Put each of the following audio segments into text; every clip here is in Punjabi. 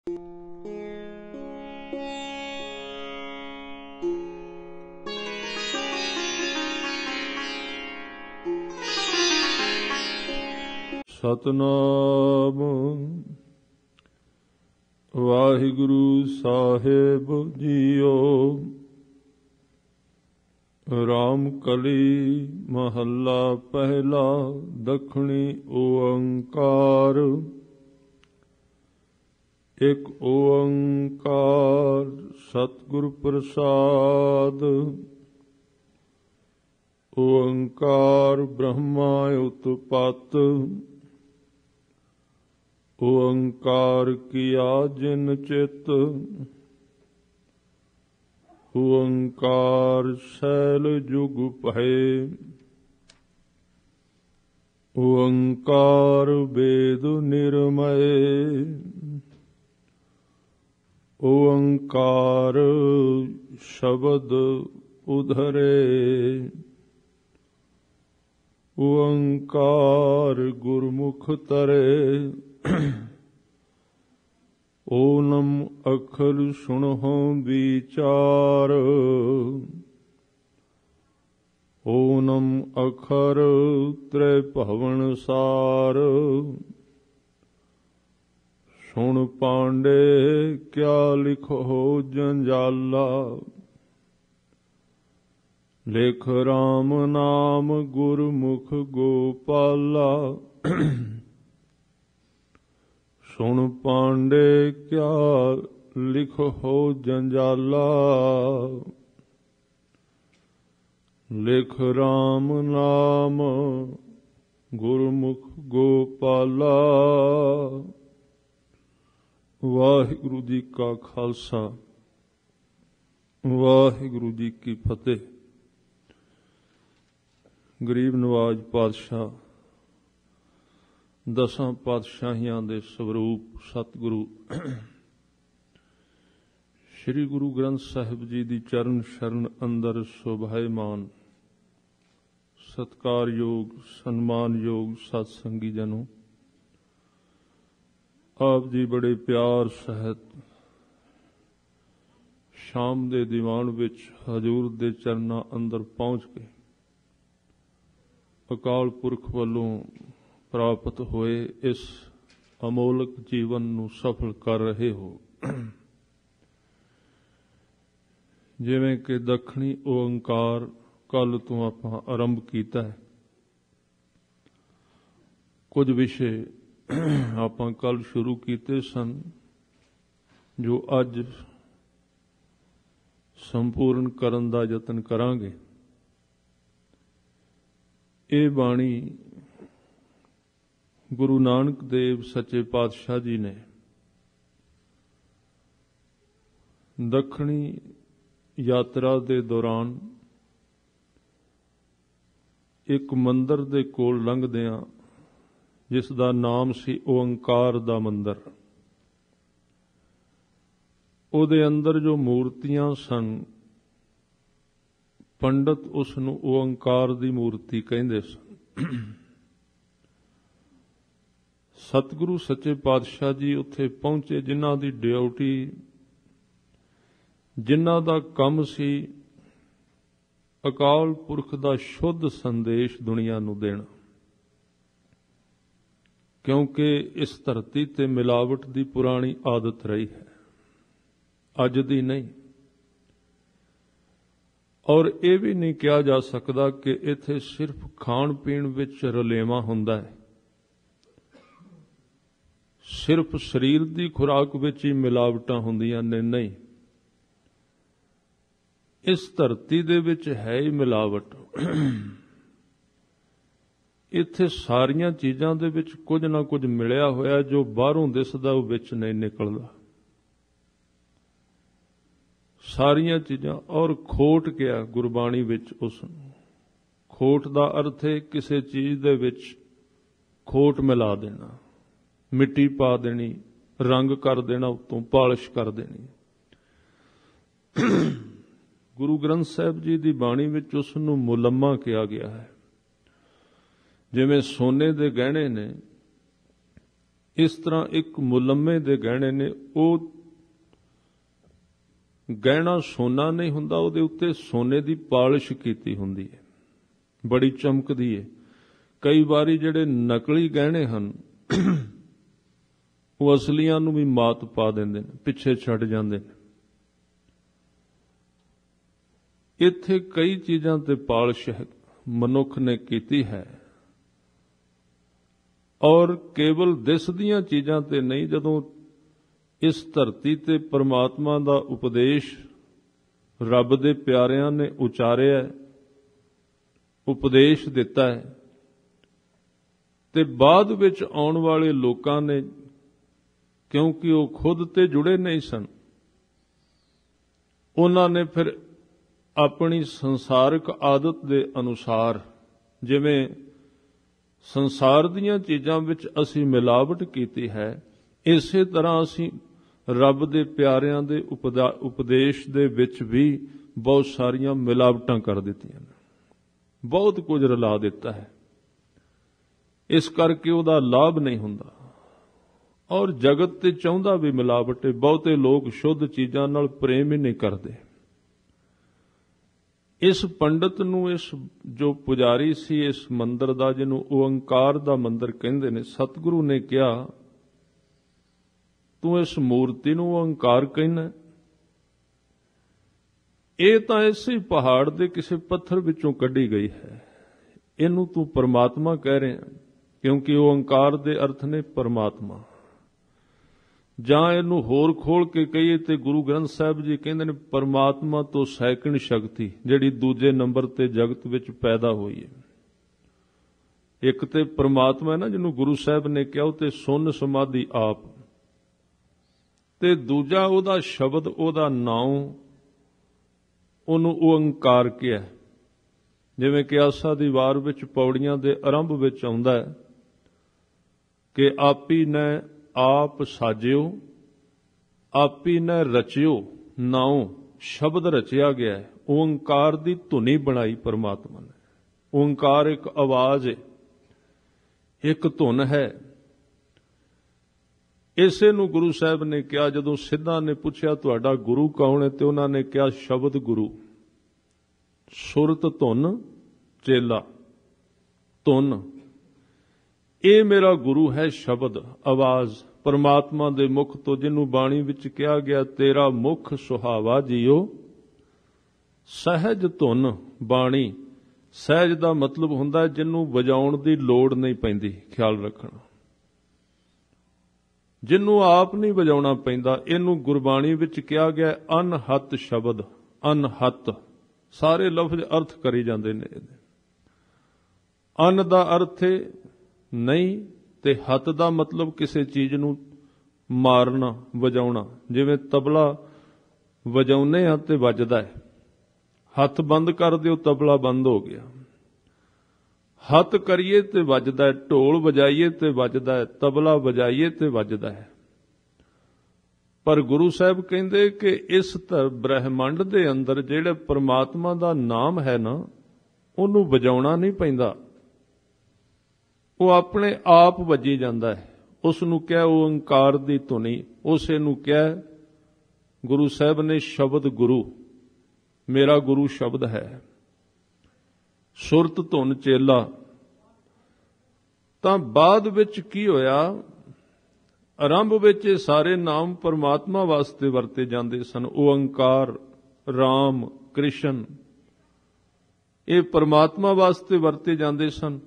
ਸਤਨਾਮ ਵਾਹਿਗੁਰੂ ਸਾਹਿਬ ਜੀਓ। ਰਾਮ ਕਲੀ ਮਹੱਲਾ ਪਹਿਲਾ। ਦੱਖਣੀ ਓੰਕਾਰ। ਇਕ ਓੰਕਾਰ ਸਤਿਗੁਰ ਪ੍ਰਸਾਦ। ਓੰਕਾਰ ਬ੍ਰਹਮਾ ਉਤਪਤ। ਓੰਕਾਰ ਕੀਆ ਜਿਨ ਚਿਤ। ਓੰਕਾਰ ਸੈਲ ਜੁਗ ਭਏ। ਓੰਕਾਰ ਵੇਦ ਨਿਰਮਯ। ਓੰਕਾਰ ਸ਼ਬਦ ਉਧਰੇ। ਓੰਕਾਰ ਗੁਰਮੁਖ ਤਰੇ। ਓਨਮ ਅਖਰ ਸੁਣਹੁ ਵਿਚਾਰ। ਓਨਮ ਅਖਰ ਤ੍ਰੈ ਭਵਨ ਸਾਰ। ਸੁਣ ਪਾਂਡੇ ਕਿਆ ਲਿਖੋ ਜੰਜਾਲਾ। ਲਿਖ ਰਾਮ ਨਾਮ ਗੁਰਮੁਖ ਗੋਪਾਲਾ। ਸੁਣ ਪਾਂਡੇ ਕਿਆ ਲਿਖੋ ਜੰਜਾਲਾ। ਲਿਖ ਰਾਮ ਨਾਮ ਗੁਰਮੁਖ ਗੋਪਾਲਾ। ਵਾਹਿਗੁਰੂ ਜੀ ਕਾ ਖਾਲਸਾ ਵਾਹਿਗੁਰੂ ਜੀ ਕੀ ਫਤਿਹ। ਗਰੀਬ ਨਵਾਜ ਪਾਤਸ਼ਾਹ ਦਸਾਂ ਪਾਤਸ਼ਾਹੀਆਂ ਦੇ ਸਵਰੂਪ ਸਤਿਗੁਰੂ ਸ੍ਰੀ ਗੁਰੂ ਗ੍ਰੰਥ ਸਾਹਿਬ ਜੀ ਦੀ ਚਰਨ ਸ਼ਰਨ ਅੰਦਰ ਸ਼ੋਭਾਇਮਾਨ ਸਤਿਕਾਰਯੋਗ ਸਨਮਾਨਯੋਗ ਸਤ ਸੰਗੀ ਜਨੋ, ਆਪ ਜੀ ਬੜੇ ਪਿਆਰ ਸਹਿਤ ਸ਼ਾਮ ਦੇ ਦੀਵਾਨ ਵਿੱਚ ਹਜ਼ੂਰ ਦੇ ਚਰਨਾਂ ਅੰਦਰ ਪਹੁੰਚ ਕੇ ਅਕਾਲ ਪੁਰਖ ਵੱਲੋਂ ਪ੍ਰਾਪਤ ਹੋਏ ਇਸ ਅਮੋਲਕ ਜੀਵਨ ਨੂੰ ਸਫਲ ਕਰ ਰਹੇ ਹੋ। ਜਿਵੇਂ ਕਿ ਦੱਖਣੀ ਓੰਕਾਰ ਕੱਲ ਤੋਂ ਆਪਾਂ ਆਰੰਭ ਕੀਤਾ ਹੈ। ਕੁਝ ਵਿਸ਼ੇ ਆਪਾਂ ਕੱਲ ਸ਼ੁਰੂ ਕੀਤੇ ਸਨ ਜੋ ਅੱਜ ਸੰਪੂਰਨ ਕਰਨ ਦਾ ਯਤਨ ਕਰਾਂਗੇ। ਇਹ ਬਾਣੀ ਗੁਰੂ ਨਾਨਕ ਦੇਵ ਸੱਚੇ ਪਾਤਸ਼ਾਹ ਜੀ ਨੇ ਦੱਖਣੀ ਯਾਤਰਾ ਦੇ ਦੌਰਾਨ ਇੱਕ ਮੰਦਰ ਦੇ ਕੋਲ ਲੰਘਦਿਆਂ, ਜਿਸ ਦਾ ਨਾਮ ਸੀ ਓੰਕਾਰ ਦਾ ਮੰਦਰ, ਉਹਦੇ ਅੰਦਰ ਜੋ ਮੂਰਤੀਆਂ ਸਨ, ਪੰਡਤ ਉਸ ਨੂੰ ਓੰਕਾਰ ਦੀ ਮੂਰਤੀ ਕਹਿੰਦੇ ਸਨ। ਸਤਿਗੁਰੂ ਸੱਚੇ ਪਾਤਸ਼ਾਹ ਜੀ ਉੱਥੇ ਪਹੁੰਚੇ, ਜਿਨ੍ਹਾਂ ਦੀ ਡਿਊਟੀ, ਜਿਨ੍ਹਾਂ ਦਾ ਕੰਮ ਸੀ ਅਕਾਲ ਪੁਰਖ ਦਾ ਸ਼ੁੱਧ ਸੰਦੇਸ਼ ਦੁਨੀਆ ਨੂੰ ਦੇਣਾ। ਕਿਉਂਕਿ ਇਸ ਧਰਤੀ ਤੇ ਮਿਲਾਵਟ ਦੀ ਪੁਰਾਣੀ ਆਦਤ ਰਹੀ ਹੈ, ਅੱਜ ਦੀ ਨਹੀਂ। ਔਰ ਇਹ ਵੀ ਨਹੀਂ ਕਿਹਾ ਜਾ ਸਕਦਾ ਕਿ ਇੱਥੇ ਸਿਰਫ ਖਾਣ ਪੀਣ ਵਿੱਚ ਰਲੇਵਾਂ ਹੁੰਦਾ ਹੈ, ਸਿਰਫ ਸਰੀਰ ਦੀ ਖੁਰਾਕ ਵਿੱਚ ਹੀ ਮਿਲਾਵਟਾਂ ਹੁੰਦੀਆਂ ਨੇ। ਨਹੀਂ, ਇਸ ਧਰਤੀ ਦੇ ਵਿੱਚ ਹੈ ਹੀ ਮਿਲਾਵਟ। ਇੱਥੇ ਸਾਰੀਆਂ ਚੀਜ਼ਾਂ ਦੇ ਵਿੱਚ ਕੁਝ ਨਾ ਕੁਝ ਮਿਲਿਆ ਹੋਇਆ, ਜੋ ਬਾਹਰੋਂ ਦਿਸਦਾ ਉਹ ਵਿੱਚ ਨਹੀਂ ਨਿਕਲਦਾ। ਸਾਰੀਆਂ ਚੀਜ਼ਾਂ। ਔਰ ਖੋਟ ਕਿਹਾ ਗੁਰਬਾਣੀ ਵਿੱਚ ਉਸ ਨੂੰ। ਖੋਟ ਦਾ ਅਰਥ ਹੈ ਕਿਸੇ ਚੀਜ਼ ਦੇ ਵਿੱਚ ਖੋਟ ਮਿਲਾ ਦੇਣਾ, ਮਿੱਟੀ ਪਾ ਦੇਣੀ, ਰੰਗ ਕਰ ਦੇਣਾ, ਉੱਤੋਂ ਪਾਲਿਸ਼ ਕਰ ਦੇਣੀ। ਗੁਰੂ ਗ੍ਰੰਥ ਸਾਹਿਬ ਜੀ ਦੀ ਬਾਣੀ ਵਿੱਚ ਉਸ ਨੂੰ ਮੁਲੰਮਾ ਕਿਹਾ ਗਿਆ ਹੈ। ਜਿਵੇਂ ਸੋਨੇ ਦੇ ਗਹਿਣੇ ਨੇ, ਇਸ ਤਰ੍ਹਾਂ ਇੱਕ ਮੁਲੰਮੇ ਦੇ ਗਹਿਣੇ ਨੇ, ਉਹ ਗਹਿਣਾ ਸੋਨਾ ਨਹੀਂ ਹੁੰਦਾ, ਉਹਦੇ ਉੱਤੇ ਸੋਨੇ ਦੀ ਪਾਲਿਸ਼ ਕੀਤੀ ਹੁੰਦੀ ਹੈ, ਬੜੀ ਚਮਕਦੀ ਹੈ। ਕਈ ਵਾਰੀ ਜਿਹੜੇ ਨਕਲੀ ਗਹਿਣੇ ਹਨ ਉਹ ਅਸਲੀਆਂ ਨੂੰ ਵੀ ਮਾਤ ਪਾ ਦਿੰਦੇ ਨੇ, ਪਿੱਛੇ ਛੱਡ ਜਾਂਦੇ ਨੇ। ਇੱਥੇ ਕਈ ਚੀਜ਼ਾਂ ਤੇ ਪਾਲਿਸ਼ ਮਨੁੱਖ ਨੇ ਕੀਤੀ ਹੈ, ਔਰ ਕੇਵਲ ਦਿਸਦੀਆਂ ਚੀਜ਼ਾਂ ਤੇ ਨਹੀਂ। ਜਦੋਂ ਇਸ ਧਰਤੀ ਤੇ ਪਰਮਾਤਮਾ ਦਾ ਉਪਦੇਸ਼ ਰੱਬ ਦੇ ਪਿਆਰਿਆਂ ਨੇ ਉਚਾਰਿਆ, ਉਪਦੇਸ਼ ਦਿੱਤਾ ਹੈ, ਤੇ ਬਾਅਦ ਵਿੱਚ ਆਉਣ ਵਾਲੇ ਲੋਕਾਂ ਨੇ, ਕਿਉਂਕਿ ਉਹ ਖੁਦ ਤੇ ਜੁੜੇ ਨਹੀਂ ਸਨ, ਉਹਨਾਂ ਨੇ ਫਿਰ ਆਪਣੀ ਸੰਸਾਰਿਕ ਆਦਤ ਦੇ ਅਨੁਸਾਰ, ਜਿਵੇਂ ਸੰਸਾਰ ਦੀਆਂ ਚੀਜ਼ਾਂ ਵਿੱਚ ਅਸੀਂ ਮਿਲਾਵਟ ਕੀਤੀ ਹੈ, ਇਸੇ ਤਰ੍ਹਾਂ ਅਸੀਂ ਰੱਬ ਦੇ ਪਿਆਰਿਆਂ ਦੇ ਉਪਦੇਸ਼ ਦੇ ਵਿੱਚ ਵੀ ਬਹੁਤ ਸਾਰੀਆਂ ਮਿਲਾਵਟਾਂ ਕਰ ਦਿੱਤੀਆਂ ਨੇ, ਬਹੁਤ ਕੁਝ ਰਲਾ ਦਿੱਤਾ ਹੈ। ਇਸ ਕਰਕੇ ਉਹਦਾ ਲਾਭ ਨਹੀਂ ਹੁੰਦਾ, ਔਰ ਜਗਤ ਤੇ ਚਾਹੁੰਦਾ ਵੀ ਮਿਲਾਵਟ ਹੈ। ਬਹੁਤੇ ਲੋਕ ਸ਼ੁੱਧ ਚੀਜ਼ਾਂ ਨਾਲ ਪ੍ਰੇਮ ਹੀ ਨਹੀਂ ਕਰਦੇ। ਇਸ ਪੰਡਤ ਨੂੰ, ਇਸ ਜੋ ਪੁਜਾਰੀ ਸੀ ਇਸ ਮੰਦਰ ਦਾ, ਜਿਹਨੂੰ ਓਅੰਕਾਰ ਦਾ ਮੰਦਰ ਕਹਿੰਦੇ ਨੇ, ਸਤਿਗੁਰੂ ਨੇ ਕਿਹਾ, ਤੂੰ ਇਸ ਮੂਰਤੀ ਨੂੰ ਓਅੰਕਾਰ ਕਹਿੰਦਾ? ਇਹ ਤਾਂ ਇਸੇ ਪਹਾੜ ਦੇ ਕਿਸੇ ਪੱਥਰ ਵਿੱਚੋਂ ਕੱਢੀ ਗਈ ਹੈ, ਇਹਨੂੰ ਤੂੰ ਪਰਮਾਤਮਾ ਕਹਿ ਰਿਹਾ, ਕਿਉਂਕਿ ਓਅੰਕਾਰ ਦੇ ਅਰਥ ਨੇ ਪਰਮਾਤਮਾ। ਜਾਂ ਇਹਨੂੰ ਹੋਰ ਖੋਲ ਕੇ ਕਹੀਏ ਤੇ ਗੁਰੂ ਗ੍ਰੰਥ ਸਾਹਿਬ ਜੀ ਕਹਿੰਦੇ ਨੇ, ਪਰਮਾਤਮਾ ਤੋਂ ਸੈਕਿੰਡ ਸ਼ਕਤੀ ਜਿਹੜੀ ਦੂਜੇ ਨੰਬਰ ਤੇ ਜਗਤ ਵਿੱਚ ਪੈਦਾ ਹੋਈ ਹੈ। ਇੱਕ ਤੇ ਪਰਮਾਤਮਾ ਹੈ ਨਾ, ਜਿਹਨੂੰ ਗੁਰੂ ਸਾਹਿਬ ਨੇ ਕਿਹਾ, ਉਹ ਤੇ ਸੁੰਨ ਸਮਾਧੀ ਆਪ, ਤੇ ਦੂਜਾ ਉਹਦਾ ਸ਼ਬਦ, ਉਹਦਾ ਨਾਮ, ਉਹਨੂੰ ਓਅੰਕਾਰ ਕਿਹਾ। ਜਿਵੇਂ ਕਿ ਆਸਾ ਦੀ ਵਾਰ ਵਿੱਚ ਪੌੜੀਆਂ ਦੇ ਆਰੰਭ ਵਿੱਚ ਆਉਂਦਾ ਹੈ ਕਿ ਆਪੀ ਨੇ ਆਪ ਸਾਜਿਓ, ਆਪੀ ਨੇ ਰਚਿਓ, ਨਾਉ ਸ਼ਬਦ ਰਚਿਆ ਗਿਆ ਹੈ। ਓਅੰਕਾਰ ਦੀ ਧੁਨੀ ਬਣਾਈ ਪਰਮਾਤਮਾ ਨੇ। ਓਅੰਕਾਰ ਇੱਕ ਆਵਾਜ਼ ਹੈ, ਇੱਕ ਧੁਨ ਹੈ। ਇਸੇ ਨੂੰ ਗੁਰੂ ਸਾਹਿਬ ਨੇ ਕਿਹਾ, ਜਦੋਂ ਸਿੱਧਾਂ ਨੇ ਪੁੱਛਿਆ ਤੁਹਾਡਾ ਗੁਰੂ ਕੌਣ ਹੈ, ਤੇ ਉਹਨਾਂ ਨੇ ਕਿਹਾ ਸ਼ਬਦ ਗੁਰੂ। ਸੁਰਤ ਧੁਨ ਚੇਲਾ, ਧੁਨ ਇਹ ਮੇਰਾ ਗੁਰੂ ਹੈ। ਸ਼ਬਦ, ਆਵਾਜ਼ ਪਰਮਾਤਮਾ ਦੇ ਮੁਖ ਤੋਂ, ਜਿਹਨੂੰ ਬਾਣੀ ਵਿੱਚ ਕਿਹਾ ਗਿਆ, ਤੇਰਾ ਮੁਖ ਸੁਹਾਵਾ ਜੀਓ ਸਹਿਜ ਧੁਨ ਬਾਣੀ। ਸਹਿਜ ਦਾ ਮਤਲਬ ਹੁੰਦਾ ਜਿਹਨੂੰ ਵਜਾਉਣ ਦੀ ਲੋੜ ਨਹੀਂ ਪੈਂਦੀ, ਖਿਆਲ ਰੱਖਣਾ, ਜਿਹਨੂੰ ਆਪ ਨਹੀਂ ਵਜਾਉਣਾ ਪੈਂਦਾ। ਇਹਨੂੰ ਗੁਰਬਾਣੀ ਵਿੱਚ ਕਿਹਾ ਗਿਆ ਅਨਹਤ ਸ਼ਬਦ। ਅਨਹਤ, ਸਾਰੇ ਲਫ਼ਜ਼ ਅਰਥ ਕਰੀ ਜਾਂਦੇ ਨੇ। ਅਨ ਦਾ ਅਰਥ ਨਹੀਂ, ਤੇ ਹੱਥ ਦਾ ਮਤਲਬ ਕਿਸੇ ਚੀਜ਼ ਨੂੰ ਮਾਰਨਾ, ਵਜਾਉਣਾ। ਜਿਵੇਂ ਤਬਲਾ ਵਜਾਉਂਦੇ ਆ ਤੇ ਵੱਜਦਾ ਹੈ, ਹੱਥ ਬੰਦ ਕਰ ਦਿਓ ਤਬਲਾ ਬੰਦ ਹੋ ਗਿਆ। ਹੱਥ ਕਰੀਏ ਤੇ ਵੱਜਦਾ ਹੈ, ਢੋਲ ਵਜਾਈਏ ਤੇ ਵੱਜਦਾ ਹੈ, ਤਬਲਾ ਵਜਾਈਏ ਤੇ ਵੱਜਦਾ ਹੈ। ਪਰ ਗੁਰੂ ਸਾਹਿਬ ਕਹਿੰਦੇ ਕਿ ਇਸ ਬ੍ਰਹਿਮੰਡ ਦੇ ਅੰਦਰ ਜਿਹੜੇ ਪਰਮਾਤਮਾ ਦਾ ਨਾਮ ਹੈ ਨਾ, ਉਹਨੂੰ ਵਜਾਉਣਾ ਨਹੀਂ ਪੈਂਦਾ, ਉਹ ਆਪਣੇ ਆਪ ਵੱਜੀ ਜਾਂਦਾ ਹੈ। ਉਸ ਨੂੰ ਕਿਹਾ ਓਅੰਕਾਰ ਦੀ ਧੁਨੀ, ਉਸੇ ਨੂੰ ਕਿਹਾ ਗੁਰੂ ਸਾਹਿਬ ਨੇ ਸ਼ਬਦ ਗੁਰੂ। ਮੇਰਾ ਗੁਰੂ ਸ਼ਬਦ ਹੈ। ਸੁਰਤ ਧੁਨ ਚੇਲਾ। ਤਾਂ ਬਾਅਦ ਵਿੱਚ ਕੀ ਹੋਇਆ, ਆਰੰਭ ਵਿੱਚ ਇਹ ਸਾਰੇ ਨਾਮ ਪਰਮਾਤਮਾ ਵਾਸਤੇ ਵਰਤੇ ਜਾਂਦੇ ਸਨ। ਓਅੰਕਾਰ, ਰਾਮ, ਕ੍ਰਿਸ਼ਨ, ਇਹ ਪਰਮਾਤਮਾ ਵਾਸਤੇ ਵਰਤੇ ਜਾਂਦੇ ਸਨ।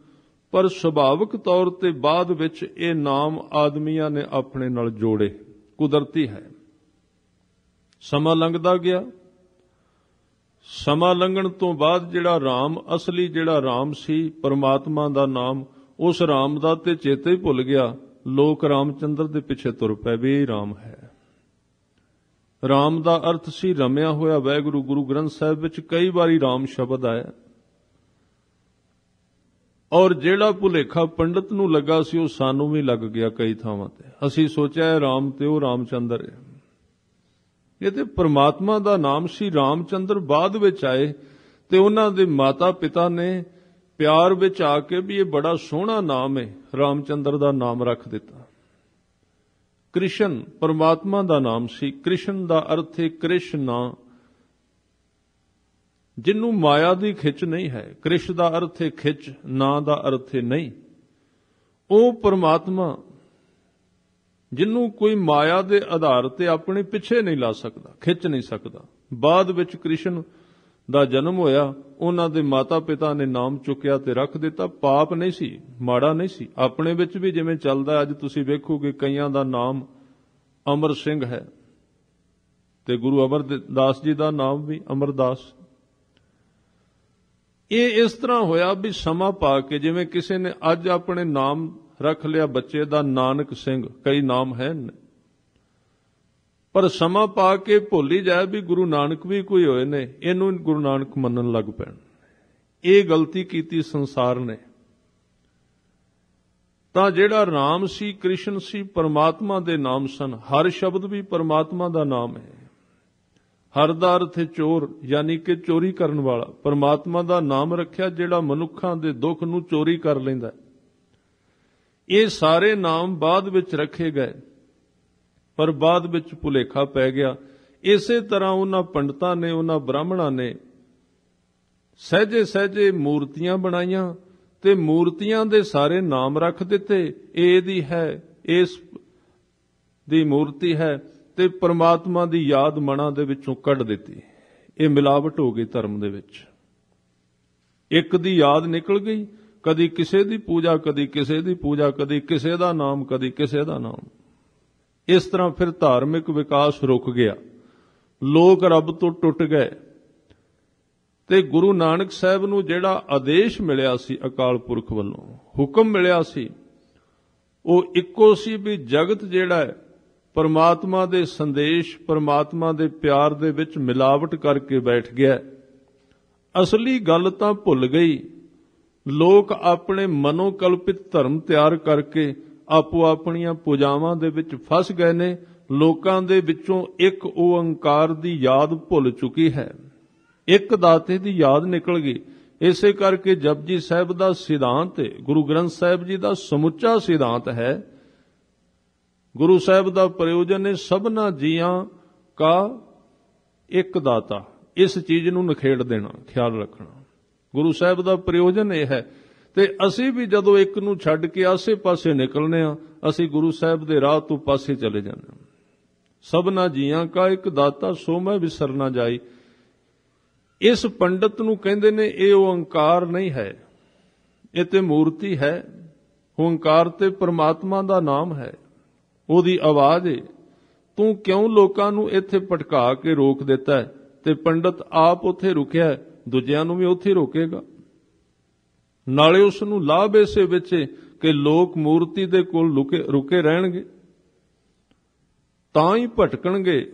ਪਰ ਸੁਭਾਵਿਕ ਤੌਰ ਤੇ ਬਾਅਦ ਵਿੱਚ ਇਹ ਨਾਮ ਆਦਮੀਆਂ ਨੇ ਆਪਣੇ ਨਾਲ ਜੋੜੇ, ਕੁਦਰਤੀ ਹੈ। ਸਮਾਂ ਲੰਘਦਾ ਗਿਆ। ਸਮਾਂ ਲੰਘਣ ਤੋਂ ਬਾਅਦ ਜਿਹੜਾ ਰਾਮ, ਅਸਲੀ ਜਿਹੜਾ ਰਾਮ ਸੀ, ਪਰਮਾਤਮਾ ਦਾ ਨਾਮ, ਉਸ ਰਾਮ ਦਾ ਤੇ ਚੇਤੇ ਹੀ ਭੁੱਲ ਗਿਆ। ਲੋਕ ਰਾਮਚੰਦਰ ਦੇ ਪਿੱਛੇ ਤੁਰ ਪਏ ਵੀ ਇਹ ਰਾਮ ਹੈ। ਰਾਮ ਦਾ ਅਰਥ ਸੀ ਰਮਿਆ ਹੋਇਆ ਵਾਹਿਗੁਰੂ। ਗੁਰੂ ਗ੍ਰੰਥ ਸਾਹਿਬ ਵਿੱਚ ਕਈ ਵਾਰੀ ਰਾਮ ਸ਼ਬਦ ਆਇਆ, ਔਰ ਜਿਹੜਾ ਭੁਲੇਖਾ ਪੰਡਤ ਨੂੰ ਲੱਗਾ ਸੀ ਉਹ ਸਾਨੂੰ ਵੀ ਲੱਗ ਗਿਆ ਕਈ ਥਾਵਾਂ ਤੇ। ਅਸੀਂ ਸੋਚਿਆ ਇਹ ਰਾਮ ਤੇ ਉਹ ਰਾਮਚੰਦਰ ਹੈ। ਇਹ ਤੇ ਪਰਮਾਤਮਾ ਦਾ ਨਾਮ ਸੀ। ਰਾਮਚੰਦਰ ਬਾਅਦ ਵਿੱਚ ਆਏ ਤੇ ਉਹਨਾਂ ਦੇ ਮਾਤਾ ਪਿਤਾ ਨੇ ਪਿਆਰ ਵਿੱਚ ਆ ਕੇ ਵੀ ਇਹ ਬੜਾ ਸੋਹਣਾ ਨਾਮ ਹੈ, ਰਾਮਚੰਦਰ ਦਾ ਨਾਮ ਰੱਖ ਦਿੱਤਾ। ਕ੍ਰਿਸ਼ਨ ਪਰਮਾਤਮਾ ਦਾ ਨਾਮ ਸੀ। ਕ੍ਰਿਸ਼ਨ ਦਾ ਅਰਥ ਹੈ ਕ੍ਰਿਸ਼ਨਾ, ਜਿਹਨੂੰ ਮਾਇਆ ਦੀ ਖਿੱਚ ਨਹੀਂ ਹੈ। ਕ੍ਰਿਸ਼ ਦਾ ਅਰਥ ਹੈ ਖਿੱਚ, ਨਾ ਦਾ ਅਰਥ ਹੈ ਨਹੀਂ। ਉਹ ਪਰਮਾਤਮਾ ਜਿਹਨੂੰ ਕੋਈ ਮਾਇਆ ਦੇ ਆਧਾਰ ਤੇ ਆਪਣੇ ਪਿੱਛੇ ਨਹੀਂ ਲਾ ਸਕਦਾ, ਖਿੱਚ ਨਹੀਂ ਸਕਦਾ। ਬਾਅਦ ਵਿੱਚ ਕ੍ਰਿਸ਼ਨ ਦਾ ਜਨਮ ਹੋਇਆ, ਉਹਨਾਂ ਦੇ ਮਾਤਾ ਪਿਤਾ ਨੇ ਨਾਮ ਚੁੱਕਿਆ ਤੇ ਰੱਖ ਦਿੱਤਾ। ਪਾਪ ਨਹੀਂ ਸੀ, ਮਾੜਾ ਨਹੀਂ ਸੀ। ਆਪਣੇ ਵਿੱਚ ਵੀ ਜਿਵੇਂ ਚੱਲਦਾ, ਅੱਜ ਤੁਸੀਂ ਵੇਖੋਗੇ ਕਈਆਂ ਦਾ ਨਾਮ ਅਮਰ ਸਿੰਘ ਹੈ ਤੇ ਗੁਰੂ ਅਮਰਦਾਸ ਜੀ ਦਾ ਨਾਮ ਵੀ ਅਮਰਦਾਸ। ਇਹ ਇਸ ਤਰ੍ਹਾਂ ਹੋਇਆ ਵੀ ਸਮਾਂ ਪਾ ਕੇ, ਜਿਵੇਂ ਕਿਸੇ ਨੇ ਅੱਜ ਆਪਣੇ ਨਾਮ ਰੱਖ ਲਿਆ ਬੱਚੇ ਦਾ ਨਾਨਕ ਸਿੰਘ, ਕਈ ਨਾਮ ਹੈ, ਪਰ ਸਮਾਂ ਪਾ ਕੇ ਭੁੱਲ ਹੀ ਜਾਏ ਵੀ ਗੁਰੂ ਨਾਨਕ ਵੀ ਕੋਈ ਹੋਏ ਨੇ, ਇਹਨੂੰ ਗੁਰੂ ਨਾਨਕ ਮੰਨਣ ਲੱਗ ਪੈਣ। ਇਹ ਗਲਤੀ ਕੀਤੀ ਸੰਸਾਰ ਨੇ। ਤਾਂ ਜਿਹੜਾ ਰਾਮ ਸੀ, ਕ੍ਰਿਸ਼ਨ ਸੀ, ਪਰਮਾਤਮਾ ਦੇ ਨਾਮ ਸਨ। ਹਰ ਸ਼ਬਦ ਵੀ ਪਰਮਾਤਮਾ ਦਾ ਨਾਮ ਹੈ। ਹਰ ਦਾ ਅਰਥ ਹੈ ਚੋਰ, ਯਾਨੀ ਕਿ ਚੋਰੀ ਕਰਨ ਵਾਲਾ। ਪਰਮਾਤਮਾ ਦਾ ਨਾਮ ਰੱਖਿਆ ਜਿਹੜਾ ਮਨੁੱਖਾਂ ਦੇ ਦੁੱਖ ਨੂੰ ਚੋਰੀ ਕਰ ਲੈਂਦਾ। ਇਹ ਸਾਰੇ ਨਾਮ ਬਾਅਦ ਵਿੱਚ ਰੱਖੇ ਗਏ, ਪਰ ਬਾਅਦ ਵਿੱਚ ਭੁਲੇਖਾ ਪੈ ਗਿਆ। ਇਸੇ ਤਰ੍ਹਾਂ ਉਹਨਾਂ ਪੰਡਤਾਂ ਨੇ, ਉਹਨਾਂ ਬ੍ਰਾਹਮਣਾਂ ਨੇ ਸਹਿਜੇ ਸਹਿਜੇ ਮੂਰਤੀਆਂ ਬਣਾਈਆਂ ਤੇ ਮੂਰਤੀਆਂ ਦੇ ਸਾਰੇ ਨਾਮ ਰੱਖ ਦਿੱਤੇ। ਇਹ ਇਹਦੀ ਹੈ, ਇਸ ਦੀ ਮੂਰਤੀ ਹੈ, ਤੇ ਪਰਮਾਤਮਾ ਦੀ ਯਾਦ ਮਨਾਂ ਦੇ ਵਿੱਚੋਂ ਕੱਢ ਦਿੱਤੀ। ਇਹ ਮਿਲਾਵਟ ਹੋ ਗਈ ਧਰਮ ਦੇ ਵਿੱਚ। ਇੱਕ ਦੀ ਯਾਦ ਨਿਕਲ ਗਈ, ਕਦੀ ਕਿਸੇ ਦੀ ਪੂਜਾ, ਕਦੀ ਕਿਸੇ ਦੀ ਪੂਜਾ, ਕਦੀ ਕਿਸੇ ਦਾ ਨਾਮ, ਕਦੀ ਕਿਸੇ ਦਾ ਨਾਮ। ਇਸ ਤਰ੍ਹਾਂ ਫਿਰ ਧਾਰਮਿਕ ਵਿਕਾਸ ਰੁਕ ਗਿਆ, ਲੋਕ ਰੱਬ ਤੋਂ ਟੁੱਟ ਗਏ। ਤੇ ਗੁਰੂ ਨਾਨਕ ਸਾਹਿਬ ਨੂੰ ਜਿਹੜਾ ਆਦੇਸ਼ ਮਿਲਿਆ ਸੀ ਅਕਾਲ ਪੁਰਖ ਵੱਲੋਂ, ਹੁਕਮ ਮਿਲਿਆ ਸੀ, ਉਹ ਇੱਕੋ ਸੀ ਵੀ ਜਗਤ ਜਿਹੜਾ ਹੈ ਪਰਮਾਤਮਾ ਦੇ ਸੰਦੇਸ਼, ਪਰਮਾਤਮਾ ਦੇ ਪਿਆਰ ਦੇ ਵਿੱਚ ਮਿਲਾਵਟ ਕਰਕੇ ਬੈਠ ਗਿਆ। ਅਸਲੀ ਗੱਲ ਤਾਂ ਭੁੱਲ ਗਈ। ਲੋਕ ਆਪਣੇ ਮਨੋਕਲਪਿਤ ਧਰਮ ਤਿਆਰ ਕਰਕੇ ਆਪੋ ਆਪਣੀਆਂ ਪੂਜਾਵਾਂ ਦੇ ਵਿੱਚ ਫਸ ਗਏ ਨੇ। ਲੋਕਾਂ ਦੇ ਵਿੱਚੋਂ ਇੱਕ ਓੰਕਾਰ ਦੀ ਯਾਦ ਭੁੱਲ ਚੁੱਕੀ ਹੈ, ਇੱਕ ਦਾਤੇ ਦੀ ਯਾਦ ਨਿਕਲ ਗਈ। ਇਸੇ ਕਰਕੇ ਜਪਜੀ ਸਾਹਿਬ ਦਾ ਸਿਧਾਂਤ, ਗੁਰੂ ਗ੍ਰੰਥ ਸਾਹਿਬ ਜੀ ਦਾ ਸਮੁੱਚਾ ਸਿਧਾਂਤ ਹੈ। ਗੁਰੂ ਸਾਹਿਬ ਦਾ ਪ੍ਰਯੋਜਨ ਹੈ ਸਭਨਾ ਜੀਆਂ ਕਾ ਇੱਕ ਦਾਤਾ। ਇਸ ਚੀਜ਼ ਨੂੰ ਨਿਖੇੜ ਦੇਣਾ, ਖਿਆਲ ਰੱਖਣਾ। ਗੁਰੂ ਸਾਹਿਬ ਦਾ ਪ੍ਰਯੋਜਨ ਇਹ ਹੈ। ਤੇ ਅਸੀਂ ਵੀ ਜਦੋਂ ਇੱਕ ਨੂੰ ਛੱਡ ਕੇ ਆਸੇ-ਪਾਸੇ ਨਿਕਲਨੇ ਆ, ਅਸੀਂ ਗੁਰੂ ਸਾਹਿਬ ਦੇ ਰਾਹ ਤੋਂ ਪਾਸੇ ਚਲੇ ਜਾਂਦੇ ਹਾਂ। ਸਭਨਾ ਜੀਆਂ ਕਾ ਇੱਕ ਦਾਤਾ, ਸੋ ਮੈਂ ਵਿਸਰ ਨਾ ਜਾਈ। ਇਸ ਪੰਡਤ ਨੂੰ ਕਹਿੰਦੇ ਨੇ ਇਹ ਓੰਕਾਰ ਨਹੀਂ ਹੈ, ਇਹ ਤੇ ਮੂਰਤੀ ਹੈ। ਓੰਕਾਰ ਤੇ ਪਰਮਾਤਮਾ ਦਾ ਨਾਮ ਹੈ, ਉਹਦੀ ਆਵਾਜ਼ ਹੈ। ਤੂੰ ਕਿਉਂ ਲੋਕਾਂ ਨੂੰ ਇੱਥੇ ਭਟਕਾ ਕੇ ਰੋਕ ਦਿੱਤਾ? ਤੇ ਪੰਡਤ ਆਪ ਉੱਥੇ ਰੁਕਿਆ, ਦੂਜਿਆਂ ਨੂੰ ਵੀ ਉੱਥੇ ਰੋਕੇਗਾ। ਨਾਲੇ ਉਸ ਨੂੰ ਲਾਭ ਇਸੇ ਵਿੱਚ ਕਿ ਲੋਕ ਮੂਰਤੀ ਦੇ ਕੋਲ ਰੁਕੇ ਰਹਿਣਗੇ ਤਾਂ ਹੀ ਭਟਕਣਗੇ।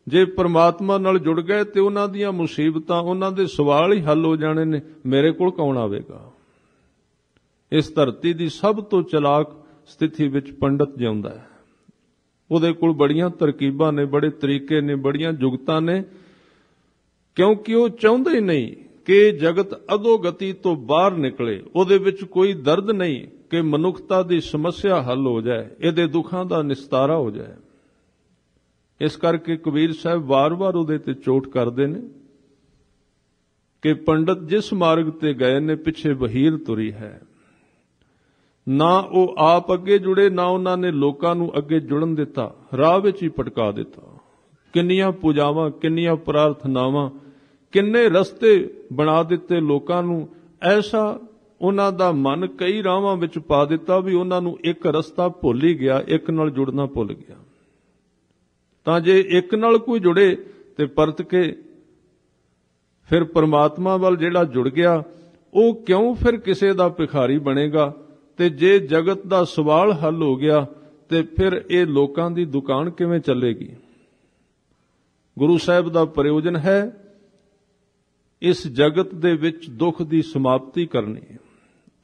ਜੇ ਪਰਮਾਤਮਾ ਨਾਲ ਜੁੜ ਗਏ ਤੇ ਉਹਨਾਂ ਦੀਆਂ ਮੁਸੀਬਤਾਂ, ਉਹਨਾਂ ਦੇ ਸਵਾਲ ਹੀ ਹੱਲ ਹੋ ਜਾਣੇ ਨੇ। ਮੇਰੇ ਕੋਲ ਕੌਣ ਆਵੇਗਾ? ਇਸ ਧਰਤੀ ਦੀ ਸਭ ਤੋਂ ਚਲਾਕ ਸਥਿਤੀ ਵਿੱਚ ਪੰਡਤ ਜਿਉਂਦਾ ਹੈ। ਉਹਦੇ ਕੋਲ ਬੜੀਆਂ ਤਰਕੀਬਾਂ ਨੇ, ਬੜੇ ਤਰੀਕੇ ਨੇ, ਬੜੀਆਂ ਜੁਗਤਾਂ ਨੇ, ਕਿਉਂਕਿ ਉਹ ਚਾਹੁੰਦਾ ਹੀ ਨਹੀਂ ਕਿ ਜਗਤ ਅਧੋਗਤੀ ਤੋਂ ਬਾਹਰ ਨਿਕਲੇ। ਉਹਦੇ ਵਿੱਚ ਕੋਈ ਦਰਦ ਨਹੀਂ ਕਿ ਮਨੁੱਖਤਾ ਦੀ ਸਮੱਸਿਆ ਹੱਲ ਹੋ ਜਾਏ, ਇਹਦੇ ਦੁੱਖਾਂ ਦਾ ਨਿਸਤਾਰਾ ਹੋ ਜਾਏ। ਇਸ ਕਰਕੇ ਕਬੀਰ ਸਾਹਿਬ ਵਾਰ-ਵਾਰ ਉਹਦੇ ਤੇ ਚੋਟ ਕਰਦੇ ਨੇ ਕਿ ਪੰਡਤ ਜਿਸ ਮਾਰਗ ਤੇ ਗਏ ਨੇ, ਪਿੱਛੇ ਵਹੀਰ ਤੁਰੀ ਹੈ। ਨਾ ਉਹ ਆਪ ਅੱਗੇ ਜੁੜੇ, ਨਾ ਉਹਨਾਂ ਨੇ ਲੋਕਾਂ ਨੂੰ ਅੱਗੇ ਜੁੜਨ ਦਿੱਤਾ, ਰਾਹ ਵਿੱਚ ਹੀ ਭਟਕਾ ਦਿੱਤਾ। ਕਿੰਨੀਆਂ ਪੂਜਾਵਾਂ, ਕਿੰਨੀਆਂ ਪ੍ਰਾਰਥਨਾਵਾਂ, ਕਿੰਨੇ ਰਸਤੇ ਬਣਾ ਦਿੱਤੇ ਲੋਕਾਂ ਨੂੰ। ਐਸਾ ਉਹਨਾਂ ਦਾ ਮਨ ਕਈ ਰਾਹਾਂ ਵਿੱਚ ਪਾ ਦਿੱਤਾ ਵੀ ਉਹਨਾਂ ਨੂੰ ਇੱਕ ਰਸਤਾ ਭੁੱਲ ਹੀ ਗਿਆ, ਇੱਕ ਨਾਲ ਜੁੜਨਾ ਭੁੱਲ ਗਿਆ। ਤਾਂ ਜੇ ਇੱਕ ਨਾਲ ਕੋਈ ਜੁੜੇ ਤੇ ਪਰਤ ਕੇ ਫਿਰ ਪਰਮਾਤਮਾ ਵੱਲ ਜਿਹੜਾ ਜੁੜ ਗਿਆ, ਉਹ ਕਿਉਂ ਫਿਰ ਕਿਸੇ ਦਾ ਭਿਖਾਰੀ ਬਣੇਗਾ? ਤੇ ਜੇ ਜਗਤ ਦਾ ਸਵਾਲ ਹੱਲ ਹੋ ਗਿਆ ਤੇ ਫਿਰ ਇਹ ਲੋਕਾਂ ਦੀ ਦੁਕਾਨ ਕਿਵੇਂ ਚੱਲੇਗੀ? ਗੁਰੂ ਸਾਹਿਬ ਦਾ ਪ੍ਰਯੋਜਨ ਹੈ ਇਸ ਜਗਤ ਦੇ ਵਿੱਚ ਦੁੱਖ ਦੀ ਸਮਾਪਤੀ ਕਰਨੀ ਹੈ।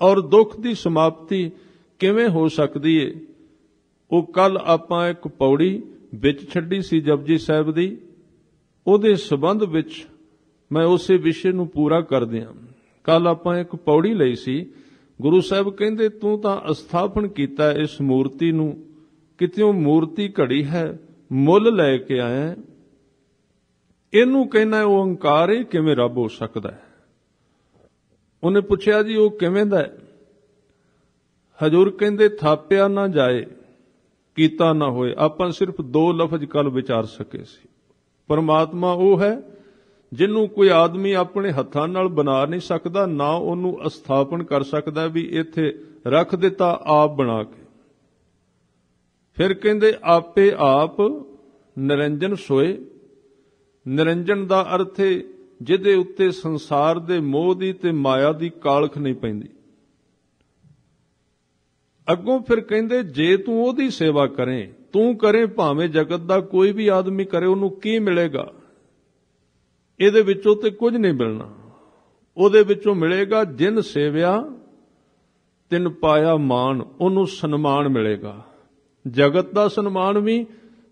ਔਰ ਦੁੱਖ ਦੀ ਸਮਾਪਤੀ ਕਿਵੇਂ ਹੋ ਸਕਦੀ ਹੈ? ਉਹ ਕੱਲ ਆਪਾਂ ਇੱਕ ਪੌੜੀ ਵਿੱਚ ਛੱਡੀ ਸੀ ਜਪਜੀ ਸਾਹਿਬ ਦੀ, ਉਹਦੇ ਸੰਬੰਧ ਵਿੱਚ ਮੈਂ ਉਸੇ ਵਿਸ਼ੇ ਨੂੰ ਪੂਰਾ ਕਰ ਦਿਆਂ। ਕੱਲ ਆਪਾਂ ਇੱਕ ਪੌੜੀ ਲਈ ਸੀ। ਗੁਰੂ ਸਾਹਿਬ ਕਹਿੰਦੇ ਤੂੰ ਤਾਂ ਅਸਥਾਪਨ ਕੀਤਾ ਇਸ ਮੂਰਤੀ ਨੂੰ, ਕਿਤਿਓਂ ਮੂਰਤੀ ਘੜੀ ਹੈ, ਮੁੱਲ ਲੈ ਕੇ ਆਇਆ, ਇਹਨੂੰ ਕਹਿੰਦਾ ਓੰਕਾਰ, ਇਹ ਕਿਵੇਂ ਰੱਬ ਹੋ ਸਕਦਾ ਹੈ? ਉਹਨੇ ਪੁੱਛਿਆ ਜੀ ਉਹ ਕਿਵੇਂ ਦਾ ਹੈ? ਹਜ਼ੂਰ ਕਹਿੰਦੇ ਥਾਪਿਆ ਨਾ ਜਾਏ, ਕੀਤਾ ਨਾ ਹੋਏ। ਆਪਾਂ ਸਿਰਫ 2 ਲਫ਼ਜ਼ ਕੱਲ ਵਿਚਾਰ ਸਕੇ ਸੀ। ਪਰਮਾਤਮਾ ਉਹ ਹੈ ਜਿਹਨੂੰ ਕੋਈ ਆਦਮੀ ਆਪਣੇ ਹੱਥਾਂ ਨਾਲ ਬਣਾ ਨਹੀਂ ਸਕਦਾ, ਨਾ ਉਹਨੂੰ ਅਸਥਾਪਨ ਕਰ ਸਕਦਾ ਵੀ ਇੱਥੇ ਰੱਖ ਦਿੱਤਾ ਆਪ ਬਣਾ ਕੇ। ਫਿਰ ਕਹਿੰਦੇ ਆਪੇ ਆਪ ਨਿਰੰਜਨ ਸੋਏ। ਨਿਰੰਜਨ ਦਾ ਅਰਥ ਹੈ ਜਿਹਦੇ ਉੱਤੇ ਸੰਸਾਰ ਦੇ ਮੋਹ ਦੀ ਤੇ ਮਾਇਆ ਦੀ ਕਾਲਖ ਨਹੀਂ ਪੈਂਦੀ। ਅੱਗੋਂ ਫਿਰ ਕਹਿੰਦੇ ਜੇ ਤੂੰ ਉਹਦੀ ਸੇਵਾ ਕਰੇ, ਤੂੰ ਕਰੇ ਭਾਵੇਂ ਜਗਤ ਦਾ ਕੋਈ ਵੀ ਆਦਮੀ ਕਰੇ, ਉਹਨੂੰ ਕੀ ਮਿਲੇਗਾ? ਇਹਦੇ ਵਿੱਚੋਂ ਤੇ ਕੁਝ ਨਹੀਂ ਮਿਲਣਾ। ਉਹਦੇ ਵਿੱਚੋਂ ਮਿਲੇਗਾ ਜਿਨ ਸੇਵਿਆ ਤਿਨ ਪਾਇਆ ਮਾਨ, ਉਹਨੂੰ ਸਨਮਾਨ ਮਿਲੇਗਾ। ਜਗਤ ਦਾ ਸਨਮਾਨ ਵੀ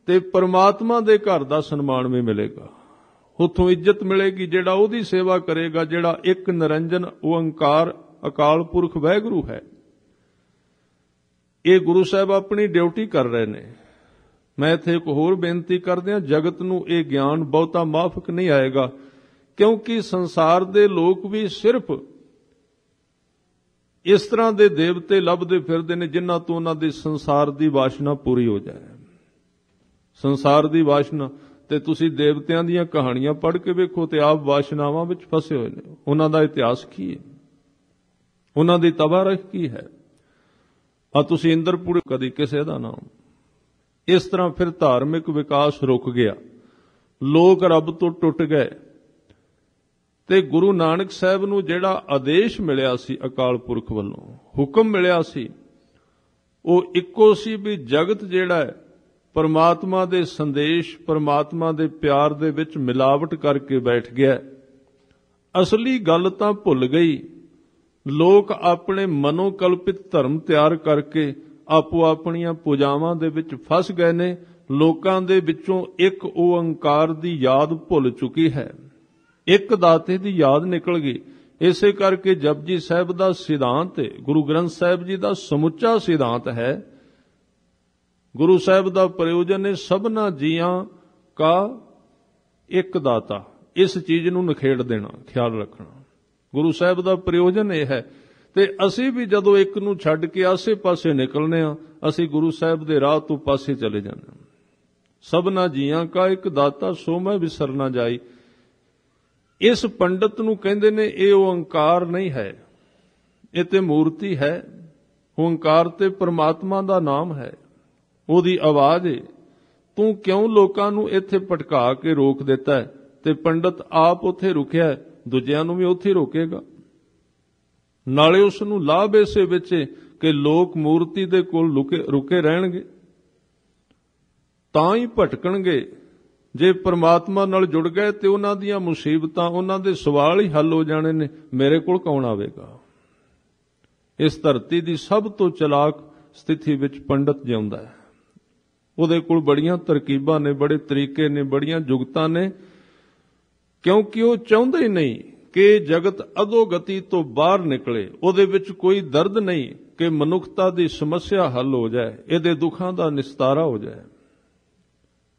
ਤੇ ਪਰਮਾਤਮਾ ਦੇ ਘਰ ਦਾ ਸਨਮਾਨ ਵੀ ਮਿਲੇਗਾ। ਉੱਥੋਂ ਇੱਜ਼ਤ ਮਿਲੇਗੀ ਜਿਹੜਾ ਉਹਦੀ ਸੇਵਾ ਕਰੇਗਾ, ਜਿਹੜਾ ਇੱਕ ਨਿਰੰਜਨ ਓੰਕਾਰ ਅਕਾਲ ਪੁਰਖ ਵਾਹਿਗੁਰੂ ਹੈ। ਇਹ ਗੁਰੂ ਸਾਹਿਬ ਆਪਣੀ ਡਿਊਟੀ ਕਰ ਰਹੇ ਨੇ। ਮੈਂ ਇੱਥੇ ਇੱਕ ਹੋਰ ਬੇਨਤੀ ਕਰਦਿਆਂ, ਜਗਤ ਨੂੰ ਇਹ ਗਿਆਨ ਬਹੁਤਾ ਮਾਫਕ ਨਹੀਂ ਆਏਗਾ, ਕਿਉਂਕਿ ਸੰਸਾਰ ਦੇ ਲੋਕ ਵੀ ਸਿਰਫ ਇਸ ਤਰ੍ਹਾਂ ਦੇ ਦੇਵਤੇ ਲੱਭਦੇ ਫਿਰਦੇ ਨੇ ਜਿਨ੍ਹਾਂ ਤੋਂ ਉਹਨਾਂ ਦੀ ਸੰਸਾਰ ਦੀ ਵਾਸ਼ਨਾ ਪੂਰੀ ਹੋ ਜਾਏ। ਸੰਸਾਰ ਦੀ ਵਾਸ਼ਨਾ, ਤੇ ਤੁਸੀਂ ਦੇਵਤਿਆਂ ਦੀਆਂ ਕਹਾਣੀਆਂ ਪੜ੍ਹ ਕੇ ਵੇਖੋ ਤੇ ਆਪ ਵਾਸ਼ਨਾਵਾਂ ਵਿੱਚ ਫਸੇ ਹੋਏ ਨੇ। ਉਹਨਾਂ ਦਾ ਇਤਿਹਾਸ ਕੀ ਹੈ? ਉਹਨਾਂ ਦੀ ਤਬਾਰਕ ਕੀ ਹੈ? ਆ ਤੁਸੀਂ ਇੰਦਰਪੁਰ ਕਦੀ ਕਿਸੇ ਦਾ ਨਾਮ। ਇਸ ਤਰ੍ਹਾਂ ਫਿਰ ਧਾਰਮਿਕ ਵਿਕਾਸ ਰੁਕ ਗਿਆ, ਲੋਕ ਰੱਬ ਤੋਂ ਟੁੱਟ ਗਏ। ਤੇ ਗੁਰੂ ਨਾਨਕ ਸਾਹਿਬ ਨੂੰ ਜਿਹੜਾ ਆਦੇਸ਼ ਮਿਲਿਆ ਸੀ ਅਕਾਲ ਪੁਰਖ ਵੱਲੋਂ, ਹੁਕਮ ਮਿਲਿਆ ਸੀ, ਉਹ ਇੱਕੋ ਸੀ ਵੀ ਜਗਤ ਜਿਹੜਾ ਹੈ ਪਰਮਾਤਮਾ ਦੇ ਸੰਦੇਸ਼, ਪਰਮਾਤਮਾ ਦੇ ਪਿਆਰ ਦੇ ਵਿੱਚ ਮਿਲਾਵਟ ਕਰਕੇ ਬੈਠ ਗਿਆ। ਅਸਲੀ ਗੱਲ ਤਾਂ ਭੁੱਲ ਗਈ। ਲੋਕ ਆਪਣੇ ਮਨੋ ਕਲਪਿਤ ਧਰਮ ਤਿਆਰ ਕਰਕੇ ਆਪੋ ਆਪਣੀਆਂ ਪੂਜਾਵਾਂ ਦੇ ਵਿੱਚ ਫਸ ਗਏ ਨੇ। ਲੋਕਾਂ ਦੇ ਵਿੱਚੋਂ ਇੱਕ ਓੰਕਾਰ ਦੀ ਯਾਦ ਭੁੱਲ ਚੁੱਕੀ ਹੈ, ਇੱਕ ਦਾਤੇ ਦੀ ਯਾਦ ਨਿਕਲ ਗਈ। ਇਸੇ ਕਰਕੇ ਜਪਜੀ ਸਾਹਿਬ ਦਾ ਸਿਧਾਂਤ, ਗੁਰੂ ਗ੍ਰੰਥ ਸਾਹਿਬ ਜੀ ਦਾ ਸਮੁੱਚਾ ਸਿਧਾਂਤ ਹੈ। ਗੁਰੂ ਸਾਹਿਬ ਦਾ ਪ੍ਰਯੋਜਨ ਹੈ ਸਭਨਾ ਜੀਆਂ ਕਾ ਇੱਕ ਦਾਤਾ। ਇਸ ਚੀਜ਼ ਨੂੰ ਨਿਖੇੜ ਦੇਣਾ, ਖਿਆਲ ਰੱਖਣਾ। ਗੁਰੂ ਸਾਹਿਬ ਦਾ ਪ੍ਰਯੋਜਨ ਇਹ ਹੈ। ਤੇ ਅਸੀਂ ਵੀ ਜਦੋਂ ਇੱਕ ਨੂੰ ਛੱਡ ਕੇ ਆਸੇ-ਪਾਸੇ ਨਿਕਲਨੇ ਆ, ਅਸੀਂ ਗੁਰੂ ਸਾਹਿਬ ਦੇ ਰਾਹ ਤੋਂ ਪਾਸੇ ਚਲੇ ਜਾਂਦੇ ਹਾਂ। ਸਭਨਾ ਜੀਆਂ ਕਾ ਇੱਕ ਦਾਤਾ, ਸੋ ਮੈਂ ਵਿਸਰ ਨਾ ਜਾਈ। ਇਸ ਪੰਡਤ ਨੂੰ ਕਹਿੰਦੇ ਨੇ ਇਹ ਓੰਕਾਰ ਨਹੀਂ ਹੈ, ਇਹ ਤੇ ਮੂਰਤੀ ਹੈ। ਓੰਕਾਰ ਤੇ ਪਰਮਾਤਮਾ ਦਾ ਨਾਮ ਹੈ, ਉਹਦੀ ਆਵਾਜ਼ ਹੈ। ਤੂੰ ਕਿਉਂ ਲੋਕਾਂ ਨੂੰ ਇੱਥੇ ਭਟਕਾ ਕੇ ਰੋਕ ਦਿੱਤਾ ਹੈ? ਤੇ ਪੰਡਤ ਆਪ ਉੱਥੇ ਰੁਕਿਆ, ਦੂਜਿਆਂ ਨੂੰ ਵੀ ਉੱਥੇ ਰੋਕੇਗਾ। ਨਾਲੇ ਉਸ ਨੂੰ ਲਾਭ ਇਸੇ ਵਿੱਚ ਕਿ ਲੋਕ ਮੂਰਤੀ ਦੇ ਕੋਲ ਰੁਕੇ ਰਹਿਣਗੇ, ਤਾਂ ਹੀ ਭਟਕਣਗੇ। ਜੇ ਪਰਮਾਤਮਾ ਨਾਲ ਜੁੜ ਗਏ ਤੇ ਉਹਨਾਂ ਦੀਆਂ ਮੁਸੀਬਤਾਂ, ਉਹਨਾਂ ਦੇ ਸਵਾਲ ਹੀ ਹੱਲ ਹੋ ਜਾਣੇ ਨੇ। ਮੇਰੇ ਕੋਲ ਕੌਣ ਆਵੇਗਾ? ਇਸ ਧਰਤੀ ਦੀ ਸਭ ਤੋਂ ਚਲਾਕ ਸਥਿਤੀ ਵਿੱਚ ਪੰਡਤ ਜਿਉਂਦਾ ਹੈ। ਉਹਦੇ ਕੋਲ ਬੜੀਆਂ ਤਰਕੀਬਾਂ ਨੇ, ਬੜੇ ਤਰੀਕੇ ਨੇ, ਬੜੀਆਂ ਜੁਗਤਾਂ ਨੇ, ਕਿਉਂਕਿ ਉਹ ਚਾਹੁੰਦਾ ਹੀ ਨਹੀਂ ਕਿ ਜਗਤ ਅਧੋਗਤੀ ਤੋਂ ਬਾਹਰ ਨਿਕਲੇ। ਉਹਦੇ ਵਿੱਚ ਕੋਈ ਦਰਦ ਨਹੀਂ ਕਿ ਮਨੁੱਖਤਾ ਦੀ ਸਮੱਸਿਆ ਹੱਲ ਹੋ ਜਾਏ, ਇਹਦੇ ਦੁੱਖਾਂ ਦਾ ਨਿਸਤਾਰਾ ਹੋ ਜਾਏ।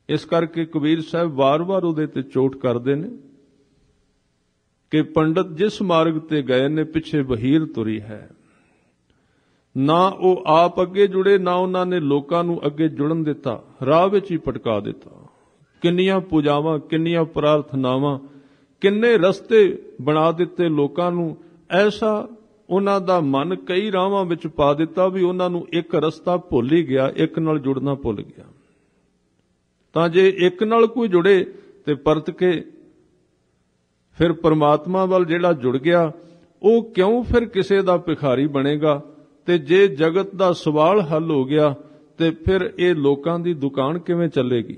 ਇਸ ਕਰਕੇ ਕਬੀਰ ਸਾਹਿਬ ਵਾਰ-ਵਾਰ ਉਹਦੇ ਤੇ ਚੋਟ ਕਰਦੇ ਨੇ ਕਿ ਪੰਡਤ ਜਿਸ ਮਾਰਗ ਤੇ ਗਏ ਨੇ, ਪਿੱਛੇ ਬਹੀਰ ਤੁਰੀ ਹੈ। ਨਾ ਉਹ ਆਪ ਅੱਗੇ ਜੁੜੇ, ਨਾ ਉਹਨਾਂ ਨੇ ਲੋਕਾਂ ਨੂੰ ਅੱਗੇ ਜੁੜਨ ਦਿੱਤਾ, ਰਾਹ ਵਿੱਚ ਹੀ ਭਟਕਾ ਦਿੱਤਾ। ਕਿੰਨੀਆਂ ਪੂਜਾਵਾਂ, ਕਿੰਨੀਆਂ ਪ੍ਰਾਰਥਨਾਵਾਂ, ਕਿੰਨੇ ਰਸਤੇ ਬਣਾ ਦਿੱਤੇ ਲੋਕਾਂ ਨੂੰ। ਐਸਾ ਉਹਨਾਂ ਦਾ ਮਨ ਕਈ ਰਾਹਾਂ ਵਿੱਚ ਪਾ ਦਿੱਤਾ ਵੀ ਉਹਨਾਂ ਨੂੰ ਇੱਕ ਰਸਤਾ ਭੁੱਲ ਹੀ ਗਿਆ, ਇੱਕ ਨਾਲ ਜੁੜਨਾ ਭੁੱਲ ਗਿਆ। ਤਾਂ ਜੇ ਇੱਕ ਨਾਲ ਕੋਈ ਜੁੜੇ ਤੇ ਪਰਤ ਕੇ ਫਿਰ ਪਰਮਾਤਮਾ ਵੱਲ ਜਿਹੜਾ ਜੁੜ ਗਿਆ, ਉਹ ਕਿਉਂ ਫਿਰ ਕਿਸੇ ਦਾ ਭਿਖਾਰੀ ਬਣੇਗਾ? ਤੇ ਜੇ ਜਗਤ ਦਾ ਸਵਾਲ ਹੱਲ ਹੋ ਗਿਆ ਤੇ ਫਿਰ ਇਹ ਲੋਕਾਂ ਦੀ ਦੁਕਾਨ ਕਿਵੇਂ ਚੱਲੇਗੀ?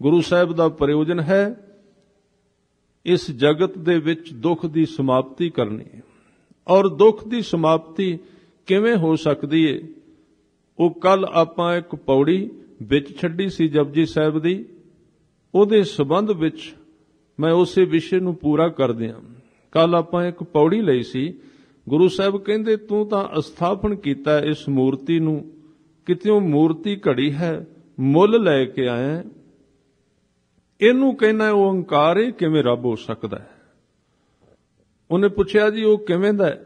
ਗੁਰੂ ਸਾਹਿਬ ਦਾ ਪ੍ਰਯੋਜਨ ਹੈ ਇਸ ਜਗਤ ਦੇ ਵਿੱਚ ਦੁੱਖ ਦੀ ਸਮਾਪਤੀ ਕਰਨੀ ਹੈ। ਔਰ ਦੁੱਖ ਦੀ ਸਮਾਪਤੀ ਕਿਵੇਂ ਹੋ ਸਕਦੀ ਹੈ? ਉਹ ਕੱਲ ਆਪਾਂ ਇੱਕ ਪੌੜੀ ਵਿੱਚ ਛੱਡੀ ਸੀ ਜਪਜੀ ਸਾਹਿਬ ਦੀ, ਉਹਦੇ ਸੰਬੰਧ ਵਿੱਚ ਮੈਂ ਉਸੇ ਵਿਸ਼ੇ ਨੂੰ ਪੂਰਾ ਕਰ ਦਿਆਂ। ਕੱਲ ਆਪਾਂ ਇੱਕ ਪੌੜੀ ਲਈ ਸੀ। ਗੁਰੂ ਸਾਹਿਬ ਕਹਿੰਦੇ ਤੂੰ ਤਾਂ ਅਸਥਾਪਨ ਕੀਤਾ ਇਸ ਮੂਰਤੀ ਨੂੰ, ਕਿਤਿਓਂ ਮੂਰਤੀ ਘੜੀ ਹੈ, ਮੁੱਲ ਲੈ ਕੇ ਆਇਆ। ਇਹਨੂੰ ਕਹਿੰਦਾ ਓੰਕਾਰ, ਇਹ ਕਿਵੇਂ ਰੱਬ ਹੋ ਸਕਦਾ ਹੈ? ਉਹਨੇ ਪੁੱਛਿਆ ਜੀ ਉਹ ਕਿਵੇਂ ਦਾ ਹੈ?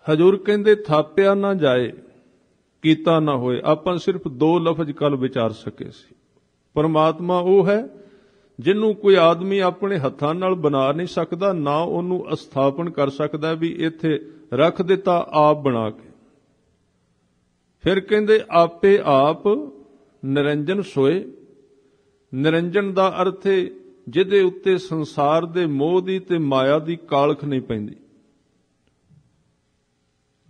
ਹਜ਼ੂਰ ਕਹਿੰਦੇ ਥਾਪਿਆ ਨਾ ਜਾਏ, ਕੀਤਾ ਨਾ ਹੋਏ। ਆਪਾਂ ਸਿਰਫ 2 ਲਫ਼ਜ਼ ਕੱਲ ਵਿਚਾਰ ਸਕੇ ਸੀ। ਪਰਮਾਤਮਾ ਉਹ ਹੈ ਜਿਹਨੂੰ ਕੋਈ ਆਦਮੀ ਆਪਣੇ ਹੱਥਾਂ ਨਾਲ ਬਣਾ ਨਹੀਂ ਸਕਦਾ, ਨਾ ਉਹਨੂੰ ਅਸਥਾਪਨ ਕਰ ਸਕਦਾ ਵੀ ਇੱਥੇ ਰੱਖ ਦਿੱਤਾ ਆਪ ਬਣਾ ਕੇ। ਫਿਰ ਕਹਿੰਦੇ ਆਪੇ ਆਪ ਨਿਰੰਜਨ ਸੋਏ। ਨਿਰੰਜਨ ਦਾ ਅਰਥ ਹੈ ਜਿਹਦੇ ਉੱਤੇ ਸੰਸਾਰ ਦੇ ਮੋਹ ਦੀ ਤੇ ਮਾਇਆ ਦੀ ਕਾਲਖ ਨਹੀਂ ਪੈਂਦੀ।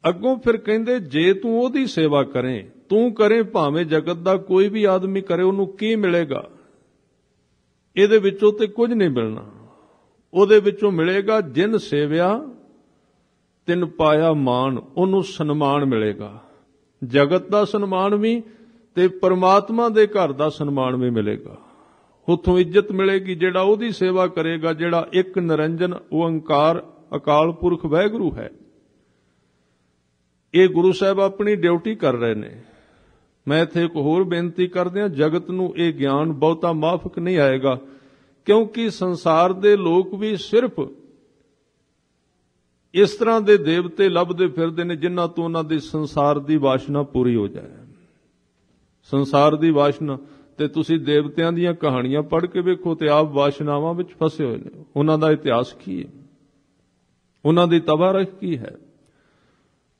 ਅੱਗੋਂ ਫਿਰ ਕਹਿੰਦੇ ਜੇ ਤੂੰ ਉਹਦੀ ਸੇਵਾ ਕਰੇ, ਤੂੰ ਕਰੇ ਭਾਵੇਂ ਜਗਤ ਦਾ ਕੋਈ ਵੀ ਆਦਮੀ ਕਰੇ, ਉਹਨੂੰ ਕੀ ਮਿਲੇਗਾ? ਇਹਦੇ ਵਿੱਚੋਂ ਤੇ ਕੁਝ ਨਹੀਂ ਮਿਲਣਾ। ਉਹਦੇ ਵਿੱਚੋਂ ਮਿਲੇਗਾ ਜਿਨ ਸੇਵਿਆ ਤਿਨ ਪਾਇਆ ਮਾਣ, ਉਹਨੂੰ ਸਨਮਾਨ ਮਿਲੇਗਾ। ਜਗਤ ਦਾ ਸਨਮਾਨ ਵੀ ਤੇ ਪਰਮਾਤਮਾ ਦੇ ਘਰ ਦਾ ਸਨਮਾਨ ਵੀ ਮਿਲੇਗਾ। ਉੱਥੋਂ ਇੱਜ਼ਤ ਮਿਲੇਗੀ ਜਿਹੜਾ ਉਹਦੀ ਸੇਵਾ ਕਰੇਗਾ, ਜਿਹੜਾ ਇੱਕ ਨਿਰੰਜਨ ਓੰਕਾਰ ਅਕਾਲ ਪੁਰਖ ਵਾਹਿਗੁਰੂ ਹੈ। ਇਹ ਗੁਰੂ ਸਾਹਿਬ ਆਪਣੀ ਡਿਊਟੀ ਕਰ ਰਹੇ ਨੇ। ਮੈਂ ਇੱਥੇ ਇੱਕ ਹੋਰ ਬੇਨਤੀ ਕਰਦਿਆਂ, ਜਗਤ ਨੂੰ ਇਹ ਗਿਆਨ ਬਹੁਤਾ ਮਾਫਕ ਨਹੀਂ ਆਏਗਾ, ਕਿਉਂਕਿ ਸੰਸਾਰ ਦੇ ਲੋਕ ਵੀ ਸਿਰਫ ਇਸ ਤਰ੍ਹਾਂ ਦੇ ਦੇਵਤੇ ਲੱਭਦੇ ਫਿਰਦੇ ਨੇ ਜਿਨ੍ਹਾਂ ਤੋਂ ਉਹਨਾਂ ਦੀ ਸੰਸਾਰ ਦੀ ਵਾਸ਼ਨਾ ਪੂਰੀ ਹੋ ਜਾਏ। ਸੰਸਾਰ ਦੀ ਵਾਸ਼ਨਾ, ਤੇ ਤੁਸੀਂ ਦੇਵਤਿਆਂ ਦੀਆਂ ਕਹਾਣੀਆਂ ਪੜ੍ਹ ਕੇ ਵੇਖੋ ਤੇ ਆਪ ਵਾਸ਼ਨਾਵਾਂ ਵਿੱਚ ਫਸੇ ਹੋਏ ਨੇ। ਉਹਨਾਂ ਦਾ ਇਤਿਹਾਸ ਕੀ ਹੈ? ਉਹਨਾਂ ਦੀ ਤਬਾਰਕ ਕੀ ਹੈ?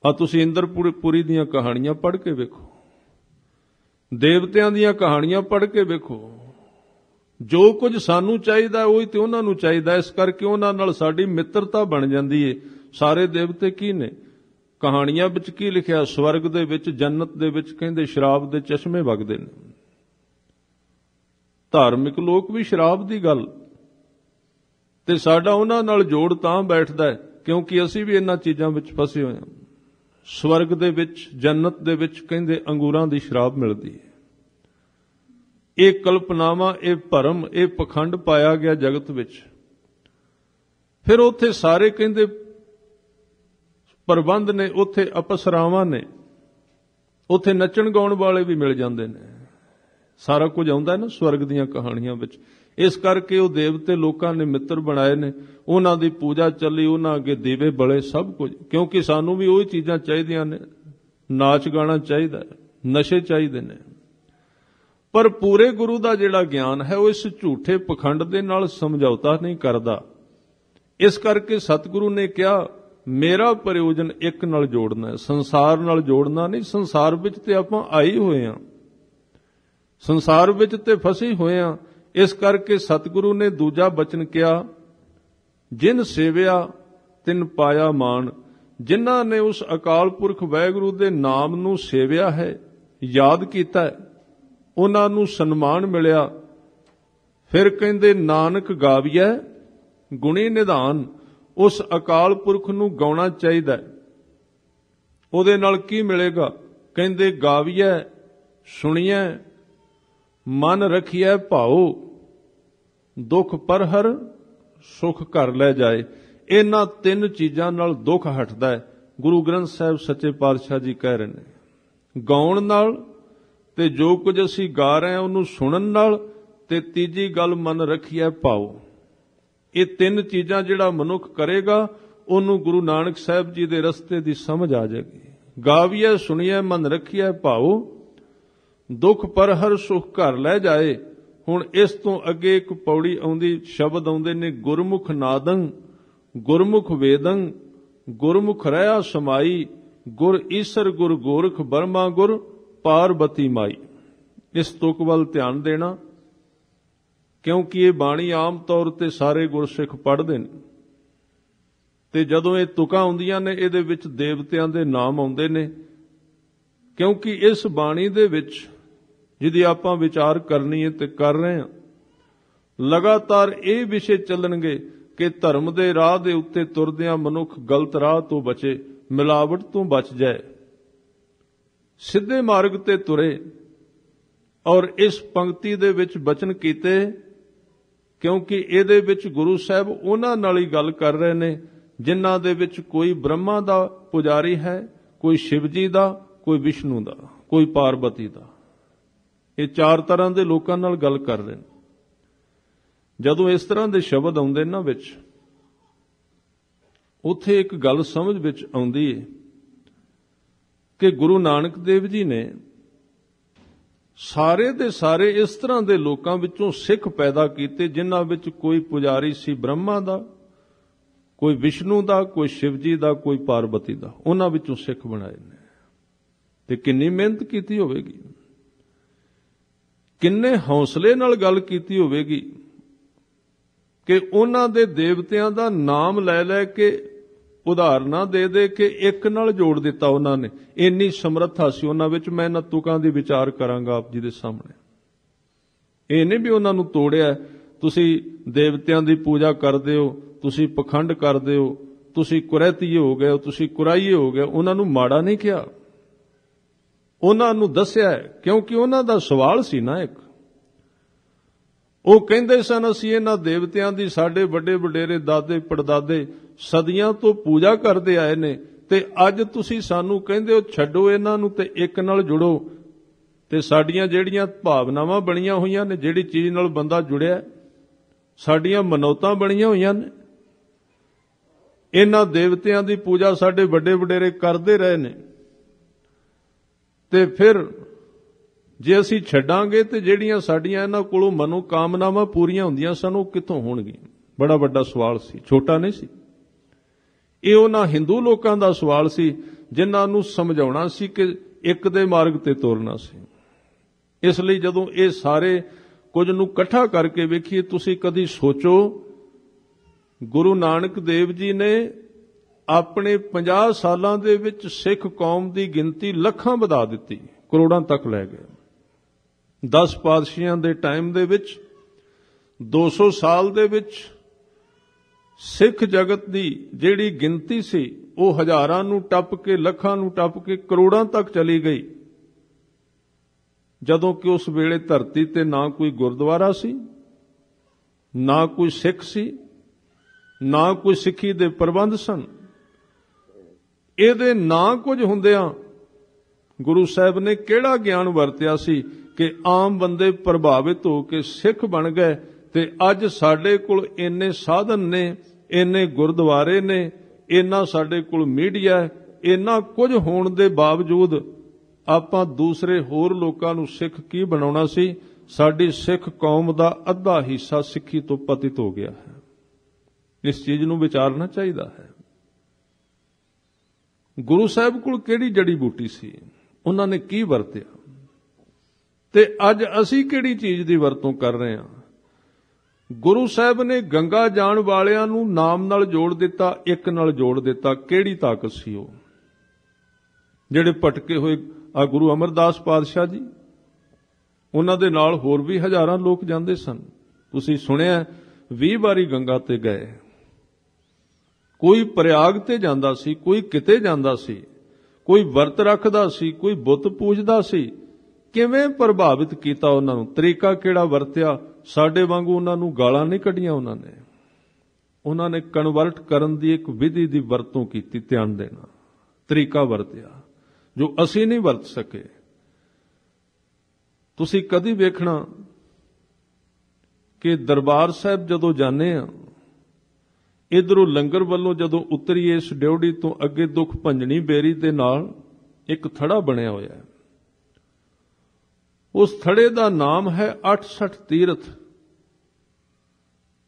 ਆ ਤੁਸੀਂ ਇੰਦਰਪੁਰੀ ਦੀਆਂ ਕਹਾਣੀਆਂ ਪੜ੍ਹ ਕੇ ਵੇਖੋ, ਦੇਵਤਿਆਂ ਦੀਆਂ ਕਹਾਣੀਆਂ ਪੜ੍ਹ ਕੇ ਵੇਖੋ। ਜੋ ਕੁਝ ਸਾਨੂੰ ਚਾਹੀਦਾ ਉਹੀ ਤੇ ਉਹਨਾਂ ਨੂੰ ਚਾਹੀਦਾ, ਇਸ ਕਰਕੇ ਉਹਨਾਂ ਨਾਲ ਸਾਡੀ ਮਿੱਤਰਤਾ ਬਣ ਜਾਂਦੀ ਏ। ਸਾਰੇ ਦੇਵਤੇ ਕੀ ਨੇ? ਕਹਾਣੀਆਂ ਵਿੱਚ ਕੀ ਲਿਖਿਆ? ਸਵਰਗ ਦੇ ਵਿੱਚ, ਜੰਨਤ ਦੇ ਵਿੱਚ ਕਹਿੰਦੇ ਸ਼ਰਾਬ ਦੇ ਚਸ਼ਮੇ ਵਗਦੇ ਨੇ। ਧਾਰਮਿਕ ਲੋਕ ਵੀ ਸ਼ਰਾਬ ਦੀ ਗੱਲ, ਤੇ ਸਾਡਾ ਉਹਨਾਂ ਨਾਲ ਜੋੜ ਤਾਂ ਬੈਠਦਾ ਕਿਉਂਕਿ ਅਸੀਂ ਵੀ ਇਹਨਾਂ ਚੀਜ਼ਾਂ ਵਿੱਚ ਫਸੇ ਹੋਏ ਹਾਂ। ਸਵਰਗ ਦੇ ਵਿੱਚ, ਜੰਨਤ ਦੇ ਵਿੱਚ ਕਹਿੰਦੇ ਅੰਗੂਰਾਂ ਦੀ ਸ਼ਰਾਬ ਮਿਲਦੀ ਹੈ। ਇਹ ਕਲਪਨਾਵਾਂ, ਇਹ ਭਰਮ, ਇਹ ਪਖੰਡ ਪਾਇਆ ਗਿਆ ਜਗਤ ਵਿੱਚ। ਫਿਰ ਉੱਥੇ ਸਾਰੇ ਕਹਿੰਦੇ ਪ੍ਰਬੰਧ ਨੇ, ਉੱਥੇ ਅਪਸਰਾਵਾਂ ਨੇ, ਉੱਥੇ ਨੱਚਣ ਗਾਉਣ ਵਾਲੇ ਵੀ ਮਿਲ ਜਾਂਦੇ ਨੇ। ਸਾਰਾ ਕੁਝ ਆਉਂਦਾ ਨਾ ਸਵਰਗ ਦੀਆਂ ਕਹਾਣੀਆਂ ਵਿੱਚ। ਇਸ ਕਰਕੇ ਉਹ ਦੇਵਤੇ ਲੋਕਾਂ ਨੇ ਮਿੱਤਰ ਬਣਾਏ ਨੇ, ਉਹਨਾਂ ਦੀ ਪੂਜਾ ਚੱਲੀ, ਉਹਨਾਂ ਅੱਗੇ ਦੀਵੇ ਬਲੇ, ਸਭ ਕੁਝ। ਕਿਉਂਕਿ ਸਾਨੂੰ ਵੀ ਉਹੀ ਚੀਜ਼ਾਂ ਚਾਹੀਦੀਆਂ ਨੇ, ਨਾਚ ਗਾਣਾ ਚਾਹੀਦਾ, ਨਸ਼ੇ ਚਾਹੀਦੇ ਨੇ। ਪਰ ਪੂਰੇ ਗੁਰੂ ਦਾ ਜਿਹੜਾ ਗਿਆਨ ਹੈ ਉਹ ਇਸ ਝੂਠੇ ਪਖੰਡ ਦੇ ਨਾਲ ਸਮਝੌਤਾ ਨਹੀਂ ਕਰਦਾ। ਇਸ ਕਰਕੇ ਸਤਿਗੁਰੂ ਨੇ ਕਿਹਾ ਮੇਰਾ ਪ੍ਰਯੋਜਨ ਇੱਕ ਨਾਲ ਜੋੜਨਾ ਹੈ, ਸੰਸਾਰ ਨਾਲ ਜੋੜਨਾ ਨਹੀਂ। ਸੰਸਾਰ ਵਿੱਚ ਤੇ ਆਪਾਂ ਆਏ ਹੋਏ ਹਾਂ, ਸੰਸਾਰ ਵਿੱਚ ਤੇ ਫਸੇ ਹੋਏ ਹਾਂ। ਇਸ ਕਰਕੇ ਸਤਿਗੁਰੂ ਨੇ ਦੂਜਾ ਬਚਨ ਕਿਹਾ, ਜਿਨ ਸੇਵਿਆ ਤਿਨ ਪਾਇਆ ਮਾਣ। ਜਿਨ੍ਹਾਂ ਨੇ ਉਸ ਅਕਾਲ ਪੁਰਖ ਵਾਹਿਗੁਰੂ ਦੇ ਨਾਮ ਨੂੰ ਸੇਵਿਆ ਹੈ, ਯਾਦ ਕੀਤਾ ਹੈ, ਉਹਨਾਂ ਨੂੰ ਸਨਮਾਨ ਮਿਲਿਆ। ਫਿਰ ਕਹਿੰਦੇ ਨਾਨਕ ਗਾਵੀਐ ਗੁਣੀ ਨਿਧਾਨ। ਉਸ ਅਕਾਲ ਪੁਰਖ ਨੂੰ ਗਾਉਣਾ ਚਾਹੀਦਾ। ਉਹਦੇ ਨਾਲ ਕੀ ਮਿਲੇਗਾ? ਕਹਿੰਦੇ ਗਾਵੀਐ ਸੁਣੀਐ ਮਨ ਰਖੀਐ ਭਾਉ, ਦੁੱਖ ਪਰਹਰ ਸੁਖ ਘਰ ਲੈ ਜਾਏ। ਇਹਨਾਂ 3 ਚੀਜ਼ਾਂ ਨਾਲ ਦੁੱਖ ਹਟਦਾ ਹੈ। ਗੁਰੂ ਗ੍ਰੰਥ ਸਾਹਿਬ ਸੱਚੇ ਪਾਤਸ਼ਾਹ ਜੀ ਕਹਿ ਰਹੇ ਨੇ, ਗਾਉਣ ਨਾਲ ਤੇ ਜੋ ਕੁਝ ਅਸੀਂ ਗਾ ਰਹੇ ਹਾਂ ਉਹਨੂੰ ਸੁਣਨ ਨਾਲ, ਤੇ ਤੀਜੀ ਗੱਲ ਮਨ ਰਖੀਐ ਭਾਉ। ਇਹ 3 ਚੀਜ਼ਾਂ ਜਿਹੜਾ ਮਨੁੱਖ ਕਰੇਗਾ ਉਹਨੂੰ ਗੁਰੂ ਨਾਨਕ ਸਾਹਿਬ ਜੀ ਦੇ ਰਸਤੇ ਦੀ ਸਮਝ ਆ ਜਾਏਗੀ। ਗਾਵੀਐ ਸੁਣੀਐ ਮਨ ਰਖੀਐ ਭਾਉ, ਦੁੱਖ ਪਰ ਹਰ ਸੁਖ ਘਰ ਲੈ ਜਾਏ। ਹੁਣ ਇਸ ਤੋਂ ਅੱਗੇ ਇੱਕ ਪੌੜੀ ਆਉਂਦੀ, ਸ਼ਬਦ ਆਉਂਦੇ ਨੇ, ਗੁਰਮੁਖ ਨਾਦੰ ਗੁਰਮੁਖ ਵੇਦੰ ਗੁਰਮੁਖ ਰਹਾ ਸਮਾਈ, ਗੁਰ ਈਸਰ ਗੁਰ ਗੋਰਖ ਬਰਮਾ ਗੁਰ ਪਾਰਬਤੀ ਮਾਈ। ਇਸ ਤੁਕ ਵੱਲ ਧਿਆਨ ਦੇਣਾ, ਕਿਉਂਕਿ ਇਹ ਬਾਣੀ ਆਮ ਤੌਰ ਤੇ ਸਾਰੇ ਗੁਰਸਿੱਖ ਪੜ੍ਹਦੇ ਨੇ, ਤੇ ਜਦੋਂ ਇਹ ਤੁਕਾਂ ਆਉਂਦੀਆਂ ਨੇ ਇਹਦੇ ਵਿੱਚ ਦੇਵਤਿਆਂ ਦੇ ਨਾਮ ਆਉਂਦੇ ਨੇ। ਕਿਉਂਕਿ ਇਸ ਬਾਣੀ ਦੇ ਵਿੱਚ ਜਿਹਦੀ ਆਪਾਂ ਵਿਚਾਰ ਕਰਨੀ ਹੈ ਤੇ ਕਰ ਰਹੇ ਹਾਂ, ਲਗਾਤਾਰ ਇਹ ਵਿਸ਼ੇ ਚੱਲਣਗੇ ਕਿ ਧਰਮ ਦੇ ਰਾਹ ਦੇ ਉੱਤੇ ਤੁਰਦਿਆਂ ਮਨੁੱਖ ਗਲਤ ਰਾਹ ਤੋਂ ਬਚੇ, ਮਿਲਾਵਟ ਤੋਂ ਬਚ ਜਾਏ, ਸਿੱਧੇ ਮਾਰਗ ਤੇ ਤੁਰੇ। ਔਰ ਇਸ ਪੰਕਤੀ ਦੇ ਵਿੱਚ ਬਚਨ ਕੀਤੇ ਕਿਉਂਕਿ ਇਹਦੇ ਵਿੱਚ ਗੁਰੂ ਸਾਹਿਬ ਉਹਨਾਂ ਨਾਲ ਹੀ ਗੱਲ ਕਰ ਰਹੇ ਨੇ ਜਿਨ੍ਹਾਂ ਦੇ ਵਿੱਚ ਕੋਈ ਬ੍ਰਹਮਾ ਦਾ ਪੁਜਾਰੀ ਹੈ, ਕੋਈ ਸ਼ਿਵ ਜੀ ਦਾ, ਕੋਈ ਵਿਸ਼ਨੂੰ ਦਾ, ਕੋਈ ਪਾਰਬਤੀ ਦਾ। ਇਹ ਚਾਰ ਤਰ੍ਹਾਂ ਦੇ ਲੋਕਾਂ ਨਾਲ ਗੱਲ ਕਰ ਰਹੇ ਨੇ। ਜਦੋਂ ਇਸ ਤਰ੍ਹਾਂ ਦੇ ਸ਼ਬਦ ਆਉਂਦੇ ਨਾ ਵਿੱਚ, ਉੱਥੇ ਇੱਕ ਗੱਲ ਸਮਝ ਵਿੱਚ ਆਉਂਦੀ ਹੈ ਕਿ ਗੁਰੂ ਨਾਨਕ ਦੇਵ ਜੀ ਨੇ ਸਾਰੇ ਦੇ ਸਾਰੇ ਇਸ ਤਰ੍ਹਾਂ ਦੇ ਲੋਕਾਂ ਵਿੱਚੋਂ ਸਿੱਖ ਪੈਦਾ ਕੀਤੇ, ਜਿਨ੍ਹਾਂ ਵਿੱਚ ਕੋਈ ਪੁਜਾਰੀ ਸੀ ਬ੍ਰਹਮਾ ਦਾ, ਕੋਈ ਵਿਸ਼ਨੂੰ ਦਾ, ਕੋਈ ਸ਼ਿਵ ਜੀ ਦਾ, ਕੋਈ ਪਾਰਬਤੀ ਦਾ। ਉਹਨਾਂ ਵਿੱਚੋਂ ਸਿੱਖ ਬਣਾਏ ਨੇ। ਤੇ ਕਿੰਨੀ ਮਿਹਨਤ ਕੀਤੀ ਹੋਵੇਗੀ, ਕਿੰਨੇ ਹੌਸਲੇ ਨਾਲ ਗੱਲ ਕੀਤੀ ਹੋਵੇਗੀ ਕਿ ਉਹਨਾਂ ਦੇ ਦੇਵਤਿਆਂ ਦਾ ਨਾਮ ਲੈ ਲੈ ਕੇ, ਉਦਾਹਰਨਾਂ ਦੇ ਦੇ ਕੇ ਇੱਕ ਨਾਲ ਜੋੜ ਦਿੱਤਾ ਉਹਨਾਂ ਨੇ। ਇੰਨੀ ਸਮਰੱਥਾ ਸੀ ਉਹਨਾਂ ਵਿੱਚ। ਮੈਂ ਇਹਨਾਂ ਤੁਕਾਂ ਦੀ ਵਿਚਾਰ ਕਰਾਂਗਾ ਆਪ ਜੀ ਦੇ ਸਾਹਮਣੇ। ਇਹ ਨਹੀਂ ਵੀ ਉਹਨਾਂ ਨੂੰ ਤੋੜਿਆ, ਤੁਸੀਂ ਦੇਵਤਿਆਂ ਦੀ ਪੂਜਾ ਕਰਦੇ ਹੋ, ਤੁਸੀਂ ਪਖੰਡ ਕਰਦੇ ਹੋ, ਤੁਸੀਂ ਕੁਰੈਤੀਏ ਹੋ ਗਏ ਹੋ, ਤੁਸੀਂ ਕੁਰਾਈਏ ਹੋ ਗਏ। ਉਹਨਾਂ ਨੂੰ ਮਾੜਾ ਨਹੀਂ ਕਿਹਾ, ਉਹਨਾਂ ਨੂੰ ਦੱਸਿਆ, ਕਿਉਂਕਿ ਉਹਨਾਂ ਦਾ ਸਵਾਲ ਸੀ ਨਾ ਇੱਕ। ਉਹ ਕਹਿੰਦੇ ਸਨ ਅਸੀਂ ਇਹਨਾਂ ਦੇਵਤਿਆਂ ਦੀ, ਸਾਡੇ ਵੱਡੇ ਵਡੇਰੇ ਦਾਦੇ ਪੜਦਾਦੇ ਸਦੀਆਂ ਤੋਂ ਪੂਜਾ ਕਰਦੇ ਆਏ ਨੇ, ਤੇ ਅੱਜ ਤੁਸੀਂ ਸਾਨੂੰ ਕਹਿੰਦੇ ਹੋ ਛੱਡੋ ਇਹਨਾਂ ਨੂੰ ਤੇ ਇੱਕ ਨਾਲ ਜੁੜੋ। ਤੇ ਸਾਡੀਆਂ ਜਿਹੜੀਆਂ ਭਾਵਨਾਵਾਂ ਬਣੀਆਂ ਹੋਈਆਂ ਨੇ, ਜਿਹੜੀ ਚੀਜ਼ ਨਾਲ ਬੰਦਾ ਜੁੜਿਆ, ਸਾਡੀਆਂ ਮਨੌਤਾਂ ਬਣੀਆਂ ਹੋਈਆਂ ਨੇ, ਇਹਨਾਂ ਦੇਵਤਿਆਂ ਦੀ ਪੂਜਾ ਸਾਡੇ ਵੱਡੇ ਵਡੇਰੇ ਕਰਦੇ ਰਹੇ ਨੇ, ਤੇ ਫਿਰ ਜੇ ਅਸੀਂ ਛੱਡਾਂਗੇ ਤੇ ਜਿਹੜੀਆਂ ਸਾਡੀਆਂ ਇਹਨਾਂ ਕੋਲੋਂ ਮਨੋ ਕਾਮਨਾਵਾਂ ਪੂਰੀਆਂ ਹੁੰਦੀਆਂ ਸਨ, ਉਹ ਕਿੱਥੋਂ ਹੋਣਗੀਆਂ? ਬੜਾ ਵੱਡਾ ਸਵਾਲ ਸੀ, ਛੋਟਾ ਨਹੀਂ ਸੀ। ਇਹ ਉਹਨਾਂ ਹਿੰਦੂ ਲੋਕਾਂ ਦਾ ਸਵਾਲ ਸੀ ਜਿਨ੍ਹਾਂ ਨੂੰ ਸਮਝਾਉਣਾ ਸੀ ਕਿ ਇੱਕ ਦੇ ਮਾਰਗ ਤੇ ਤੁਰਨਾ ਸੀ। ਇਸ ਲਈ ਜਦੋਂ ਇਹ ਸਾਰੇ ਕੁਝ ਨੂੰ ਇਕੱਠਾ ਕਰਕੇ ਵੇਖੀਏ, ਤੁਸੀਂ ਕਦੀ ਸੋਚੋ ਗੁਰੂ ਨਾਨਕ ਦੇਵ ਜੀ ਨੇ ਆਪਣੇ 50 ਸਾਲਾਂ ਦੇ ਵਿੱਚ ਸਿੱਖ ਕੌਮ ਦੀ ਗਿਣਤੀ ਲੱਖਾਂ ਵਧਾ ਦਿੱਤੀ, ਕਰੋੜਾਂ ਤੱਕ ਲੈ ਗਏ। 10 ਪਾਤਸ਼ਾਹਾਂ ਦੇ ਟਾਈਮ ਦੇ ਵਿੱਚ 200 ਸਾਲ ਦੇ ਵਿੱਚ ਸਿੱਖ ਜਗਤ ਦੀ ਜਿਹੜੀ ਗਿਣਤੀ ਸੀ, ਉਹ ਹਜ਼ਾਰਾਂ ਨੂੰ ਟੱਪ ਕੇ, ਲੱਖਾਂ ਨੂੰ ਟੱਪ ਕੇ ਕਰੋੜਾਂ ਤੱਕ ਚਲੀ ਗਈ। ਜਦੋਂ ਕਿ ਉਸ ਵੇਲੇ ਧਰਤੀ ਤੇ ਨਾ ਕੋਈ ਗੁਰਦੁਆਰਾ ਸੀ, ਨਾ ਕੋਈ ਸਿੱਖ ਸੀ, ਨਾ ਕੋਈ ਸਿੱਖੀ ਦੇ ਪ੍ਰਬੰਧ ਸਨ। ਇਹਦੇ ਨਾ ਕੁਝ ਹੁੰਦਿਆਂ ਗੁਰੂ ਸਾਹਿਬ ਨੇ ਕਿਹੜਾ ਗਿਆਨ ਵਰਤਿਆ ਸੀ ਕਿ ਆਮ ਬੰਦੇ ਪ੍ਰਭਾਵਿਤ ਹੋ ਕੇ ਸਿੱਖ ਬਣ ਗਏ। ਤੇ ਅੱਜ ਸਾਡੇ ਕੋਲ ਇੰਨੇ ਸਾਧਨ ਨੇ, ਇੰਨੇ ਗੁਰਦੁਆਰੇ ਨੇ, ਇੰਨਾ ਸਾਡੇ ਕੋਲ ਮੀਡੀਆ, ਇੰਨਾ ਕੁਝ ਹੋਣ ਦੇ ਬਾਵਜੂਦ ਆਪਾਂ ਦੂਸਰੇ ਹੋਰ ਲੋਕਾਂ ਨੂੰ ਸਿੱਖ ਕੀ ਬਣਾਉਣਾ ਸੀ? ਸਾਡੀ ਸਿੱਖ ਕੌਮ ਦਾ ਅੱਧਾ ਹਿੱਸਾ ਸਿੱਖੀ ਤੋਂ ਪਤਿਤ ਹੋ ਗਿਆ ਹੈ। ਇਸ ਚੀਜ਼ ਨੂੰ ਵਿਚਾਰਨਾ ਚਾਹੀਦਾ ਹੈ। ਗੁਰੂ ਸਾਹਿਬ ਕੋਲ ਕਿਹੜੀ ਜੜੀ ਬੂਟੀ ਸੀ, ਉਹਨਾਂ ਨੇ ਕੀ ਵਰਤਿਆ, ਤੇ ਅੱਜ ਅਸੀਂ ਕਿਹੜੀ ਚੀਜ਼ ਦੀ ਵਰਤੋਂ ਕਰ ਰਹੇ ਹਾਂ? ਗੁਰੂ ਸਾਹਿਬ ਨੇ ਗੰਗਾ ਜਾਣ ਵਾਲਿਆਂ ਨੂੰ ਨਾਮ ਨਾਲ ਜੋੜ ਦਿੱਤਾ, ਇੱਕ ਨਾਲ ਜੋੜ ਦਿੱਤਾ। ਕਿਹੜੀ ਤਾਕਤ ਸੀ ਉਹ? ਜਿਹੜੇ ਭਟਕੇ ਹੋਏ ਆ ਗੁਰੂ ਅਮਰਦਾਸ ਪਾਤਸ਼ਾਹ ਜੀ, ਉਹਨਾਂ ਦੇ ਨਾਲ ਹੋਰ ਵੀ ਹਜ਼ਾਰਾਂ ਲੋਕ ਜਾਂਦੇ ਸਨ। ਤੁਸੀਂ ਸੁਣਿਆ 20 ਵਾਰੀ ਗੰਗਾ ਤੇ ਗਏ। ਕੋਈ ਪ੍ਰਯਾਗ ਤੇ ਜਾਂਦਾ ਸੀ, ਕੋਈ ਕਿਤੇ ਜਾਂਦਾ ਸੀ, ਕੋਈ ਵਰਤ ਰੱਖਦਾ ਸੀ, ਕੋਈ ਬੁੱਤ ਪੂਜਦਾ ਸੀ। ਕਿਵੇਂ ਪ੍ਰਭਾਵਿਤ ਕੀਤਾ ਉਹਨਾਂ ਨੂੰ? ਤਰੀਕਾ ਕਿਹੜਾ ਵਰਤਿਆ? ਸਾਡੇ ਵਾਂਗੂ ਉਹਨਾਂ ਨੂੰ ਗਾਲਾਂ ਨਹੀਂ ਕੱਢੀਆਂ ਉਹਨਾਂ ਨੇ ਕਨਵਰਟ ਕਰਨ ਦੀ ਇੱਕ ਵਿਧੀ ਦੀ ਵਰਤੋਂ ਕੀਤੀ। ਧਿਆਨ ਦੇਣਾ, ਤਰੀਕਾ ਵਰਤਿਆ ਜੋ ਅਸੀਂ ਨਹੀਂ ਵਰਤ ਸਕੇ। ਤੁਸੀਂ ਕਦੀ ਵੇਖਣਾ ਕਿ ਦਰਬਾਰ ਸਾਹਿਬ ਜਦੋਂ ਜਾਂਦੇ ਆ, ਇਧਰੋਂ ਲੰਗਰ ਵੱਲੋਂ ਜਦੋਂ ਉਤਰੀਏ, ਇਸ ਡਿਉੜੀ ਤੋਂ ਅੱਗੇ ਦੁੱਖ ਭੰਜਣੀ ਬੇਰੀ ਦੇ ਨਾਲ ਇੱਕ ਥੜਾ ਬਣਿਆ ਹੋਇਆ ਹੈ। ਉਸ ਥੜੇ ਦਾ ਨਾਮ ਹੈ 68 ਤੀਰਥ,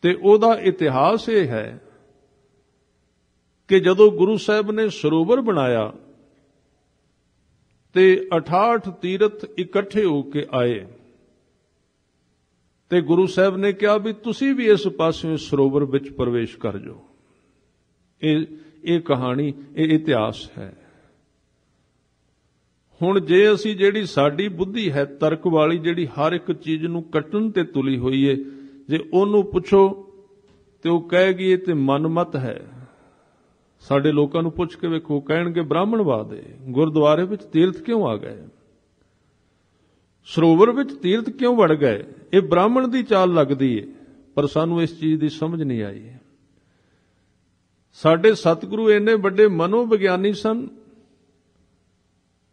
ਤੇ ਉਹਦਾ ਇਤਿਹਾਸ ਇਹ ਹੈ ਕਿ ਜਦੋਂ ਗੁਰੂ ਸਾਹਿਬ ਨੇ ਸਰੋਵਰ ਬਣਾਇਆ ਤੇ 68 ਤੀਰਥ ਇਕੱਠੇ ਹੋ ਕੇ ਆਏ, ਤੇ ਗੁਰੂ ਸਾਹਿਬ ਨੇ ਕਿਹਾ ਵੀ ਤੁਸੀਂ ਵੀ ਇਸ ਪਾਸੇ ਸਰੋਵਰ ਵਿੱਚ ਪ੍ਰਵੇਸ਼ ਕਰ ਜਾਓ। ਇਹ ਕਹਾਣੀ, ਇਹ ਇਤਿਹਾਸ ਹੈ। ਹੁਣ ਜੇ ਅਸੀਂ ਜਿਹੜੀ ਸਾਡੀ ਬੁੱਧੀ ਹੈ ਤਰਕ ਵਾਲੀ, ਜਿਹੜੀ ਹਰ ਇੱਕ ਚੀਜ਼ ਨੂੰ ਕੱਟਣ ਤੇ ਤੁਲੀ ਹੋਈ ਏ, ਜੇ ਉਹਨੂੰ ਪੁੱਛੋ ਤੇ ਉਹ ਕਹੇਗੀ ਇਹ ਤੇ ਮਨਮਤ ਹੈ। ਸਾਡੇ ਲੋਕਾਂ ਨੂੰ ਪੁੱਛ ਕੇ ਵੇਖੋ, ਕਹਿਣਗੇ ਬ੍ਰਾਹਮਣਵਾਦ ਹੈ। ਗੁਰਦੁਆਰੇ ਵਿੱਚ ਤੀਰਥ ਕਿਉਂ ਆ ਗਏ? ਸਰੋਵਰ ਵਿੱਚ ਤੀਰਥ ਕਿਉਂ ਵੜ ਗਏ? ਇਹ ਬ੍ਰਾਹਮਣ ਦੀ ਚਾਲ ਲੱਗਦੀ ਏ, ਪਰ ਸਾਨੂੰ ਇਸ ਚੀਜ਼ ਦੀ ਸਮਝ ਨਹੀਂ ਆਈ। ਸਾਡੇ ਸਤਿਗੁਰੂ ਇੰਨੇ ਵੱਡੇ ਮਨੋਵਿਗਿਆਨੀ ਸਨ,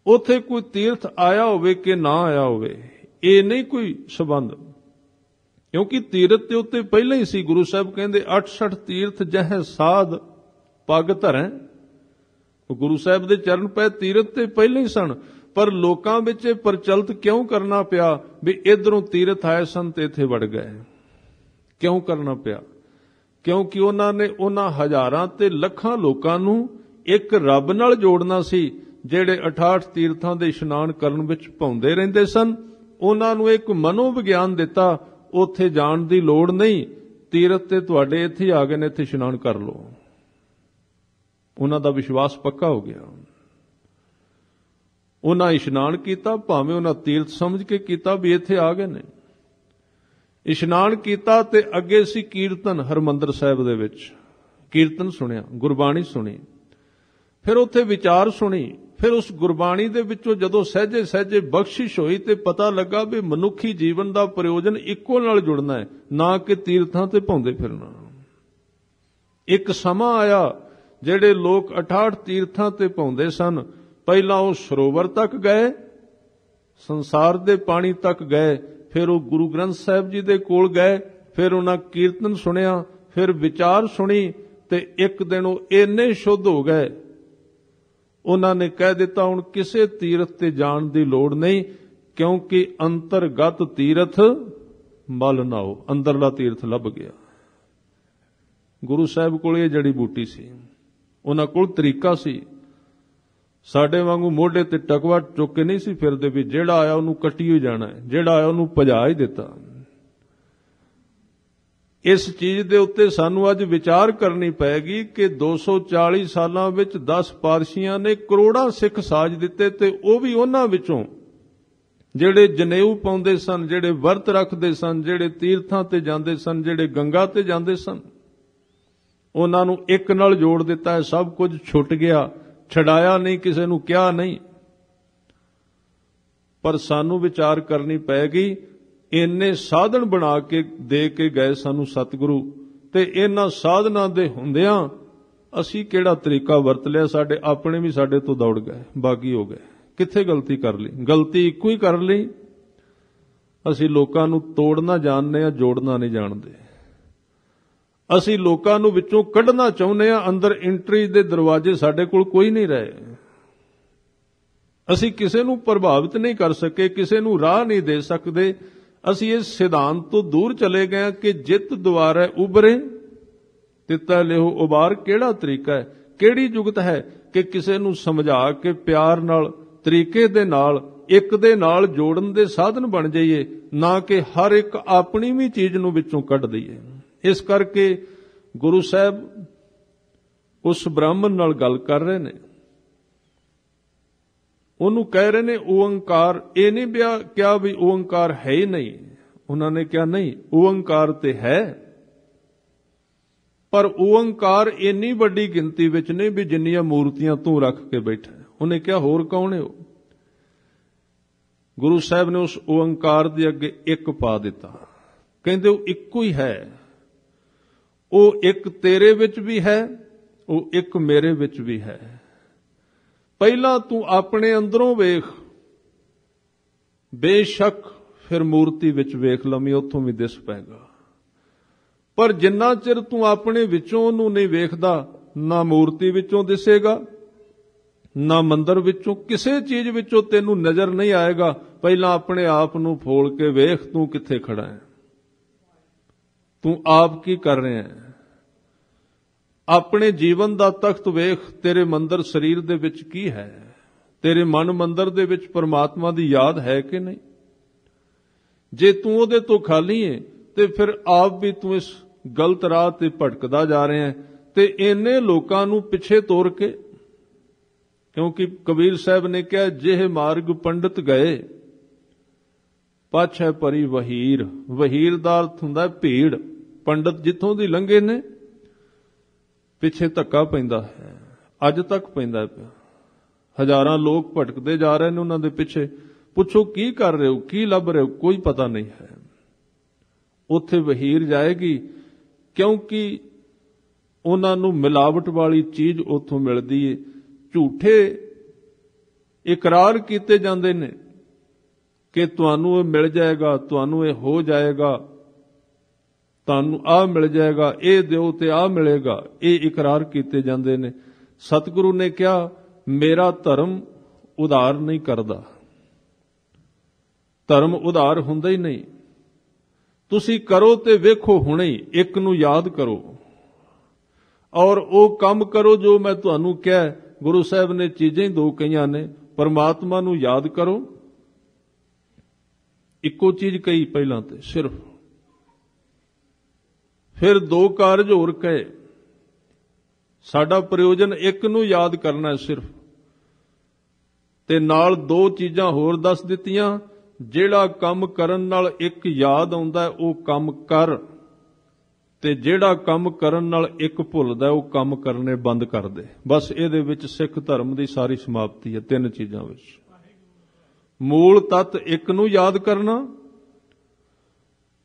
ਉੱਥੇ ਕੋਈ ਤੀਰਥ ਆਇਆ ਹੋਵੇ ਕਿ ਨਾ ਆਇਆ ਹੋਵੇ, ਇਹ ਨਹੀਂ ਕੋਈ ਸਬੰਧ, ਕਿਉਂਕਿ ਤੀਰਥ ਦੇ ਉੱਤੇ ਪਹਿਲਾਂ ਹੀ ਸੀ। ਗੁਰੂ ਸਾਹਿਬ ਕਹਿੰਦੇ 68 ਤੀਰਥ ਜਹ ਸਾਧ ਪੱਗ ਧਰੈ। ਗੁਰੂ ਸਾਹਿਬ ਦੇ ਚਰਨ ਪੈ ਤੀਰਥ ਤੇ ਪਹਿਲਾਂ ਹੀ ਸਨ, ਪਰ ਲੋਕਾਂ ਵਿੱਚ ਇਹ ਪ੍ਰਚਲਿਤ ਕਿਉਂ ਕਰਨਾ ਪਿਆ ਵੀ ਇਧਰੋਂ ਤੀਰਥ ਆਏ ਸਨ ਤੇ ਇੱਥੇ ਵੜ ਗਏ? ਕਿਉਂ ਕਰਨਾ ਪਿਆ? ਕਿਉਂਕਿ ਉਹਨਾਂ ਨੇ ਉਹਨਾਂ ਹਜ਼ਾਰਾਂ ਤੇ ਲੱਖਾਂ ਲੋਕਾਂ ਨੂੰ ਇੱਕ ਰੱਬ ਨਾਲ ਜੋੜਨਾ ਸੀ, ਜਿਹੜੇ 68 ਤੀਰਥਾਂ ਦੇ ਇਸ਼ਨਾਨ ਕਰਨ ਵਿੱਚ ਪਾਉਂਦੇ ਰਹਿੰਦੇ ਸਨ। ਉਹਨਾਂ ਨੂੰ ਇੱਕ ਮਨੋ ਵਿਗਿਆਨ ਦਿੱਤਾ, ਉੱਥੇ ਜਾਣ ਦੀ ਲੋੜ ਨਹੀਂ, ਤੀਰਥ ਤੇ ਤੁਹਾਡੇ ਇੱਥੇ ਹੀ ਆ ਗਏ ਨੇ, ਇੱਥੇ ਇਸ਼ਨਾਨ ਕਰ ਲਓ। ਉਹਨਾਂ ਦਾ ਵਿਸ਼ਵਾਸ ਪੱਕਾ ਹੋ ਗਿਆ। ਉਹਨਾਂ ਇਸ਼ਨਾਨ ਕੀਤਾ, ਭਾਵੇਂ ਉਹਨਾਂ ਤੀਰਥ ਸਮਝ ਕੇ ਕੀਤਾ ਵੀ ਇੱਥੇ ਆ ਗਏ ਨੇ। ਇਸ਼ਨਾਨ ਕੀਤਾ ਤੇ ਅੱਗੇ ਸੀ ਕੀਰਤਨ ਹਰਮੰਦਰ ਸਾਹਿਬ ਦੇ ਵਿੱਚ। ਕੀਰਤਨ ਸੁਣਿਆ, ਗੁਰਬਾਣੀ ਸੁਣੀ, ਫਿਰ ਉੱਥੇ ਵਿਚਾਰ ਸੁਣੀ। ਫਿਰ ਉਸ ਗੁਰਬਾਣੀ ਦੇ ਵਿੱਚੋਂ ਜਦੋਂ ਸਹਿਜੇ ਸਹਿਜੇ ਬਖਸ਼ਿਸ਼ ਹੋਈ ਤੇ ਪਤਾ ਲੱਗਾ ਵੀ ਮਨੁੱਖੀ ਜੀਵਨ ਦਾ ਪ੍ਰਯੋਜਨ ਇੱਕੋ ਨਾਲ ਜੁੜਨਾ ਹੈ, ਨਾ ਕਿ ਤੀਰਥਾਂ ਤੇ ਭੌਂਦੇ ਫਿਰਨਾ। ਇੱਕ ਸਮਾਂ ਆਇਆ ਜਿਹੜੇ ਲੋਕ 68 ਤੀਰਥਾਂ ਤੇ ਭੌਂਦੇ ਸਨ, ਪਹਿਲਾਂ ਉਹ ਸਰੋਵਰ ਤੱਕ ਗਏ, ਸੰਸਾਰ ਦੇ ਪਾਣੀ ਤੱਕ ਗਏ, ਫਿਰ ਉਹ ਗੁਰੂ ਗ੍ਰੰਥ ਸਾਹਿਬ ਜੀ ਦੇ ਕੋਲ ਗਏ, ਫਿਰ ਉਹਨਾਂ ਕੀਰਤਨ ਸੁਣਿਆ, ਫਿਰ ਵਿਚਾਰ ਸੁਣੀ, ਤੇ ਇੱਕ ਦਿਨ ਉਹ ਇੰਨੇ ਸ਼ੁੱਧ ਹੋ ਗਏ, ਉਹਨਾਂ ਨੇ ਕਹਿ ਦਿੱਤਾ ਹੁਣ ਕਿਸੇ ਤੀਰਥ ਤੇ ਜਾਣ ਦੀ ਲੋੜ ਨਹੀਂ, ਕਿਉਂਕਿ ਅੰਤਰਗਤ ਤੀਰਥ ਮਲ ਨਾਓ, ਅੰਦਰਲਾ ਤੀਰਥ ਲੱਭ ਗਿਆ। ਗੁਰੂ ਸਾਹਿਬ ਕੋਲ ਇਹ ਜੜੀ ਬੂਟੀ ਸੀ, ਉਹਨਾਂ ਕੋਲ ਤਰੀਕਾ ਸੀ। ਸਾਡੇ ਵਾਂਗੂ ਮੋਢੇ ਤੇ ਟਕਵਾ ਚੁੱਕ ਕੇ ਨਹੀਂ ਸੀ ਫਿਰਦੇ ਵੀ ਜਿਹੜਾ ਆਇਆ ਉਹਨੂੰ ਕੱਟੀ ਹੋਈ ਜਾਣਾ ਹੈ, ਜਿਹੜਾ ਆਇਆ ਉਹਨੂੰ ਭਜਾ ਹੀ ਦਿੱਤਾ। ਇਸ ਚੀਜ਼ ਦੇ ਉੱਤੇ ਸਾਨੂੰ ਅੱਜ ਵਿਚਾਰ ਕਰਨੀ ਪਏਗੀ ਕਿ 240 ਸਾਲਾਂ ਵਿੱਚ 10 ਪਾਤਸ਼ਾਹੀਆਂ ਨੇ ਕਰੋੜਾਂ ਸਿੱਖ ਸਾਜ ਦਿੱਤੇ, ਤੇ ਉਹ ਵੀ ਉਹਨਾਂ ਵਿੱਚੋਂ ਜਿਹੜੇ ਜਨੇਊ ਪਾਉਂਦੇ ਸਨ, ਜਿਹੜੇ ਵਰਤ ਰੱਖਦੇ ਸਨ, ਜਿਹੜੇ ਤੀਰਥਾਂ ਤੇ ਜਾਂਦੇ ਸਨ, ਜਿਹੜੇ ਗੰਗਾ ਤੇ ਜਾਂਦੇ ਸਨ, ਉਹਨਾਂ ਨੂੰ ਇੱਕ ਨਾਲ ਜੋੜ ਦਿੱਤਾ ਹੈ। ਸਭ ਕੁਝ ਛੁੱਟ ਗਿਆ, ਛਡਾਇਆ ਨਹੀਂ, ਕਿਸੇ ਨੂੰ ਕਿਹਾ ਨਹੀਂ। ਪਰ ਸਾਨੂੰ ਵਿਚਾਰ ਕਰਨੀ ਪਏਗੀ, ਇੰਨੇ ਸਾਧਨ ਬਣਾ ਕੇ ਦੇ ਕੇ ਗਏ ਸਾਨੂੰ ਸਤਿਗੁਰੂ, ਤੇ ਇਹਨਾਂ ਸਾਧਨਾਂ ਦੇ ਹੁੰਦਿਆਂ ਅਸੀਂ ਕਿਹੜਾ ਤਰੀਕਾ ਵਰਤ ਲਿਆ? ਸਾਡੇ ਆਪਣੇ ਵੀ ਸਾਡੇ ਤੋਂ ਦੌੜ ਗਏ, ਬਾਗੀ ਹੋ ਗਏ। ਕਿੱਥੇ ਗਲਤੀ ਕਰ ਲਈ? ਗਲਤੀ ਇੱਕੋ ਹੀ ਕਰ ਲਈ, ਅਸੀਂ ਲੋਕਾਂ ਨੂੰ ਤੋੜਨਾ ਜਾਣਦੇ ਹਾਂ, ਜੋੜਨਾ ਨਹੀਂ ਜਾਣਦੇ। ਅਸੀਂ ਲੋਕਾਂ ਨੂੰ ਵਿੱਚੋਂ ਕੱਢਣਾ ਚਾਹੁੰਦੇ ਹਾਂ, ਅੰਦਰ ਐਂਟਰੀ ਦੇ ਦਰਵਾਜ਼ੇ ਸਾਡੇ ਕੋਲ ਕੋਈ ਨਹੀਂ ਰਹੇ। ਅਸੀਂ ਕਿਸੇ ਨੂੰ ਪ੍ਰਭਾਵਿਤ ਨਹੀਂ ਕਰ ਸਕੇ, ਕਿਸੇ ਨੂੰ ਰਾਹ ਨਹੀਂ ਦੇ ਸਕਦੇ। ਅਸੀਂ ਇਸ ਸਿਧਾਂਤ ਤੋਂ ਦੂਰ ਚਲੇ ਗਏ ਹਾਂ ਕਿ ਜਿਤ ਦੁਆਰੇ ਉਭਰੇ ਤਿੱਤਾ ਲਿਓ ਉਬਾਰ। ਕਿਹੜਾ ਤਰੀਕਾ ਹੈ, ਕਿਹੜੀ ਜੁਗਤ ਹੈ ਕਿ ਕਿਸੇ ਨੂੰ ਸਮਝਾ ਕੇ ਪਿਆਰ ਨਾਲ, ਤਰੀਕੇ ਦੇ ਨਾਲ, ਇੱਕ ਦੇ ਨਾਲ ਜੋੜਨ ਦੇ ਸਾਧਨ ਬਣ ਜਾਈਏ, ਨਾ ਕਿ ਹਰ ਇੱਕ ਆਪਣੀ ਵੀ ਚੀਜ਼ ਨੂੰ ਵਿੱਚੋਂ ਕੱਢ ਦਈਏ। ਇਸ ਕਰਕੇ ਗੁਰੂ ਸਾਹਿਬ ਉਸ ਬ੍ਰਾਹਮਣ ਨਾਲ ਗੱਲ ਕਰ ਰਹੇ ਨੇ, ਉਹਨੂੰ ਕਹਿ ਰਹੇ ਨੇ ਓੰਕਾਰ। ਇਹ ਨਹੀਂ ਕਿਹਾ ਵੀ ਓੰਕਾਰ ਹੈ ਹੀ ਨਹੀਂ, ਉਹਨਾਂ ਨੇ ਕਿਹਾ ਨਹੀਂ, ਓੰਕਾਰ ਤੇ ਹੈ, ਪਰ ਓੰਕਾਰ ਇੰਨੀ ਵੱਡੀ ਗਿਣਤੀ ਵਿੱਚ ਨਹੀਂ ਵੀ ਜਿੰਨੀਆਂ ਮੂਰਤੀਆਂ ਤੂੰ ਰੱਖ ਕੇ ਬੈਠਾ। ਉਹਨੇ ਕਿਹਾ ਹੋਰ ਕੌਣ ਹੈ ਉਹ? ਗੁਰੂ ਸਾਹਿਬ ਨੇ ਉਸ ਓੰਕਾਰ ਦੇ ਅੱਗੇ ਇੱਕ ਪਾ ਦਿੱਤਾ, ਕਹਿੰਦੇ ਉਹ ਇੱਕੋ ਹੀ ਹੈ। ਉਹ ਇੱਕ ਤੇਰੇ ਵਿੱਚ ਵੀ ਹੈ, ਉਹ ਇੱਕ ਮੇਰੇ ਵਿੱਚ ਵੀ ਹੈ। ਪਹਿਲਾਂ ਤੂੰ ਆਪਣੇ ਅੰਦਰੋਂ ਵੇਖ, ਬੇਸ਼ੱਕ ਫਿਰ ਮੂਰਤੀ ਵਿੱਚ ਵੇਖ ਲਵੀਂ, ਉੱਥੋਂ ਵੀ ਦਿਸ ਪੈਗਾ। ਪਰ ਜਿੰਨਾ ਚਿਰ ਤੂੰ ਆਪਣੇ ਵਿੱਚੋਂ ਉਹਨੂੰ ਨਹੀਂ ਵੇਖਦਾ, ਨਾ ਮੂਰਤੀ ਵਿੱਚੋਂ ਦਿਸੇਗਾ, ਨਾ ਮੰਦਰ ਵਿੱਚੋਂ, ਕਿਸੇ ਚੀਜ਼ ਵਿੱਚੋਂ ਤੈਨੂੰ ਨਜ਼ਰ ਨਹੀਂ ਆਏਗਾ। ਪਹਿਲਾਂ ਆਪਣੇ ਆਪ ਨੂੰ ਫੋਲ ਕੇ ਵੇਖ, ਤੂੰ ਕਿੱਥੇ ਖੜਾ ਹੈ, ਤੂੰ ਆਪ ਕੀ ਕਰ ਰਿਹਾ ਹੈ। ਆਪਣੇ ਜੀਵਨ ਦਾ ਤਖਤ ਵੇਖ, ਤੇਰੇ ਮੰਦਰ ਸਰੀਰ ਦੇ ਵਿੱਚ ਕੀ ਹੈ, ਤੇਰੇ ਮਨ ਮੰਦਰ ਦੇ ਵਿੱਚ ਪਰਮਾਤਮਾ ਦੀ ਯਾਦ ਹੈ ਕਿ ਨਹੀਂ। ਜੇ ਤੂੰ ਉਹਦੇ ਤੋਂ ਖਾਲੀ ਹੈ ਤੇ ਫਿਰ ਆਪ ਵੀ ਤੂੰ ਇਸ ਗਲਤ ਰਾਹ ਤੇ ਭਟਕਦਾ ਜਾ ਰਿਹਾ ਹੈ, ਤੇ ਇੰਨੇ ਲੋਕਾਂ ਨੂੰ ਪਿੱਛੇ ਤੋਰ ਕੇ। ਕਿਉਂਕਿ ਕਬੀਰ ਸਾਹਿਬ ਨੇ ਕਿਹਾ, ਜਿਹ ਮਾਰਗ ਪੰਡਤ ਗਏ ਪਾਛੈ ਭਰੀ ਵਹੀਰ। ਵਹੀਰ ਦਾ ਅਰਥ ਹੁੰਦਾ ਭੀੜ। ਪੰਡਤ ਜਿੱਥੋਂ ਦੀ ਲੰਘੇ ਨੇ, ਪਿੱਛੇ ਧੱਕਾ ਪੈਂਦਾ ਹੈ, ਅੱਜ ਤੱਕ ਪੈਂਦਾ ਪਿਆ। ਹਜ਼ਾਰਾਂ ਲੋਕ ਭਟਕਦੇ ਜਾ ਰਹੇ ਨੇ ਉਹਨਾਂ ਦੇ ਪਿੱਛੇ। ਪੁੱਛੋ ਕੀ ਕਰ ਰਹੇ ਹੋ, ਕੀ ਲੱਭ ਰਹੇ ਹੋ, ਕੋਈ ਪਤਾ ਨਹੀਂ ਹੈ। ਉੱਥੇ ਵਹੀਰ ਜਾਏਗੀ, ਕਿਉਂਕਿ ਉਹਨਾਂ ਨੂੰ ਮਿਲਾਵਟ ਵਾਲੀ ਚੀਜ਼ ਉੱਥੋਂ ਮਿਲਦੀ ਏ। ਝੂਠੇ ਇਕਰਾਰ ਕੀਤੇ ਜਾਂਦੇ ਨੇ ਕਿ ਤੁਹਾਨੂੰ ਇਹ ਮਿਲ ਜਾਏਗਾ, ਤੁਹਾਨੂੰ ਇਹ ਹੋ ਜਾਏਗਾ, ਤੁਹਾਨੂੰ ਆਹ ਮਿਲ ਜਾਏਗਾ, ਇਹ ਦਿਓ ਤੇ ਆਹ ਮਿਲੇਗਾ, ਇਹ ਇਕਰਾਰ ਕੀਤੇ ਜਾਂਦੇ ਨੇ। ਸਤਿਗੁਰੂ ਨੇ ਕਿਹਾ ਮੇਰਾ ਧਰਮ ਉਧਾਰ ਨਹੀਂ ਕਰਦਾ, ਧਰਮ ਉਧਾਰ ਹੁੰਦਾ ਹੀ ਨਹੀਂ। ਤੁਸੀਂ ਕਰੋ ਤੇ ਵੇਖੋ ਹੁਣੇ ਹੀ, ਇੱਕ ਨੂੰ ਯਾਦ ਕਰੋ ਔਰ ਉਹ ਕੰਮ ਕਰੋ ਜੋ ਮੈਂ ਤੁਹਾਨੂੰ ਕਿਹਾ। ਗੁਰੂ ਸਾਹਿਬ ਨੇ ਚੀਜ਼ਾਂ ਹੀ ਦੋ ਕਹੀਆਂ ਨੇ, ਪਰਮਾਤਮਾ ਨੂੰ ਯਾਦ ਕਰੋ, ਇੱਕੋ ਚੀਜ਼ ਕਹੀ ਪਹਿਲਾਂ ਤੇ ਸਿਰਫ, ਫਿਰ ਦੋ ਕਾਰਜ ਹੋਰ ਕਹੇ। ਸਾਡਾ ਪ੍ਰਯੋਜਨ ਇੱਕ ਨੂੰ ਯਾਦ ਕਰਨਾ ਸਿਰਫ, ਤੇ ਨਾਲ ਦੋ ਚੀਜ਼ਾਂ ਹੋਰ ਦੱਸ ਦਿੱਤੀਆਂ। ਜਿਹੜਾ ਕੰਮ ਕਰਨ ਨਾਲ ਇੱਕ ਯਾਦ ਆਉਂਦਾ ਉਹ ਕੰਮ ਕਰ, ਤੇ ਜਿਹੜਾ ਕੰਮ ਕਰਨ ਨਾਲ ਇੱਕ ਭੁੱਲਦਾ ਉਹ ਕੰਮ ਕਰਨੇ ਬੰਦ ਕਰ ਦੇ। ਬਸ ਇਹਦੇ ਵਿੱਚ ਸਿੱਖ ਧਰਮ ਦੀ ਸਾਰੀ ਸਮਾਪਤੀ ਹੈ, ਤਿੰਨ ਚੀਜ਼ਾਂ ਵਿੱਚ। ਮੂਲ ਤੱਤ ਇੱਕ ਨੂੰ ਯਾਦ ਕਰਨਾ,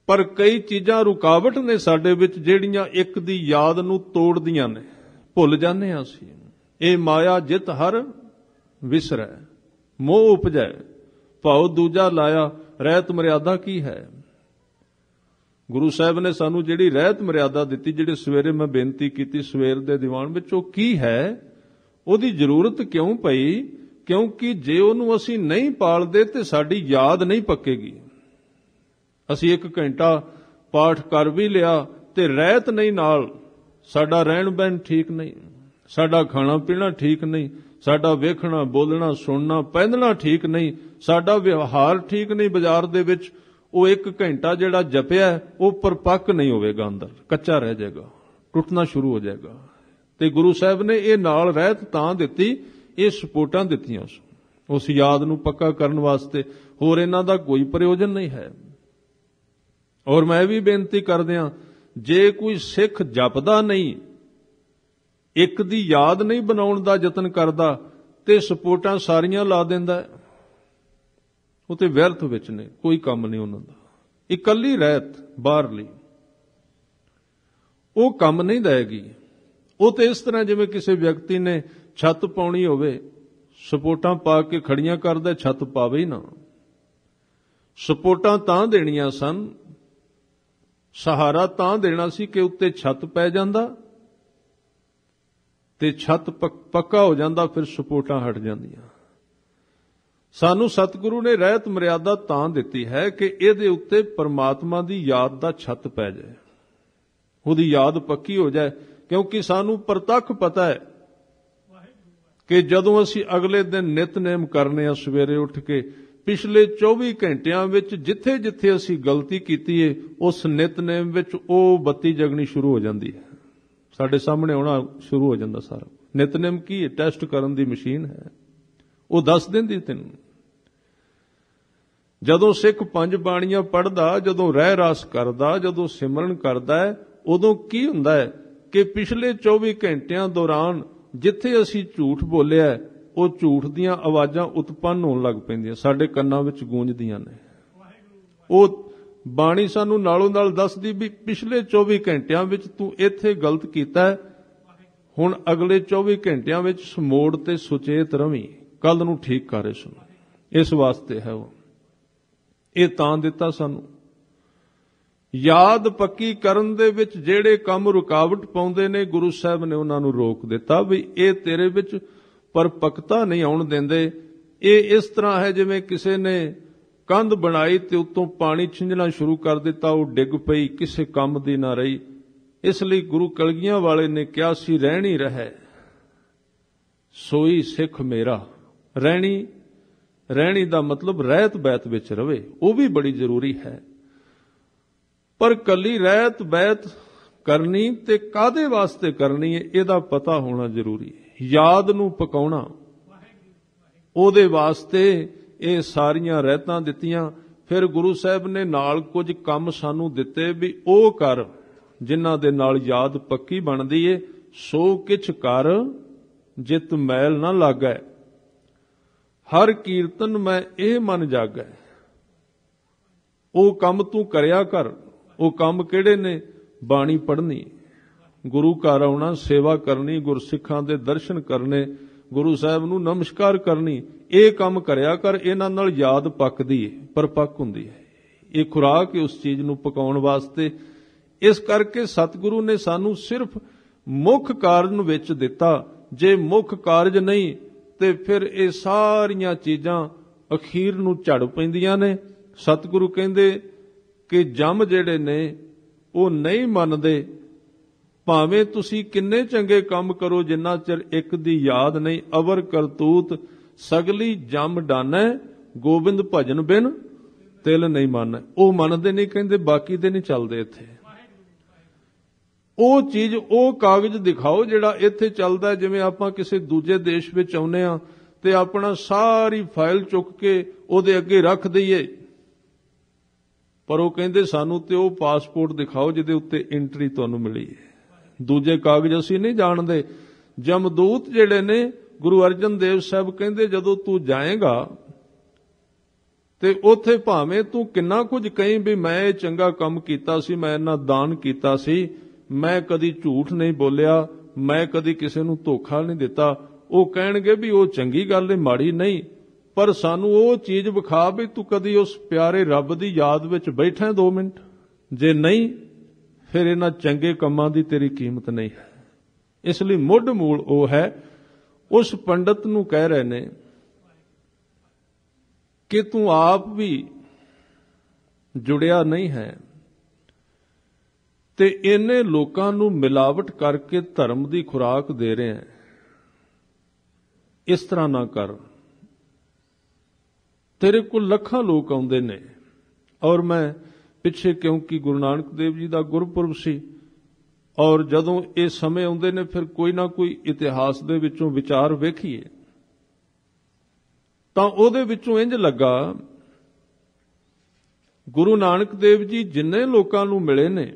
ਪਰ ਕਈ ਚੀਜ਼ਾਂ ਰੁਕਾਵਟ ਨੇ ਸਾਡੇ ਵਿੱਚ ਜਿਹੜੀਆਂ ਇੱਕ ਦੀ ਯਾਦ ਨੂੰ ਤੋੜਦੀਆਂ ਨੇ, ਭੁੱਲ ਜਾਂਦੇ ਹਾਂ ਅਸੀਂ। ਇਹ ਮਾਇਆ ਜਿਤ ਹਰ ਵਿਸਰੈ, ਮੋਹ ਉਪਜੈ ਭਾਉ ਦੂਜਾ ਲਾਇਆ, ਰਹਿਤ ਮਰਿਆਦਾ ਕੀ ਹੈ। ਗੁਰੂ ਸਾਹਿਬ ਨੇ ਸਾਨੂੰ ਜਿਹੜੀ ਰਹਿਤ ਮਰਿਆਦਾ ਦਿੱਤੀ, ਜਿਹੜੇ ਸਵੇਰੇ ਮੈਂ ਬੇਨਤੀ ਕੀਤੀ ਸਵੇਰ ਦੇ ਦੀਵਾਨ ਵਿੱਚ, ਉਹ ਕੀ ਹੈ, ਉਹਦੀ ਜ਼ਰੂਰਤ ਕਿਉਂ ਪਈ? ਕਿਉਂਕਿ ਜੇ ਉਹਨੂੰ ਅਸੀਂ ਨਹੀਂ ਪਾਲਦੇ ਤੇ ਸਾਡੀ ਯਾਦ ਨਹੀਂ ਪੱਕੇਗੀ। ਅਸੀਂ 1 ਘੰਟਾ ਪਾਠ ਕਰ ਵੀ ਲਿਆ ਤੇ ਰਹਿਤ ਨਹੀਂ ਨਾਲ, ਸਾਡਾ ਰਹਿਣ ਬਹਿਣ ਠੀਕ ਨਹੀਂ, ਸਾਡਾ ਖਾਣਾ ਪੀਣਾ ਠੀਕ ਨਹੀਂ, ਸਾਡਾ ਵੇਖਣਾ ਬੋਲਣਾ ਸੁਣਨਾ ਪਹਿਨਣਾ ਠੀਕ ਨਹੀਂ, ਸਾਡਾ ਵਿਵਹਾਰ ਠੀਕ ਨਹੀਂ ਬਾਜ਼ਾਰ ਦੇ ਵਿੱਚ, ਉਹ 1 ਘੰਟਾ ਜਿਹੜਾ ਜਪਿਆ ਉਹ ਪਰਪੱਕ ਨਹੀਂ ਹੋਵੇਗਾ, ਅੰਦਰ ਕੱਚਾ ਰਹਿ ਜਾਏਗਾ, ਟੁੱਟਣਾ ਸ਼ੁਰੂ ਹੋ ਜਾਏਗਾ। ਤੇ ਗੁਰੂ ਸਾਹਿਬ ਨੇ ਇਹ ਨਾਲ ਰਹਿਤ ਤਾਂ ਦਿੱਤੀ, ਇਹ ਸਪੋਰਟਾਂ ਦਿੱਤੀਆਂ ਉਸ ਯਾਦ ਨੂੰ ਪੱਕਾ ਕਰਨ ਵਾਸਤੇ, ਹੋਰ ਇਹਨਾਂ ਦਾ ਕੋਈ ਪ੍ਰਯੋਜਨ ਨਹੀਂ ਹੈ। ਔਰ ਮੈਂ ਵੀ ਬੇਨਤੀ ਕਰਦਿਆਂ, ਜੇ ਕੋਈ ਸਿੱਖ ਜਪਦਾ ਨਹੀਂ, ਇੱਕ ਦੀ ਯਾਦ ਨਹੀਂ ਬਣਾਉਣ ਦਾ ਯਤਨ ਕਰਦਾ, ਤੇ ਸਪੋਰਟਾਂ ਸਾਰੀਆਂ ਲਾ ਦਿੰਦਾ, ਉਹ ਤੇ ਵਿਅਰਥ ਵਿੱਚ ਨੇ, ਕੋਈ ਕੰਮ ਨਹੀਂ ਉਹਨਾਂ ਦਾ। ਇਕੱਲੀ ਰਹਿਤ ਬਾਹਰਲੀ ਉਹ ਕੰਮ ਨਹੀਂ ਦੇਗੀ। ਉਹ ਤੇ ਇਸ ਤਰ੍ਹਾਂ ਜਿਵੇਂ ਕਿਸੇ ਵਿਅਕਤੀ ਨੇ ਛੱਤ ਪਾਉਣੀ ਹੋਵੇ, ਸਪੋਰਟਾਂ ਪਾ ਕੇ ਖੜੀਆਂ ਕਰਦਾ, ਛੱਤ ਪਾਵੇ ਹੀ ਨਾ। ਸਪੋਰਟਾਂ ਤਾਂ ਦੇਣੀਆਂ ਸਨ, ਸਹਾਰਾ ਤਾਂ ਦੇਣਾ ਸੀ ਕਿ ਉੱਤੇ ਛੱਤ ਪੈ ਜਾਂਦਾ ਤੇ ਛੱਤ ਪੱਕਾ ਹੋ ਜਾਂਦਾ, ਫਿਰ ਸਪੋਰਟਾਂ ਹਟ ਜਾਂਦੀਆਂ। ਸਾਨੂੰ ਸਤਿਗੁਰੂ ਨੇ ਰਹਿਤ ਮਰਿਆਦਾ ਤਾਂ ਦਿੱਤੀ ਹੈ ਕਿ ਇਹਦੇ ਉੱਤੇ ਪਰਮਾਤਮਾ ਦੀ ਯਾਦ ਦਾ ਛੱਤ ਪੈ ਜਾਏ, ਉਹਦੀ ਯਾਦ ਪੱਕੀ ਹੋ ਜਾਏ। ਕਿਉਂਕਿ ਸਾਨੂੰ ਪ੍ਰਤੱਖ ਪਤਾ ਹੈ ਕਿ ਜਦੋਂ ਅਸੀਂ ਅਗਲੇ ਦਿਨ ਨਿਤਨੇਮ ਕਰਨੇ ਆ, ਸਵੇਰੇ ਉੱਠ ਕੇ ਪਿਛਲੇ 24 ਘੰਟਿਆਂ ਵਿੱਚ ਜਿੱਥੇ ਜਿੱਥੇ ਅਸੀਂ ਗਲਤੀ ਕੀਤੀ ਹੈ, ਉਸ ਨਿਤਨੇਮ ਵਿੱਚ ਉਹ ਬੱਤੀ ਜਗਣੀ ਸ਼ੁਰੂ ਹੋ ਜਾਂਦੀ ਹੈ, ਸਾਡੇ ਸਾਹਮਣੇ ਆਉਣਾ ਸ਼ੁਰੂ ਹੋ ਜਾਂਦਾ ਸਾਰਾ। ਨਿਤਨੇਮ ਕੀ ਹੈ? ਟੈਸਟ ਕਰਨ ਦੀ ਮਸ਼ੀਨ ਹੈ, ਉਹ ਦੱਸ ਦਿੰਦੀ ਤੈਨੂੰ। ਜਦੋਂ ਸਿੱਖ 5 ਬਾਣੀਆਂ ਪੜ੍ਹਦਾ, ਜਦੋਂ ਰਹਿ ਰਾਸ ਕਰਦਾ, ਜਦੋਂ ਸਿਮਰਨ ਕਰਦਾ ਹੈ, ਉਦੋਂ ਕੀ ਹੁੰਦਾ ਹੈ ਕਿ ਪਿਛਲੇ 24 ਘੰਟਿਆਂ ਦੌਰਾਨ ਜਿੱਥੇ ਅਸੀਂ ਝੂਠ ਬੋਲਿਆ, ਉਹ ਝੂਠ ਦੀਆਂ ਆਵਾਜ਼ਾਂ ਉਤਪੰਨ ਹੋਣ ਲੱਗ ਪੈਂਦੀਆਂ, ਸਾਡੇ ਕੰਨਾਂ ਵਿੱਚ ਗੂੰਜਦੀਆਂ ਨੇ। ਉਹ ਬਾਣੀ ਸਾਨੂੰ ਨਾਲੋਂ ਨਾਲ ਦੱਸਦੀ ਵੀ ਪਿਛਲੇ 24 ਘੰਟਿਆਂ ਵਿੱਚ ਤੂੰ ਇੱਥੇ ਗਲਤ ਕੀਤਾ, ਹੁਣ ਅਗਲੇ 24 ਘੰਟਿਆਂ ਵਿੱਚ ਸਮੋੜ ਤੇ ਸੁਚੇਤ ਰਵੀਂ, ਕੱਲ ਨੂੰ ਠੀਕ ਕਰ ਇਸ ਨੂੰ। ਇਸ ਵਾਸਤੇ ਹੈ ਉਹ, ਇਹ ਤਾਂ ਦਿੱਤਾ ਸਾਨੂੰ। ਯਾਦ ਪੱਕੀ ਕਰਨ ਦੇ ਵਿੱਚ ਜਿਹੜੇ ਕੰਮ ਰੁਕਾਵਟ ਪਾਉਂਦੇ ਨੇ, ਗੁਰੂ ਸਾਹਿਬ ਨੇ ਉਹਨਾਂ ਨੂੰ ਰੋਕ ਦਿੱਤਾ ਵੀ ਇਹ ਤੇਰੇ ਵਿੱਚ ਪਰਪੱਕਤਾ ਨਹੀਂ ਆਉਣ ਦਿੰਦੇ। ਇਹ ਇਸ ਤਰ੍ਹਾਂ ਹੈ ਜਿਵੇਂ ਕਿਸੇ ਨੇ ਕੰਧ ਬਣਾਈ ਤੇ ਉੱਤੋਂ ਪਾਣੀ ਛਿੰਝਣਾ ਸ਼ੁਰੂ ਕਰ ਦਿੱਤਾ, ਉਹ ਡਿੱਗ ਪਈ, ਕਿਸੇ ਕੰਮ ਦੀ ਨਾ ਰਹੀ। ਇਸ ਲਈ ਗੁਰੂ ਕਲਗੀਆਂ ਵਾਲੇ ਨੇ ਕਿਹਾ ਸੀ, ਰਹਿਣੀ ਰਹਿ ਸੋਈ ਸਿੱਖ ਮੇਰਾ। ਰਹਿਣੀ ਦਾ ਮਤਲਬ ਰਹਿਤ ਬੈਤ ਵਿੱਚ ਰਵੇ, ਉਹ ਵੀ ਬੜੀ ਜ਼ਰੂਰੀ ਹੈ। ਪਰ ਕੱਲੀ ਰਹਿਤ ਬੈਤ ਕਰਨੀ ਤੇ ਕਾਹਦੇ ਵਾਸਤੇ ਕਰਨੀ ਹੈ, ਇਹਦਾ ਪਤਾ ਹੋਣਾ ਜ਼ਰੂਰੀ ਹੈ। ਯਾਦ ਨੂੰ ਪਕਾਉਣਾ, ਉਹਦੇ ਵਾਸਤੇ ਇਹ ਸਾਰੀਆਂ ਰਹਿਤਾਂ ਦਿੱਤੀਆਂ। ਫਿਰ ਗੁਰੂ ਸਾਹਿਬ ਨੇ ਨਾਲ ਕੁਝ ਕੰਮ ਸਾਨੂੰ ਦਿੱਤੇ ਵੀ ਉਹ ਕਰ ਜਿਨ੍ਹਾਂ ਦੇ ਨਾਲ ਯਾਦ ਪੱਕੀ ਬਣਦੀ ਏ। ਸੋ ਕਿਛ ਕਰ ਜਿਤ ਮੈਲ ਨਾ ਲੱਗੈ, ਹਰ ਕੀਰਤਨ ਮੈਂ ਇਹ ਮਨ ਜਾਗੈ। ਉਹ ਕੰਮ ਤੂੰ ਕਰਿਆ ਕਰ। ਉਹ ਕੰਮ ਕਿਹੜੇ ਨੇ? ਬਾਣੀ ਪੜ੍ਹਨੀ, ਗੁਰੂ ਘਰ ਆਉਣਾ, ਸੇਵਾ ਕਰਨੀ, ਗੁਰਸਿੱਖਾਂ ਦੇ ਦਰਸ਼ਨ ਕਰਨੇ, ਗੁਰੂ ਸਾਹਿਬ ਨੂੰ ਨਮਸਕਾਰ ਕਰਨੀ, ਇਹ ਕੰਮ ਕਰਿਆ ਕਰ। ਇਹਨਾਂ ਨਾਲ ਯਾਦ ਪੱਕਦੀ ਹੈ, ਪਰਪੱਕ ਹੁੰਦੀ ਹੈ। ਇਹ ਖੁਰਾਕ ਹੈ ਉਸ ਚੀਜ਼ ਨੂੰ ਪਕਾਉਣ ਵਾਸਤੇ। ਇਸ ਕਰਕੇ ਸਤਿਗੁਰੂ ਨੇ ਸਾਨੂੰ ਸਿਰਫ ਮੁੱਖ ਕਾਰਨ ਵਿੱਚ ਦਿੱਤਾ। ਜੇ ਮੁੱਖ ਕਾਰਜ ਨਹੀਂ ਤੇ ਫਿਰ ਇਹ ਸਾਰੀਆਂ ਚੀਜ਼ਾਂ ਅਖੀਰ ਨੂੰ ਝੜ ਪੈਂਦੀਆਂ ਨੇ। ਸਤਿਗੁਰੂ ਕਹਿੰਦੇ ਕਿ ਜੰਮ ਜਿਹੜੇ ਨੇ ਉਹ ਨਹੀਂ ਮੰਨਦੇ, ਭਾਵੇਂ ਤੁਸੀਂ ਕਿੰਨੇ ਚੰਗੇ ਕੰਮ ਕਰੋ, ਜਿੰਨਾ ਚਿਰ ਇੱਕ ਦੀ ਯਾਦ ਨਹੀਂ। ਅਵਰ ਕਰਤੂਤ ਸਗਲੀ ਜੰਮ ਡਾਨੈ, ਗੋਬਿੰਦ ਭਜਨ ਬਿਨ ਤਿਲ ਨਹੀਂ ਮੰਨੈ। ਉਹ ਮੰਨਦੇ ਨਹੀਂ, ਕਹਿੰਦੇ ਬਾਕੀ ਦੇ ਨਹੀਂ ਚੱਲਦੇ ਇੱਥੇ। ਉਹ ਚੀਜ਼, ਉਹ ਕਾਗਜ਼ ਦਿਖਾਓ ਜਿਹੜਾ ਇੱਥੇ ਚੱਲਦਾ। ਜਿਵੇਂ ਆਪਾਂ ਕਿਸੇ ਦੂਜੇ ਦੇਸ਼ ਵਿੱਚ ਆਉਂਦੇ ਆ ਤੇ ਆਪਣਾ ਸਾਰੀ ਫਾਈਲ ਚੁੱਕ ਕੇ ਉਹਦੇ ਅੱਗੇ ਰੱਖ ਦਈਏ, ਪਰ ਉਹ ਕਹਿੰਦੇ ਸਾਨੂੰ ਤੇ ਉਹ ਪਾਸਪੋਰਟ ਦਿਖਾਓ ਜਿਹਦੇ ਉੱਤੇ ਐਂਟਰੀ ਤੁਹਾਨੂੰ ਮਿਲੀ ਹੈ। ਦੂਜੇ ਕਾਗਜ਼ ਅਸੀਂ ਨਹੀਂ ਜਾਣਦੇ। ਜਮਦੂਤ ਜਿਹੜੇ ਨੇ, ਗੁਰੂ ਅਰਜਨ ਦੇਵ ਸਾਹਿਬ ਕਹਿੰਦੇ ਜਦੋਂ ਤੂੰ ਜਾਏਗਾ ਤੇ ਉੱਥੇ ਭਾਵੇਂ ਤੂੰ ਕਿੰਨਾ ਕੁਝ ਕਹੀਂ ਵੀ ਮੈਂ ਇਹ ਚੰਗਾ ਕੰਮ ਕੀਤਾ ਸੀ, ਮੈਂ ਇਹਨਾਂ ਦਾਨ ਕੀਤਾ ਸੀ, ਮੈਂ ਕਦੀ ਝੂਠ ਨਹੀਂ ਬੋਲਿਆ, ਮੈਂ ਕਦੀ ਕਿਸੇ ਨੂੰ ਧੋਖਾ ਨਹੀਂ ਦਿੱਤਾ, ਉਹ ਕਹਿਣਗੇ ਵੀ ਉਹ ਚੰਗੀ ਗੱਲ ਹੈ, ਮਾੜੀ ਨਹੀਂ, ਪਰ ਸਾਨੂੰ ਉਹ ਚੀਜ਼ ਵਿਖਾ ਵੀ ਤੂੰ ਕਦੀ ਉਸ ਪਿਆਰੇ ਰੱਬ ਦੀ ਯਾਦ ਵਿੱਚ ਬੈਠਾ 2 ਮਿੰਟ। ਜੇ ਨਹੀਂ ਫਿਰ ਇਹਨਾਂ ਚੰਗੇ ਕੰਮਾਂ ਦੀ ਤੇਰੀ ਕੀਮਤ ਨਹੀਂ ਹੈ। ਇਸ ਲਈ ਮੁੱਢ ਮੂਲ ਉਹ ਹੈ। ਉਸ ਪੰਡਤ ਨੂੰ ਕਹਿ ਰਹੇ ਨੇ ਕਿ ਤੂੰ ਆਪ ਵੀ ਜੁੜਿਆ ਨਹੀਂ ਹੈ ਤੇ ਇਹਨੇ ਲੋਕਾਂ ਨੂੰ ਮਿਲਾਵਟ ਕਰਕੇ ਧਰਮ ਦੀ ਖੁਰਾਕ ਦੇ ਰਹੇ ਹੈ। ਇਸ ਤਰ੍ਹਾਂ ਨਾ ਕਰ। ਤੇਰੇ ਕੋਲ ਲੱਖਾਂ ਲੋਕ ਆਉਂਦੇ ਨੇ। ਔਰ ਮੈਂ ਪਿੱਛੇ, ਕਿਉਂਕਿ ਗੁਰੂ ਨਾਨਕ ਦੇਵ ਜੀ ਦਾ ਗੁਰਪੁਰਬ ਸੀ, ਔਰ ਜਦੋਂ ਇਹ ਸਮੇਂ ਆਉਂਦੇ ਨੇ ਫਿਰ ਕੋਈ ਨਾ ਕੋਈ ਇਤਿਹਾਸ ਦੇ ਵਿੱਚੋਂ ਵਿਚਾਰ ਵੇਖੀਏ ਤਾਂ ਉਹਦੇ ਵਿੱਚੋਂ ਇੰਜ ਲੱਗਾ ਗੁਰੂ ਨਾਨਕ ਦੇਵ ਜੀ ਜਿੰਨੇ ਲੋਕਾਂ ਨੂੰ ਮਿਲੇ ਨੇ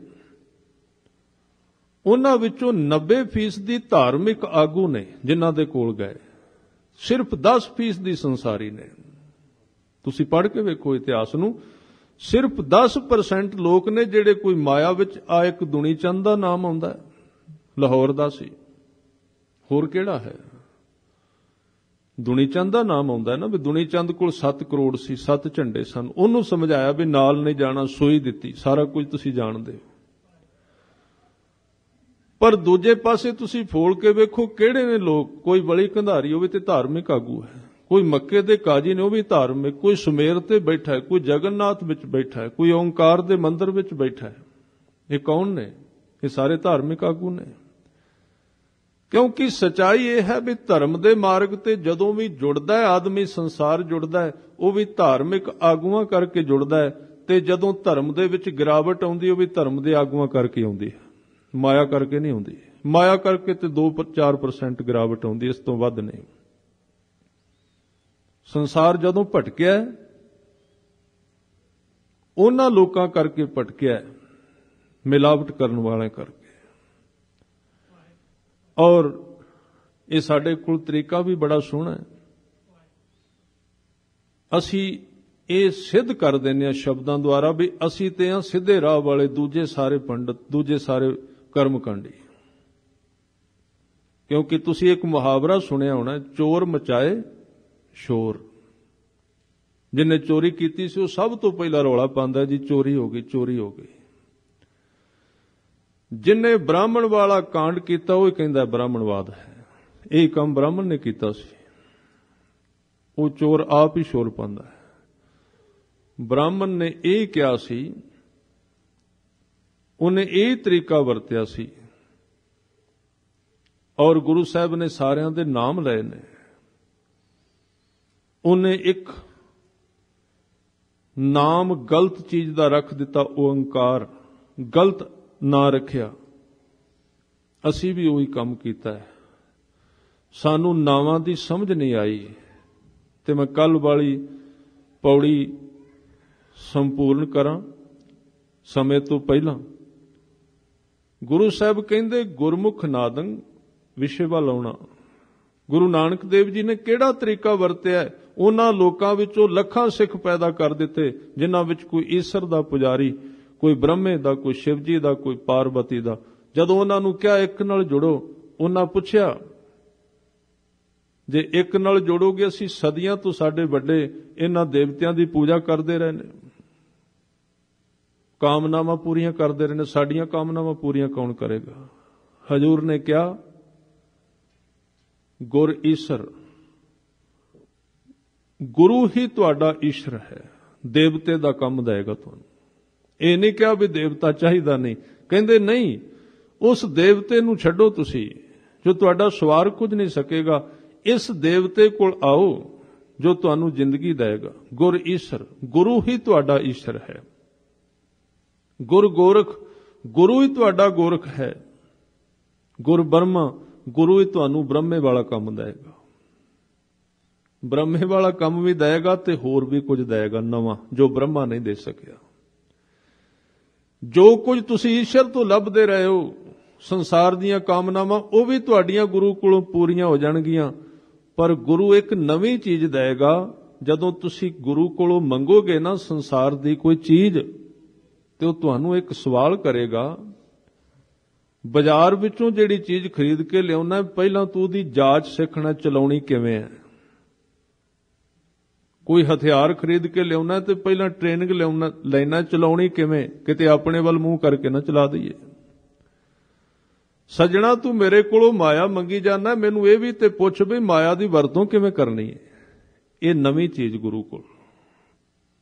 ਉਹਨਾਂ ਵਿੱਚੋਂ 90% ਧਾਰਮਿਕ ਆਗੂ ਨੇ ਜਿਨ੍ਹਾਂ ਦੇ ਕੋਲ ਗਏ, ਸਿਰਫ 10% ਸੰਸਾਰੀ ਨੇ। ਤੁਸੀਂ ਪੜ੍ਹ ਕੇ ਵੇਖੋ ਇਤਿਹਾਸ ਨੂੰ। ਸਿਰਫ 10% ਲੋਕ ਨੇ ਜਿਹੜੇ ਕੋਈ ਮਾਇਆ ਵਿੱਚ ਆ। ਇੱਕ ਦੁਨੀ ਚੰਦ ਦਾ ਨਾਮ ਆਉਂਦਾ, ਲਾਹੌਰ ਦਾ ਸੀ, ਹੋਰ ਕਿਹੜਾ ਹੈ? ਦੁਨੀ ਚੰਦ ਦਾ ਨਾਮ ਆਉਂਦਾ ਨਾ, ਵੀ ਦੁਨੀ ਚੰਦ ਕੋਲ 7 ਕਰੋੜ ਸੀ, 7 ਝੰਡੇ ਸਨ। ਉਹਨੂੰ ਸਮਝਾਇਆ ਵੀ ਨਾਲ ਨਹੀਂ ਜਾਣਾ, ਸੂਈ ਦਿੱਤੀ, ਸਾਰਾ ਕੁਝ ਤੁਸੀਂ ਜਾਣਦੇ ਹੋ। ਪਰ ਦੂਜੇ ਪਾਸੇ ਤੁਸੀਂ ਫੋਲ ਕੇ ਵੇਖੋ ਕਿਹੜੇ ਨੇ ਲੋਕ। ਕੋਈ ਬਲੀ ਕੰਧਾਰੀ ਹੋਵੇ ਤੇ ਧਾਰਮਿਕ ਆਗੂ ਹੈ, ਕੋਈ ਮੱਕੇ ਦੇ ਕਾਜੀ ਨੇ ਉਹ ਵੀ ਧਾਰਮਿਕ, ਕੋਈ ਸੁਮੇਰ ਤੇ ਬੈਠਾ ਹੈ, ਕੋਈ ਜਗਨਨਾਥ ਵਿੱਚ ਬੈਠਾ ਹੈ, ਕੋਈ ਓਂਕਾਰ ਦੇ ਮੰਦਿਰ ਵਿੱਚ ਬੈਠਾ ਹੈ। ਇਹ ਕੌਣ ਨੇ? ਇਹ ਸਾਰੇ ਧਾਰਮਿਕ ਆਗੂ ਨੇ। ਕਿਉਂਕਿ ਸਚਾਈ ਇਹ ਹੈ ਵੀ ਧਰਮ ਦੇ ਮਾਰਗ ਤੇ ਜਦੋਂ ਵੀ ਜੁੜਦਾ ਹੈ ਆਦਮੀ, ਸੰਸਾਰ ਜੁੜਦਾ ਹੈ, ਉਹ ਵੀ ਧਾਰਮਿਕ ਆਗੂਆਂ ਕਰਕੇ ਜੁੜਦਾ ਹੈ। ਤੇ ਜਦੋਂ ਧਰਮ ਦੇ ਵਿੱਚ ਗਿਰਾਵਟ ਆਉਂਦੀ ਉਹ ਵੀ ਧਰਮ ਦੇ ਆਗੂਆਂ ਕਰਕੇ ਆਉਂਦੀ ਹੈ, ਮਾਇਆ ਕਰਕੇ ਨਹੀਂ ਆਉਂਦੀ। ਮਾਇਆ ਕਰਕੇ ਤੇ 2-4% ਗਿਰਾਵਟ ਆਉਂਦੀ, ਇਸ ਤੋਂ ਵੱਧ ਨਹੀਂ। ਸੰਸਾਰ ਜਦੋਂ ਭਟਕਿਆ ਉਹਨਾਂ ਲੋਕਾਂ ਕਰਕੇ ਭਟਕਿਆ, ਮਿਲਾਵਟ ਕਰਨ ਵਾਲਿਆਂ ਕਰਕੇ। ਔਰ ਇਹ ਸਾਡੇ ਕੋਲ ਤਰੀਕਾ ਵੀ ਬੜਾ ਸੋਹਣਾ ਹੈ। ਅਸੀਂ ਇਹ ਸਿੱਧ ਕਰ ਦਿੰਦੇ ਹਾਂ ਸ਼ਬਦਾਂ ਦੁਆਰਾ ਵੀ ਅਸੀਂ ਤੇ ਹਾਂ ਸਿੱਧੇ ਰਾਹ ਵਾਲੇ, ਦੂਜੇ ਸਾਰੇ ਪੰਡਤ, ਦੂਜੇ ਸਾਰੇ ਕਰਮਕਾਂਡੀ। ਕਿਉਂਕਿ ਤੁਸੀਂ ਇੱਕ ਮੁਹਾਵਰਾ ਸੁਣਿਆ ਹੋਣਾ, ਚੋਰ ਮਚਾਏ ਸ਼ੋਰ। ਜਿੰਨੇ ਚੋਰੀ ਕੀਤੀ ਸੀ ਉਹ ਸਭ ਤੋਂ ਪਹਿਲਾਂ ਰੌਲਾ ਪਾਉਂਦਾ ਜੀ ਚੋਰੀ ਹੋ ਗਈ, ਚੋਰੀ ਹੋ ਗਈ। ਜਿੰਨੇ ਬ੍ਰਾਹਮਣ ਵਾਲਾ ਕਾਂਡ ਕੀਤਾ ਉਹ ਕਹਿੰਦਾ ਬ੍ਰਾਹਮਣਵਾਦ ਹੈ, ਇਹ ਕੰਮ ਬ੍ਰਾਹਮਣ ਨੇ ਕੀਤਾ ਸੀ। ਉਹ ਚੋਰ ਆਪ ਹੀ ਸ਼ੋਰ ਪਾਉਂਦਾ ਹੈ। ਬ੍ਰਾਹਮਣ ਨੇ ਇਹ ਕਿਹਾ ਸੀ, ਉਹਨੇ ਇਹ ਤਰੀਕਾ ਵਰਤਿਆ ਸੀ, ਔਰ ਗੁਰੂ ਸਾਹਿਬ ਨੇ ਸਾਰਿਆਂ ਦੇ ਨਾਮ ਲਏ ਨੇ। ਉਹਨੇ ਇੱਕ ਨਾਮ ਗਲਤ ਚੀਜ਼ ਦਾ ਰੱਖ ਦਿੱਤਾ, ਓਂਕਾਰ, ਗਲਤ ਨਾਂ ਰੱਖਿਆ। ਅਸੀਂ ਵੀ ਉਹੀ ਕੰਮ ਕੀਤਾ ਹੈ। ਸਾਨੂੰ ਨਾਵਾਂ ਦੀ ਸਮਝ ਨਹੀਂ ਆਈ ਤੇ ਮੈਂ ਕੱਲ ਵਾਲੀ ਪੌੜੀ ਸੰਪੂਰਨ ਕਰਾਂ ਸਮੇਂ ਤੋਂ ਪਹਿਲਾਂ। ਗੁਰੂ ਸਾਹਿਬ ਕਹਿੰਦੇ ਗੁਰਮੁਖ ਨਾਦੰ ਵਿਸ਼ੇਵਾ ਲਾਉਣਾ। ਗੁਰੂ ਨਾਨਕ ਦੇਵ ਜੀ ਨੇ ਕਿਹੜਾ ਤਰੀਕਾ ਵਰਤਿਆ? ਉਹਨਾਂ ਲੋਕਾਂ ਵਿੱਚੋਂ ਲੱਖਾਂ ਸਿੱਖ ਪੈਦਾ ਕਰ ਦਿੱਤੇ ਜਿਨ੍ਹਾਂ ਵਿੱਚ ਕੋਈ ਈਸ਼ਰ ਦਾ ਪੁਜਾਰੀ, ਕੋਈ ਬ੍ਰਹਮੇ ਦਾ, ਕੋਈ ਸ਼ਿਵ ਜੀ ਦਾ, ਕੋਈ ਪਾਰਵਤੀ ਦਾ। ਜਦੋਂ ਉਹਨਾਂ ਨੂੰ ਕਿਹਾ ਇੱਕ ਨਾਲ ਜੁੜੋ, ਉਹਨਾਂ ਪੁੱਛਿਆ ਜੇ ਇੱਕ ਨਾਲ ਜੋੜੋਗੇ, ਅਸੀਂ ਸਦੀਆਂ ਤੋਂ ਸਾਡੇ ਵੱਡੇ ਇਹਨਾਂ ਦੇਵਤਿਆਂ ਦੀ ਪੂਜਾ ਕਰਦੇ ਰਹੇ ਨੇ, ਕਾਮਨਾਵਾਂ ਪੂਰੀਆਂ ਕਰਦੇ ਰਹੇ ਨੇ, ਸਾਡੀਆਂ ਕਾਮਨਾਵਾਂ ਪੂਰੀਆਂ ਕੌਣ ਕਰੇਗਾ? ਹਜ਼ੂਰ ਨੇ ਕਿਹਾ ਗੁਰ ਈਸ਼ਰ, ਗੁਰੂ ਹੀ ਤੁਹਾਡਾ ਈਸ਼ਰ ਹੈ, ਦੇਵਤੇ ਦਾ ਕੰਮ ਦੇਗਾ ਤੁਹਾਨੂੰ। ਇਹ ਨਹੀਂ ਕਿਹਾ ਵੀ ਦੇਵਤਾ ਚਾਹੀਦਾ ਨਹੀਂ, ਕਹਿੰਦੇ ਨਹੀਂ, ਉਸ ਦੇਵਤੇ ਨੂੰ ਛੱਡੋ ਤੁਸੀਂ ਜੋ ਤੁਹਾਡਾ ਸਵਾਰ ਕੁਝ ਨਹੀਂ ਸਕੇਗਾ, ਇਸ ਦੇਵਤੇ ਕੋਲ ਆਓ ਜੋ ਤੁਹਾਨੂੰ ਜ਼ਿੰਦਗੀ ਦੇਗਾ। ਗੁਰ ਈਸ਼ਰ, ਗੁਰੂ ਹੀ ਤੁਹਾਡਾ ਈਸ਼ਰ ਹੈ। ਗੁਰ ਗੋਰਖ, ਗੁਰੂ ਹੀ ਤੁਹਾਡਾ ਗੋਰਖ ਹੈ। ਗੁਰ ਬ੍ਰਹਮਾ, ਗੁਰੂ ਹੀ ਤੁਹਾਨੂੰ ਬ੍ਰਹਮੇ ਵਾਲਾ ਕੰਮ ਦੇਗਾ। ਬ੍ਰਹਮੇ ਵਾਲਾ ਕੰਮ ਵੀ ਦੇਗਾ ਤੇ ਹੋਰ ਵੀ ਕੁਝ ਦੇਗਾ ਨਵਾਂ, ਜੋ ਬ੍ਰਹਮਾ ਨਹੀਂ ਦੇ ਸਕਿਆ। ਜੋ ਕੁਝ ਤੁਸੀਂ ਈਸ਼ਰ ਤੋਂ ਲੱਭਦੇ ਰਹੇ ਹੋ, ਸੰਸਾਰ ਦੀਆਂ ਕਾਮਨਾਵਾਂ, ਉਹ ਵੀ ਤੁਹਾਡੀਆਂ ਗੁਰੂ ਕੋਲੋਂ ਪੂਰੀਆਂ ਹੋ ਜਾਣਗੀਆਂ। ਪਰ ਗੁਰੂ ਇੱਕ ਨਵੀਂ ਚੀਜ਼ ਦੇਗਾ। ਜਦੋਂ ਤੁਸੀਂ ਗੁਰੂ ਕੋਲੋਂ ਮੰਗੋਗੇ ਨਾ ਸੰਸਾਰ ਦੀ ਕੋਈ ਚੀਜ਼, ਤੇ ਉਹ ਤੁਹਾਨੂੰ ਇੱਕ ਸਵਾਲ ਕਰੇਗਾ, ਬਾਜ਼ਾਰ ਵਿੱਚੋਂ ਜਿਹੜੀ ਚੀਜ਼ ਖਰੀਦ ਕੇ ਲਿਆਉਣਾ, ਪਹਿਲਾਂ ਤੂੰ ਉਹਦੀ ਜਾਂਚ ਸਿੱਖਣਾ, ਚਲਾਉਣੀ ਕਿਵੇਂ ਹੈ। ਕੋਈ ਹਥਿਆਰ ਖਰੀਦ ਕੇ ਲਿਆਉਣਾ ਤੇ ਪਹਿਲਾਂ ਟ੍ਰੇਨਿੰਗ ਲੈਣਾ, ਚਲਾਉਣੀ ਕਿਵੇਂ, ਕਿਤੇ ਆਪਣੇ ਵੱਲ ਮੂੰਹ ਕਰਕੇ ਨਾ ਚਲਾ ਦਈਏ। ਸੱਜਣਾ, ਤੂੰ ਮੇਰੇ ਕੋਲੋਂ ਮਾਇਆ ਮੰਗੀ ਜਾਂਦਾ, ਮੈਨੂੰ ਇਹ ਵੀ ਤੇ ਪੁੱਛ ਵੀ ਮਾਇਆ ਦੀ ਵਰਤੋਂ ਕਿਵੇਂ ਕਰਨੀ ਹੈ। ਇਹ ਨਵੀਂ ਚੀਜ਼ ਗੁਰੂ ਕੋਲ।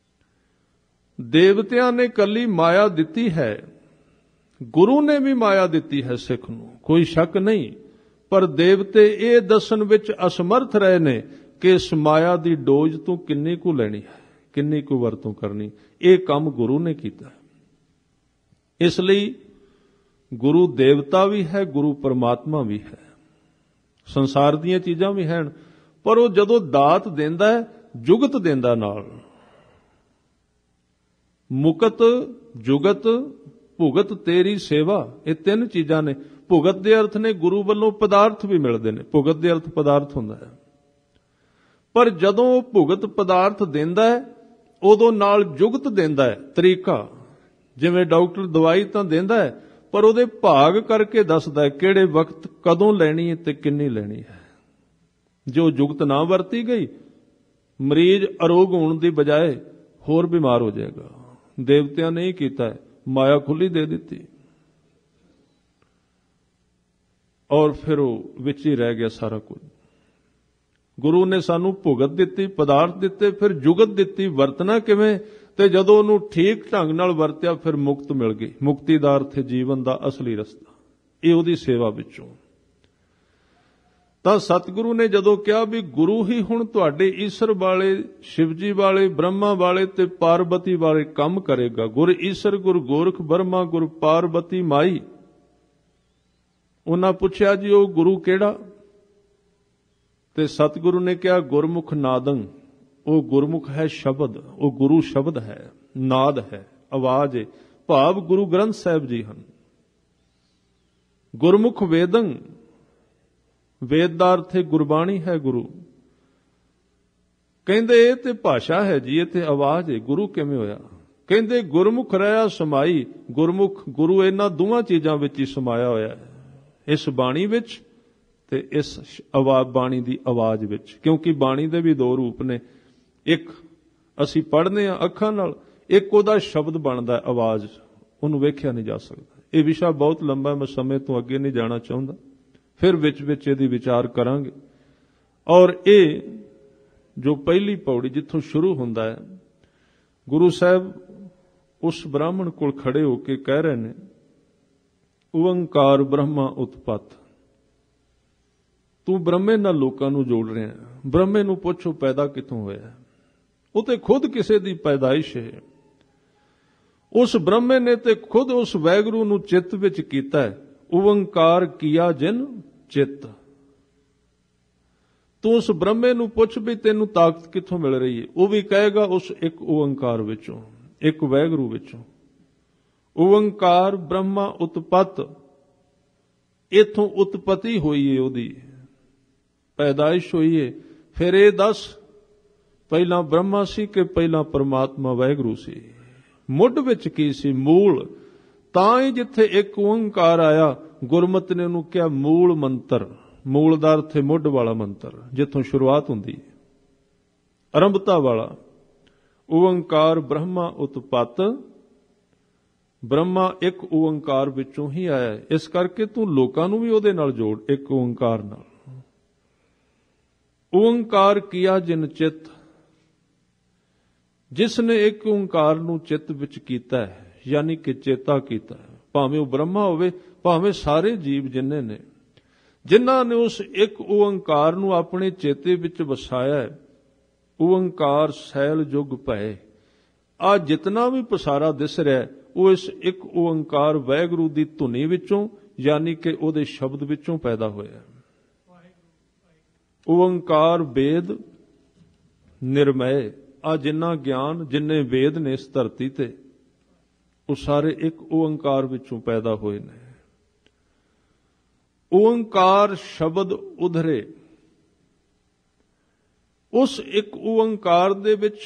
ਦੇਵਤਿਆਂ ਨੇ ਕੱਲੀ ਮਾਇਆ ਦਿੱਤੀ ਹੈ, ਗੁਰੂ ਨੇ ਵੀ ਮਾਇਆ ਦਿੱਤੀ ਹੈ ਸਿੱਖ ਨੂੰ, ਕੋਈ ਸ਼ੱਕ ਨਹੀਂ। ਪਰ ਦੇਵਤੇ ਇਹ ਦੱਸਣ ਵਿੱਚ ਅਸਮਰਥ ਰਹੇ ਨੇ ਕਿ ਇਸ ਮਾਇਆ ਦੀ ਡੋਜ਼ ਤੋਂ ਕਿੰਨੀ ਕੁ ਲੈਣੀ ਹੈ, ਕਿੰਨੀ ਕੁ ਵਰਤੋਂ ਕਰਨੀ। ਇਹ ਕੰਮ ਗੁਰੂ ਨੇ ਕੀਤਾ। ਇਸ ਲਈ ਗੁਰੂ ਦੇਵਤਾ ਵੀ ਹੈ, ਗੁਰੂ ਪਰਮਾਤਮਾ ਵੀ ਹੈ, ਸੰਸਾਰ ਦੀਆਂ ਚੀਜ਼ਾਂ ਵੀ ਹਨ। ਪਰ ਉਹ ਜਦੋਂ ਦਾਤ ਦਿੰਦਾ ਹੈ, ਜੁਗਤ ਦਿੰਦਾ ਨਾਲ। ਮੁਕਤ, ਜੁਗਤ, ਭੁਗਤ ਤੇਰੀ ਸੇਵਾ, ਇਹ ਤਿੰਨ ਚੀਜ਼ਾਂ ਨੇ। ਭੁਗਤ ਦੇ ਅਰਥ ਨੇ ਗੁਰੂ ਵੱਲੋਂ ਪਦਾਰਥ ਵੀ ਮਿਲਦੇ ਨੇ, ਭੁਗਤ ਦੇ ਅਰਥ ਪਦਾਰਥ ਹੁੰਦਾ ਹੈ। ਪਰ ਜਦੋਂ ਉਹ ਭੁਗਤ ਪਦਾਰਥ ਦਿੰਦਾ ਹੈ, ਉਦੋਂ ਨਾਲ ਜੁਗਤ ਦਿੰਦਾ ਹੈ, ਤਰੀਕਾ। ਜਿਵੇਂ ਡਾਕਟਰ ਦਵਾਈ ਤਾਂ ਦਿੰਦਾ ਹੈ, ਪਰ ਉਹਦੇ ਭਾਗ ਕਰਕੇ ਦੱਸਦਾ ਹੈ ਕਿਹੜੇ ਵਕਤ ਕਦੋਂ ਲੈਣੀ ਹੈ ਤੇ ਕਿੰਨੀ ਲੈਣੀ ਹੈ। ਜੋ ਜੁਗਤ ਨਾ ਵਰਤੀ ਗਈ, ਮਰੀਜ਼ ਅਰੋਗ ਹੋਣ ਦੀ ਬਜਾਏ ਹੋਰ ਬਿਮਾਰ ਹੋ ਜਾਏਗਾ। ਦੇਵਤਿਆਂ ਨੇ ਹੀ ਕੀਤਾ, ਮਾਇਆ ਖੁੱਲੀ ਦੇ ਦਿੱਤੀ, ਔਰ ਫਿਰ ਉਹ ਵਿੱਚ ਹੀ ਰਹਿ ਗਿਆ ਸਾਰਾ ਕੁਝ। ਗੁਰੂ ਨੇ ਸਾਨੂੰ ਭੁਗਤ ਦਿੱਤੀ, ਪਦਾਰਥ ਦਿੱਤੇ, ਫਿਰ ਜੁਗਤ ਦਿੱਤੀ, ਵਰਤਣਾ ਕਿਵੇਂ। ਤੇ ਜਦੋਂ ਉਹਨੂੰ ਠੀਕ ਢੰਗ ਨਾਲ ਵਰਤਿਆ, ਫਿਰ ਮੁਕਤ ਮਿਲ ਗਈ। ਮੁਕਤੀ ਦਾ ਅਰਥ ਹੈ ਜੀਵਨ ਦਾ ਅਸਲੀ ਰਸਤਾ। ਇਹ ਉਹਦੀ ਸੇਵਾ ਵਿੱਚੋਂ। ਤਾਂ ਸਤਿਗੁਰੂ ਨੇ ਜਦੋਂ ਕਿਹਾ ਵੀ ਗੁਰੂ ਹੀ ਹੁਣ ਤੁਹਾਡੇ ਈਸ਼ਰ ਵਾਲੇ, ਸ਼ਿਵਜੀ ਵਾਲੇ, ਬ੍ਰਹਮਾ ਵਾਲੇ ਤੇ ਪਾਰਬਤੀ ਵਾਲੇ ਕੰਮ ਕਰੇਗਾ। ਗੁਰ ਈਸ਼ਰ, ਗੁਰ ਗੋਰਖ ਬ੍ਰਹਮਾ, ਗੁਰ ਪਾਰਬਤੀ ਮਾਈ। ਉਹਨਾਂ ਪੁੱਛਿਆ ਜੀ ਉਹ ਗੁਰੂ ਕਿਹੜਾ? ਤੇ ਸਤਿਗੁਰੂ ਨੇ ਕਿਹਾ ਗੁਰਮੁਖ ਨਾਦੰ। ਉਹ ਗੁਰਮੁਖ ਹੈ ਸ਼ਬਦ, ਉਹ ਗੁਰੂ ਸ਼ਬਦ ਹੈ, ਨਾਦ ਹੈ, ਆਵਾਜ਼ ਹੈ, ਭਾਵ ਗੁਰੂ ਗ੍ਰੰਥ ਸਾਹਿਬ ਜੀ ਹਨ। ਗੁਰਮੁਖ ਵੇਦੰ, ਵੇਦ ਦਾ ਅਰਥ ਹੈ ਗੁਰਬਾਣੀ ਹੈ ਗੁਰੂ। ਕਹਿੰਦੇ ਇਹ ਤੇ ਭਾਸ਼ਾ ਹੈ ਜੀ, ਇਹ ਤੇ ਆਵਾਜ਼ ਹੈ, ਗੁਰੂ ਕਿਵੇਂ ਹੋਇਆ? ਕਹਿੰਦੇ ਗੁਰਮੁਖ ਰਹਿਆ ਸਮਾਈ। ਗੁਰਮੁਖ, ਗੁਰੂ ਇਹਨਾਂ ਦੋਵਾਂ ਚੀਜ਼ਾਂ ਵਿੱਚ ਹੀ ਸਮਾਇਆ ਹੋਇਆ ਹੈ, ਇਸ ਬਾਣੀ ਵਿੱਚ ਤੇ ਇਸ ਬਾਣੀ ਦੀ ਆਵਾਜ਼ ਵਿੱਚ। ਕਿਉਂਕਿ ਬਾਣੀ ਦੇ ਵੀ ਦੋ ਰੂਪ ਨੇ, ਇੱਕ ਅਸੀਂ ਪੜ੍ਹਦੇ ਹਾਂ ਅੱਖਾਂ ਨਾਲ, ਇੱਕ ਉਹਦਾ ਸ਼ਬਦ ਬਣਦਾ ਆਵਾਜ਼, ਉਹਨੂੰ ਵੇਖਿਆ ਨਹੀਂ ਜਾ ਸਕਦਾ। ਇਹ ਵਿਸ਼ਾ ਬਹੁਤ ਲੰਬਾ, ਮੈਂ ਸਮੇਂ ਤੋਂ ਅੱਗੇ ਨਹੀਂ ਜਾਣਾ ਚਾਹੁੰਦਾ, ਫਿਰ ਵਿੱਚ ਇਹਦੀ ਵਿਚਾਰ ਕਰਾਂਗੇ। ਔਰ ਇਹ ਜੋ ਪਹਿਲੀ ਪੌੜੀ ਜਿੱਥੋਂ ਸ਼ੁਰੂ ਹੁੰਦਾ ਹੈ, ਗੁਰੂ ਸਾਹਿਬ ਉਸ ਬ੍ਰਾਹਮਣ ਕੋਲ ਖੜੇ ਹੋ ਕੇ ਕਹਿ ਰਹੇ ਨੇ, ਓੰਕਾਰ ਬ੍ਰਹਮਾ ਉਤਪਤ। ਤੂੰ ਬ੍ਰਹਮੇ ਨਾਲ ਲੋਕਾਂ ਨੂੰ ਜੋੜ ਰਿਹਾ। ਬ੍ਰਹਮੇ ਨੂੰ ਪੁੱਛੋ ਪੈਦਾ ਕਿੱਥੋਂ ਹੋਇਆ? ਉਹ ਤੇ ਖੁਦ ਕਿਸੇ ਦੀ ਪੈਦਾਇਸ਼ ਹੈ। ਉਸ ਬ੍ਰਹਮੇ ਨੇ ਤੇ ਖੁਦ ਉਸ ਵੈਗਰੂ ਨੂੰ ਚਿੱਤ ਵਿੱਚ ਕੀਤਾ ਹੈ। ਓੰਕਾਰ ਕੀਆ ਜਿਨ ਚਿੱਤ। ਤੂੰ ਉਸ ਬ੍ਰਹਮੇ ਨੂੰ ਪੁੱਛ ਵੀ ਤੈਨੂੰ ਤਾਕਤ ਕਿੱਥੋਂ ਮਿਲ ਰਹੀ ਹੈ? ਉਹ ਵੀ ਕਹੇਗਾ ਉਸ ਇੱਕ ਓੰਕਾਰ ਵਿੱਚੋਂ, ਇੱਕ ਵੈਗਰੂ ਵਿੱਚੋਂ। ਓੰਕਾਰ ਬ੍ਰਹਮਾ ਉਤਪਤ, ਇਥੋਂ ਉਤਪਤੀ ਹੋਈ ਹੈ, ਉਹਦੀ ਪੈਦਾਇਸ਼ ਹੋਈ ਹੈ। ਫਿਰ ਇਹ ਦੱਸ ਪਹਿਲਾਂ ਬ੍ਰਹਮਾ ਸੀ ਕਿ ਪਹਿਲਾਂ ਪਰਮਾਤਮਾ ਵੈਗਰੂ ਸੀ? ਮੁੱਢ ਵਿੱਚ ਕੀ ਸੀ? ਮੂਲ। ਤਾਂ ਹੀ ਜਿੱਥੇ ਇੱਕ ਓੰਕਾਰ ਆਇਆ, ਗੁਰਮਤਿ ਨੇ ਉਹਨੂੰ ਕਿਹਾ ਮੂਲ ਮੰਤਰ। ਮੂਲ ਦਾ ਅਰਥ ਹੈ ਮੁੱਢ ਵਾਲਾ ਮੰਤਰ, ਜਿੱਥੋਂ ਸ਼ੁਰੂਆਤ ਹੁੰਦੀ ਹੈ, ਆਰੰਭਤਾ ਵਾਲਾ। ਓੰਕਾਰ ਬ੍ਰਹਮਾ ਉਤਪਤ, ਬ੍ਰਹਮਾ ਇੱਕ ਓੰਕਾਰ ਵਿੱਚੋਂ ਹੀ ਆਇਆ ਹੈ। ਇਸ ਕਰਕੇ ਤੂੰ ਲੋਕਾਂ ਨੂੰ ਵੀ ਉਹਦੇ ਨਾਲ ਜੋੜ, ਇੱਕ ਓੰਕਾਰ ਨਾਲ। ਓੰਕਾਰ ਕੀਆ ਜਿਨ ਚਿੱਤ, ਜਿਸ ਨੇ ਇੱਕ ਓੰਕਾਰ ਨੂੰ ਚਿੱਤ ਵਿੱਚ ਕੀਤਾ ਹੈ, ਯਾਨੀ ਕਿ ਚੇਤਾ ਕੀਤਾ ਹੈ, ਭਾਵੇਂ ਉਹ ਬ੍ਰਹਮਾ ਹੋਵੇ, ਭਾਵੇਂ ਸਾਰੇ ਜੀਵ ਜਿੰਨੇ ਨੇ, ਜਿਨ੍ਹਾਂ ਨੇ ਉਸ ਇੱਕ ਓੰਕਾਰ ਨੂੰ ਆਪਣੇ ਚੇਤੇ ਵਿੱਚ ਵਸਾਇਆ ਹੈ। ਓੰਕਾਰ ਸੈਲ ਜੁਗ ਭਏ, ਆ ਜਿਤਨਾ ਵੀ ਪਸਾਰਾ ਦਿਸ ਰਿਹਾ ਉਹ ਇਸ ਇੱਕ ਓੰਕਾਰ ਵਾਹਿਗੁਰੂ ਦੀ ਧੁਨੀ ਵਿੱਚੋਂ, ਯਾਨੀ ਕਿ ਉਹਦੇ ਸ਼ਬਦ ਵਿੱਚੋਂ ਪੈਦਾ ਹੋਇਆ। ਓੰਕਾਰ ਵੇਦ ਨਿਰਮੈ, ਆ ਜਿੰਨਾ ਗਿਆਨ, ਜਿੰਨੇ ਵੇਦ ਨੇ ਇਸ ਧਰਤੀ ਤੇ, ਉਹ ਸਾਰੇ ਇੱਕ ਓੰਕਾਰ ਵਿੱਚੋਂ ਪੈਦਾ ਹੋਏ ਨੇ। ਓੰਕਾਰ ਸ਼ਬਦ ਉਧਰੇ, ਉਸ ਇੱਕ ਓੰਕਾਰ ਦੇ ਵਿੱਚ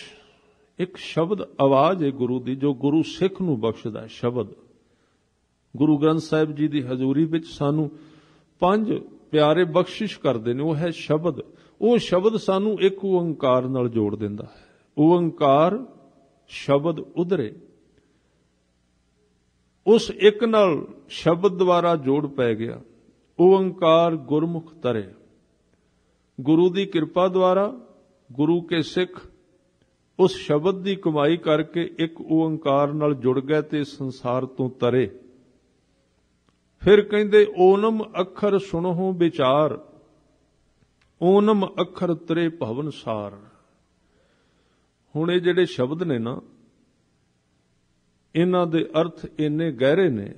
ਇੱਕ ਸ਼ਬਦ ਆਵਾਜ਼ ਹੈ ਗੁਰੂ ਦੀ, ਜੋ ਗੁਰੂ ਸਿੱਖ ਨੂੰ ਬਖਸ਼ਦਾ ਹੈ। ਸ਼ਬਦ ਗੁਰੂ ਗ੍ਰੰਥ ਸਾਹਿਬ ਜੀ ਦੀ ਹਜ਼ੂਰੀ ਵਿੱਚ ਸਾਨੂੰ 5 ਪਿਆਰੇ ਬਖਸ਼ਿਸ਼ ਕਰਦੇ ਨੇ, ਉਹ ਹੈ ਸ਼ਬਦ। ਉਹ ਸ਼ਬਦ ਸਾਨੂੰ ਇੱਕ ਓੰਕਾਰ ਨਾਲ ਜੋੜ ਦਿੰਦਾ ਹੈ। ਓੰਕਾਰ ਸ਼ਬਦ ਉਧਰੇ, ਉਸ ਇੱਕ ਨਾਲ ਸ਼ਬਦ ਦੁਆਰਾ ਜੋੜ ਪੈ ਗਿਆ। ਓੰਕਾਰ ਗੁਰਮੁਖ ਤਰੇ, ਗੁਰੂ ਦੀ ਕਿਰਪਾ ਦੁਆਰਾ ਗੁਰੂ ਕੇ ਸਿੱਖ ਉਸ ਸ਼ਬਦ ਦੀ ਕਮਾਈ ਕਰਕੇ ਇੱਕ ਓੰਕਾਰ ਨਾਲ ਜੁੜ ਗਏ ਤੇ ਸੰਸਾਰ ਤੋਂ ਤਰੇ। ਫਿਰ ਕਹਿੰਦੇ ਓਨਮ ਅੱਖਰ ਸੁਣੋ ਵਿਚਾਰ, ਓਨਮ ਅੱਖਰ ਤਰੇ ਭਵਨ ਸਾਰ। ਹੁਣ ਇਹ ਜਿਹੜੇ ਸ਼ਬਦ ਨੇ ਨਾ, ਇਹਨਾਂ ਦੇ ਅਰਥ ਇੰਨੇ ਗਹਿਰੇ ਨੇ।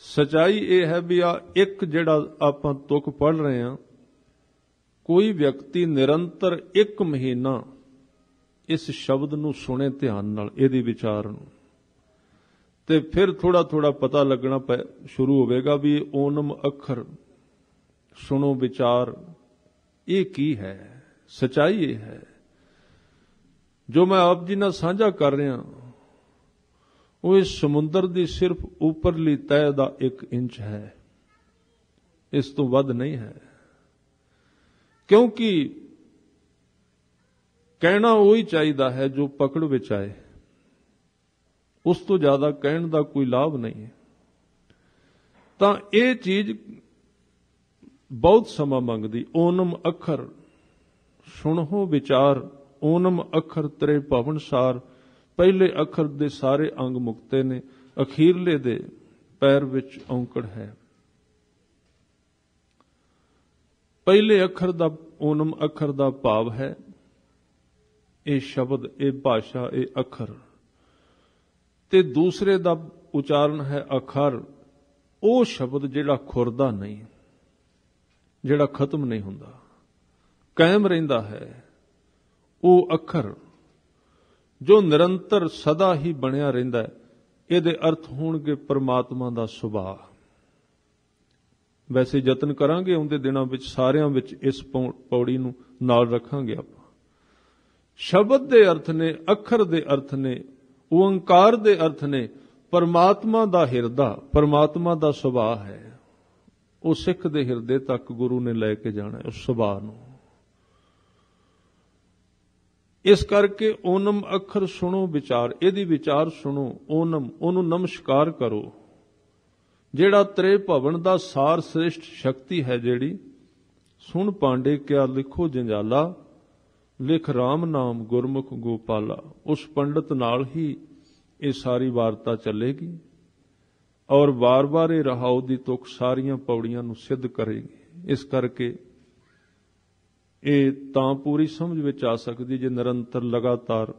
ਸਚਾਈ ਇਹ ਹੈ ਵੀ ਆ ਇੱਕ ਜਿਹੜਾ ਆਪਾਂ ਤੁਕ ਪੜ੍ਹ ਰਹੇ ਹਾਂ, ਕੋਈ ਵਿਅਕਤੀ ਨਿਰੰਤਰ 1 ਮਹੀਨਾ ਇਸ ਸ਼ਬਦ ਨੂੰ ਸੁਣੇ ਧਿਆਨ ਨਾਲ, ਇਹਦੀ ਵਿਚਾਰ ਨੂੰ, ਤੇ ਫਿਰ ਥੋੜਾ ਥੋੜਾ ਪਤਾ ਲੱਗਣਾ ਸ਼ੁਰੂ ਹੋਵੇਗਾ ਵੀ ਓਨਮ ਅੱਖਰ ਸੁਣੋ ਵਿਚਾਰ ਇਹ ਕੀ ਹੈ। ਸਚਾਈ ਇਹ ਹੈ ਜੋ ਮੈਂ ਆਪ ਜੀ ਨਾਲ ਸਾਂਝਾ ਕਰ ਰਿਹਾ। ਉਹ ਇਸ ਸਮੁੰਦਰ ਦੀ ਸਿਰਫ ਉੱਪਰਲੀ ਤਹਿ ਦਾ 1 ਇੰਚ ਹੈ, ਇਸ ਤੋਂ ਵੱਧ ਨਹੀਂ ਹੈ। ਕਿਉਂਕਿ ਕਹਿਣਾ ਉਹੀ ਚਾਹੀਦਾ ਹੈ ਜੋ ਪਕੜ ਵਿੱਚ ਆਏ, ਉਸ ਤੋਂ ਜ਼ਿਆਦਾ ਕਹਿਣ ਦਾ ਕੋਈ ਲਾਭ ਨਹੀਂ ਹੈ। ਤਾਂ ਇਹ ਚੀਜ਼ ਬਹੁਤ ਸਮਾਂ ਮੰਗਦੀ। ਓਨਮ ਅੱਖਰ ਸੁਣੋ ਵਿਚਾਰ, ਓਨਮ ਅੱਖਰ ਤੇਰੇ ਭਵਨ ਸਾਰ। ਪਹਿਲੇ ਅੱਖਰ ਦੇ ਸਾਰੇ ਅੰਗ ਮੁਕਤੇ ਨੇ, ਅਖੀਰਲੇ ਦੇ ਪੈਰ ਵਿੱਚ ਔਂਕੜ ਹੈ। ਪਹਿਲੇ ਅੱਖਰ ਦਾ, ਓਨਮ ਅੱਖਰ ਦਾ ਭਾਵ ਹੈ ਇਹ ਸ਼ਬਦ, ਇਹ ਭਾਸ਼ਾ, ਇਹ ਅੱਖਰ, ਤੇ ਦੂਸਰੇ ਦਾ ਉਚਾਰਨ ਹੈ ਅਖਰ, ਉਹ ਸ਼ਬਦ ਜਿਹੜਾ ਖੁਰਦਾ ਨਹੀਂ, ਜਿਹੜਾ ਖਤਮ ਨਹੀਂ ਹੁੰਦਾ, ਕਾਇਮ ਰਹਿੰਦਾ ਹੈ। ਉਹ ਅੱਖਰ ਜੋ ਨਿਰੰਤਰ ਸਦਾ ਹੀ ਬਣਿਆ ਰਹਿੰਦਾ ਹੈ। ਇਹਦੇ ਅਰਥ ਹੋਣਗੇ ਪਰਮਾਤਮਾ ਦਾ ਸੁਭਾਅ। ਵੈਸੇ ਯਤਨ ਕਰਾਂਗੇ ਆਉਂਦੇ ਦਿਨਾਂ ਵਿੱਚ ਸਾਰਿਆਂ ਵਿੱਚ ਇਸ ਪੌੜੀ ਨੂੰ ਨਾਲ ਰੱਖਾਂਗੇ ਆਪਾਂ। ਸ਼ਬਦ ਦੇ ਅਰਥ ਨੇ, ਅੱਖਰ ਦੇ ਅਰਥ ਨੇ, ਓੰਕਾਰ ਦੇ ਅਰਥ ਨੇ ਪਰਮਾਤਮਾ ਦਾ ਹਿਰਦਾ, ਪਰਮਾਤਮਾ ਦਾ ਸੁਭਾਅ ਹੈ। ਉਹ ਸਿੱਖ ਦੇ ਹਿਰਦੇ ਤੱਕ ਗੁਰੂ ਨੇ ਲੈ ਕੇ ਜਾਣਾ ਉਸ ਸੁਭਾਅ ਨੂੰ। ਇਸ ਕਰਕੇ ਓਨਮ ਅੱਖਰ ਸੁਣੋ ਵਿਚਾਰ, ਇਹਦੀ ਵਿਚਾਰ ਸੁਣੋ। ਓਨਮ, ਉਹਨੂੰ ਨਮਸਕਾਰ ਕਰੋ। ਜਿਹੜਾ ਤ੍ਰੇ ਭਵਨ ਦਾ ਸਾਰ ਸ੍ਰੇਸ਼ਟ ਸ਼ਕਤੀ ਹੈ, ਜਿਹੜੀ ਸੁਣ ਪਾਂਡੇ ਕਿਆ ਲਿਖੋ ਜੰਜਾਲਾ, ਲਿਖ ਰਾਮ ਨਾਮ ਗੁਰਮੁਖ ਗੋਪਾਲਾ। ਉਸ ਪੰਡਤ ਨਾਲ ਹੀ ਇਹ ਸਾਰੀ ਵਾਰਤਾ ਚੱਲੇਗੀ ਔਰ ਵਾਰ-ਵਾਰ ਇਹ ਰਹਾਉ ਦੀ ਤੁਕ ਸਾਰੀਆਂ ਪੌੜੀਆਂ ਨੂੰ ਸਿੱਧ ਕਰੇਗੀ। ਇਸ ਕਰਕੇ ਇਹ ਤਾਂ ਪੂਰੀ ਸਮਝ ਵਿੱਚ ਆ ਸਕਦੀ ਜੇ ਨਿਰੰਤਰ ਲਗਾਤਾਰ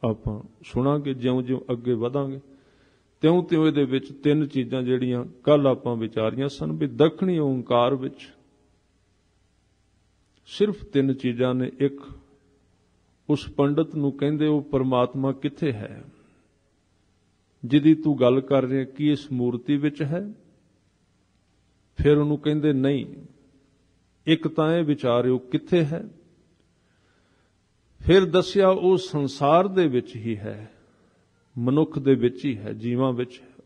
ਆਪਾਂ ਸੁਣਾਂਗੇ। ਜਿਉਂ-ਜਿਉਂ ਅੱਗੇ ਵਧਾਂਗੇ ਤਿਉਂ-ਤਿਉਂ ਇਹਦੇ ਵਿੱਚ 3 ਚੀਜ਼ਾਂ ਜਿਹੜੀਆਂ ਕੱਲ ਆਪਾਂ ਵਿਚਾਰੀਆਂ ਸਨ ਵੀ ਦੱਖਣੀ ਓੰਕਾਰ ਵਿੱਚ ਸਿਰਫ 3 ਚੀਜ਼ਾਂ ਨੇ। ਇੱਕ, ਉਸ ਪੰਡਤ ਨੂੰ ਕਹਿੰਦੇ ਉਹ ਪਰਮਾਤਮਾ ਕਿੱਥੇ ਹੈ ਜਿਹਦੀ ਤੂੰ ਗੱਲ ਕਰ ਰਿਹਾ, ਕੀ ਇਸ ਮੂਰਤੀ ਵਿੱਚ ਹੈ? ਫਿਰ ਉਹਨੂੰ ਕਹਿੰਦੇ ਨਹੀਂ, ਇੱਕ ਤਾਂ ਇਹ ਵਿਚਾਰਿਓ ਕਿੱਥੇ ਹੈ। ਫਿਰ ਦੱਸਿਆ ਉਹ ਸੰਸਾਰ ਦੇ ਵਿੱਚ ਹੀ ਹੈ, ਮਨੁੱਖ ਦੇ ਵਿੱਚ ਹੀ ਹੈ, ਜੀਵਾਂ ਵਿੱਚ ਹੈ।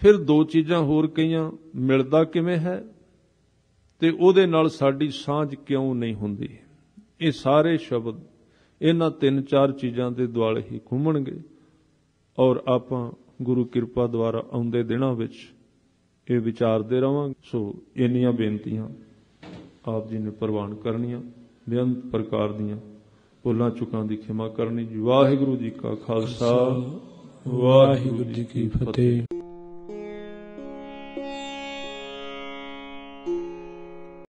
ਫਿਰ 2 ਚੀਜ਼ਾਂ ਹੋਰ ਕਹੀਆਂ, ਮਿਲਦਾ ਕਿਵੇਂ ਹੈ ਤੇ ਉਹਦੇ ਨਾਲ ਸਾਡੀ ਸਾਂਝ ਕਿਉਂ ਨਹੀਂ ਹੁੰਦੀ। ਇਹ ਸਾਰੇ ਸ਼ਬਦ ਇਹਨਾਂ 3-4 ਚੀਜ਼ਾਂ ਦੇ ਦੁਆਲੇ ਹੀ ਘੁੰਮਣਗੇ ਔਰ ਆਪਾਂ ਗੁਰੂ ਕਿਰਪਾ ਦੁਆਰਾ ਆਉਂਦੇ ਦਿਨਾਂ ਵਿੱਚ ਇਹ ਵਿਚਾਰਦੇ ਰਵਾਂਗੇ। ਸੋ ਇੰਨੀਆਂ ਬੇਨਤੀਆਂ ਆਪ ਜੀ ਨੇ ਪ੍ਰਵਾਨ ਕਰਨੀਆਂ, ਬੇਅੰਤ ਪ੍ਰਕਾਰ ਦੀਆਂ ਭੁੱਲਾਂ ਚੁੱਕਾਂ ਦੀ ਖਿਮਾ ਕਰਨੀ। ਵਾਹਿਗੁਰੂ ਜੀ ਕਾ ਖਾਲਸਾ, ਵਾਹਿਗੁਰੂ ਜੀ ਕੀ ਫਤਿਹ।